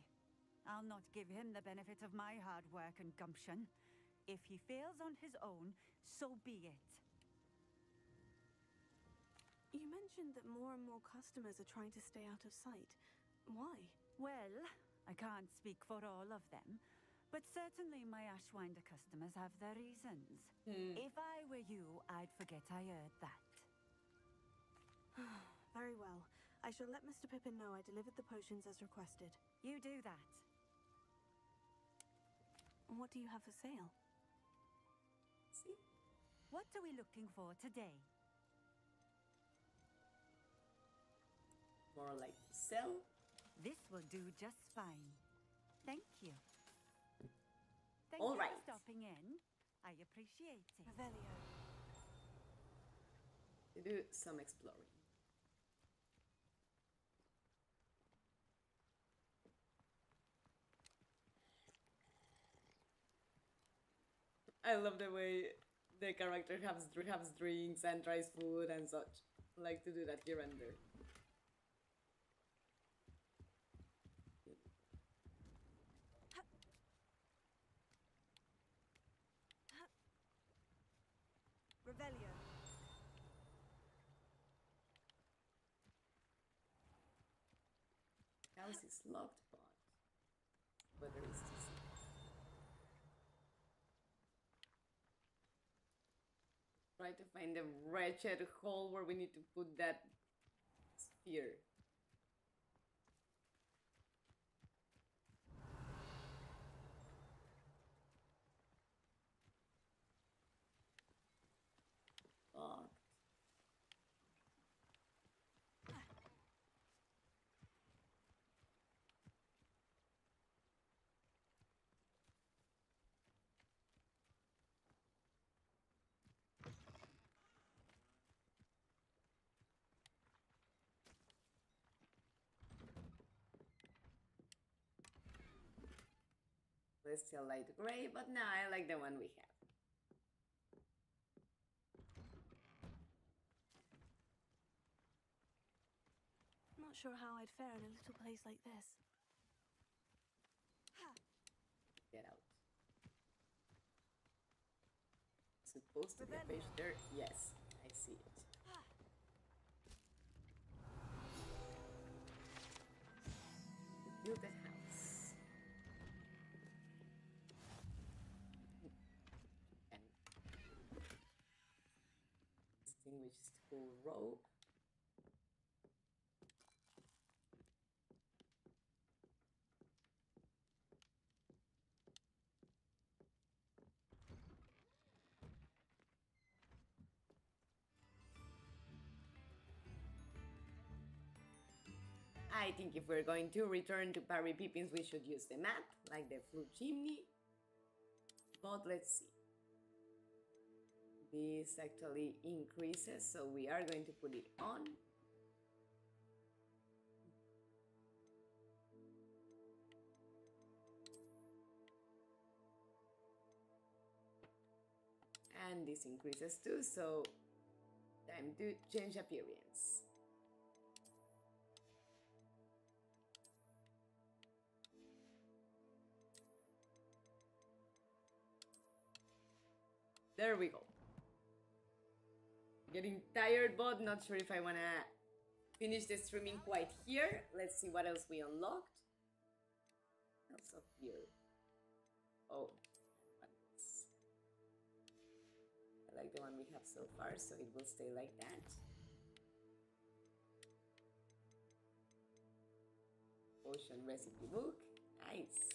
I'll not give him the benefit of my hard work and gumption. If he fails on his own, so be it. You mentioned that more and more customers are trying to stay out of sight. Why? Well, I can't speak for all of them, but certainly my Ashwinder customers have their reasons. If I were you, I'd forget I heard that. Very well. I shall let Mr. Pippin know I delivered the potions as requested. You do that. What do you have for sale? See? What are we looking for today? More like sell. This will do just fine. Thank you. Thank All you right. for stopping in. I appreciate it. Revelio. To do some exploring. I love the way the character has drinks and tries food and such. I like to do that here and there. Revelio. House is locked, but whether it's easy. Try to find the wretched hole where we need to put that sphere. Locked. Celestial light gray, but now I like the one we have. Not sure how I'd fare in a little place like this. Get out. Supposed to be a page there? Yes, I see it. Build a house. And distinguish school row. I think if we're going to return to Parry Pippins, we should use the mat, like the flue chimney. But let's see. This actually increases, so we are going to put it on. And this increases too, so time to change appearance. There we go. Getting tired, but not sure if I wanna finish the streaming quite here. Let's see what else we unlocked. Also here. Oh, I like the one we have so far, so it will stay like that. Potion recipe book. Nice.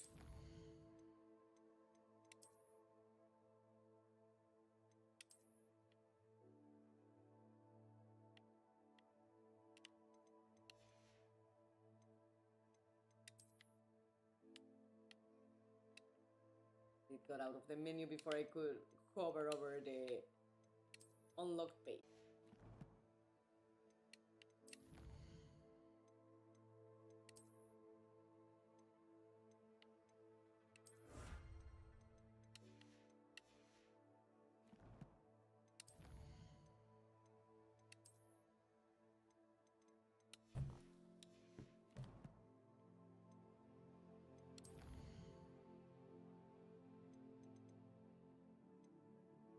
It got out of the menu before I could hover over the unlocked page.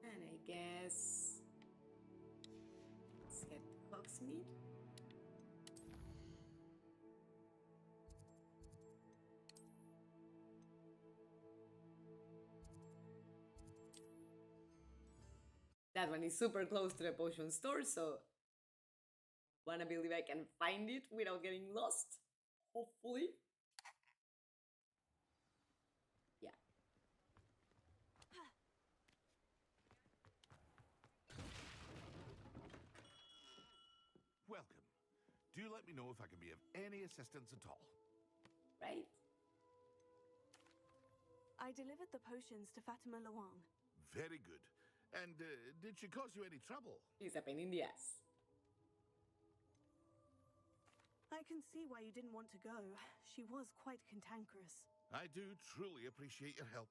And I guess let's get Hogsmeade. That one is super close to the potion store, so wanna believe I can find it without getting lost. Hopefully. Yeah. Welcome. Do let me know if I can be of any assistance at all. Right. I delivered the potions to Fatima Lawang. Very good. And did she cause you any trouble? She's a pain in the ass. I can see why you didn't want to go. She was quite cantankerous. I do truly appreciate your help.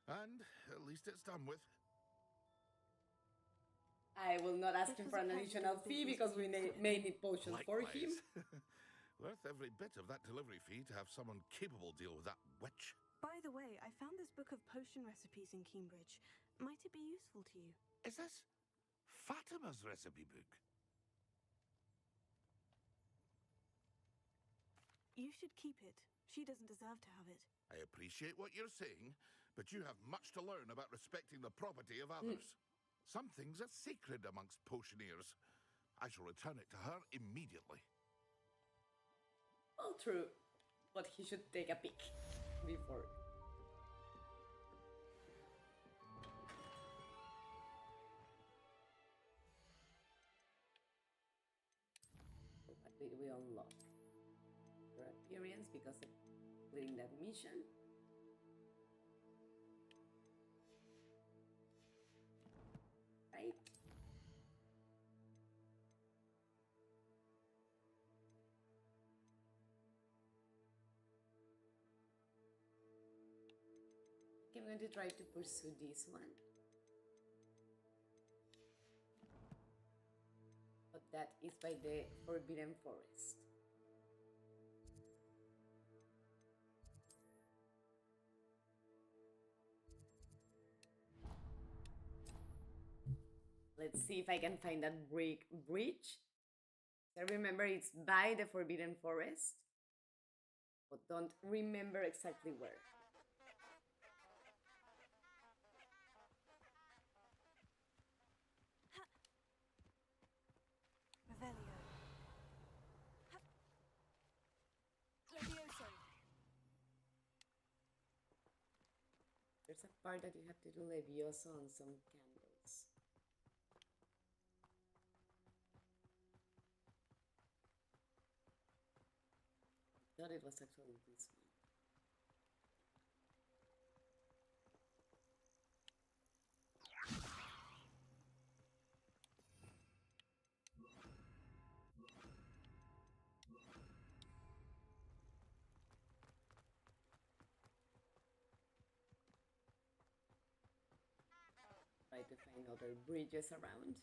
And at least it's done with. I will not ask him for an additional fee because we made it potions for him. Worth every bit of that delivery fee to have someone capable deal with that witch. By the way, I found this book of potion recipes in Cambridge. Might it be useful to you? Is this Fatima's recipe book? You should keep it. She doesn't deserve to have it. I appreciate what you're saying, but you have much to learn about respecting the property of others. Some things are sacred amongst potioneers. I shall return it to her immediately. Well, true. But he should take a peek before. What did we unlock? Her appearance because of completing that mission. Right? Okay, I'm going to try to pursue this one. But that is by the Forbidden Forest. Let's see if I can find that bridge. I remember it's by the Forbidden Forest, but don't remember exactly where. Revelio. Levioso. There's a part that you have to do Levioso on some candles. I thought it was actually this one. Try to find other bridges around.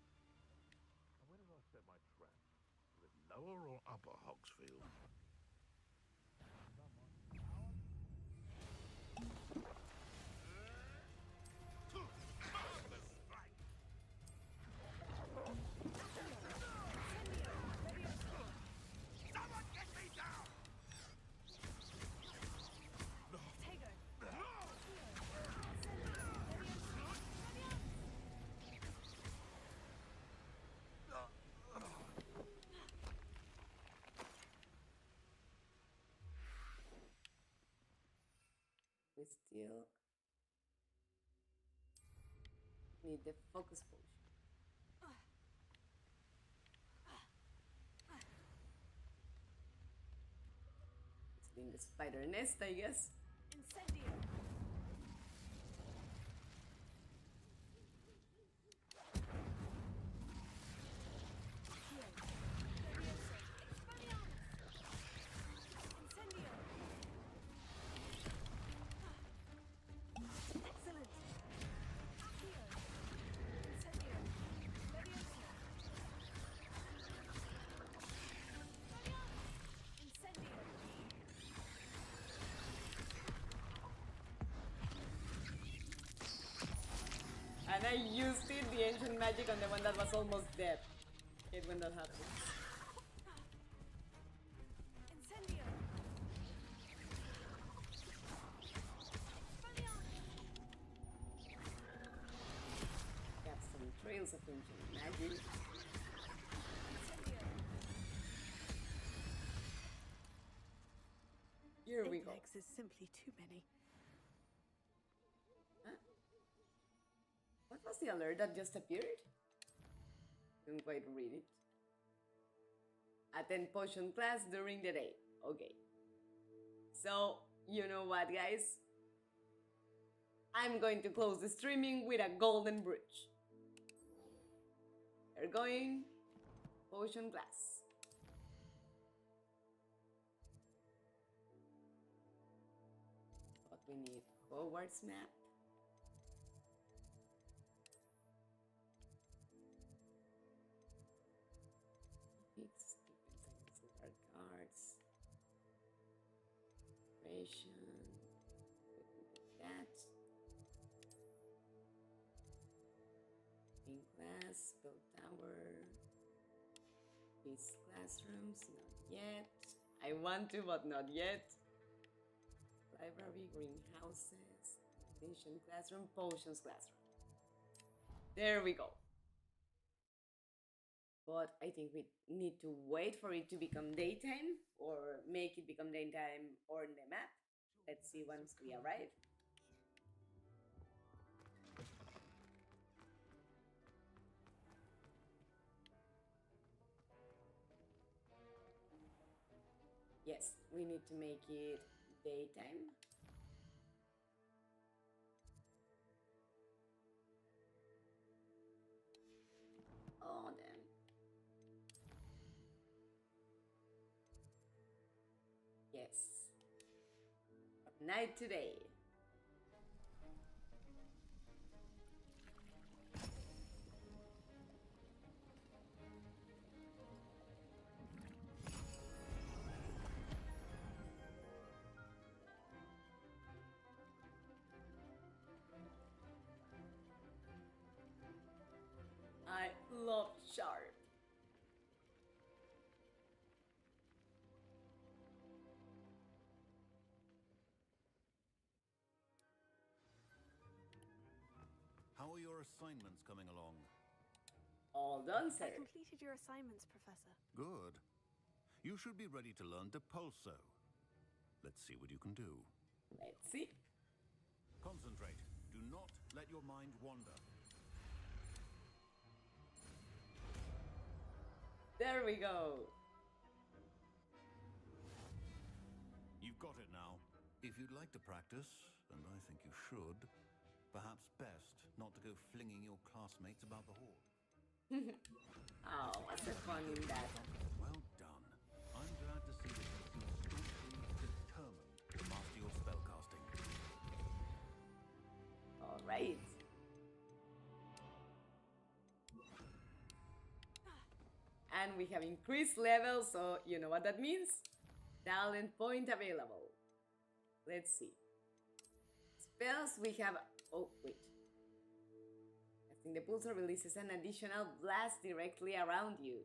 Upper Hogsfield. We still need the focus potion. It's in the spider nest, I guess. Incendio. And I used it, the ancient magic, on the one that was almost dead. Hate when that happens. Incendio. Got some trails of ancient magic. Here we go. Apex is simply too many. Huh? What was the alert that just appeared? Didn't quite read it. Attend potion class during the day. Okay. So, you know what, guys? I'm going to close the streaming with a golden bridge. We're going potion class. But we need Hogwarts map. It's dark cards. Ration. That. In class, build tower. These classrooms, not yet. I want to, but not yet. Library, greenhouses, ancient classroom, potions classroom. There we go. But I think we need to wait for it to become daytime, or make it become daytime on the map. Let's see once we arrive. Yes, we need to make it daytime. Oh, damn. Yes. Night today. I love Sharp. How are your assignments coming along? All done, sir. I completed your assignments, Professor. Good. You should be ready to learn Depulso. Let's see what you can do. Let's see. Concentrate. Do not let your mind wander. There we go. You've got it now. If you'd like to practice, and I think you should, perhaps best not to go flinging your classmates about the hall. Oh, what's the fun in that? Well done. I'm glad to see that you seem staunchly determined to master your spellcasting. All right. And we have increased level, so you know what that means. Talent point available. Let's see. Spells we have. Oh, wait. Casting the pulsar releases an additional blast directly around you.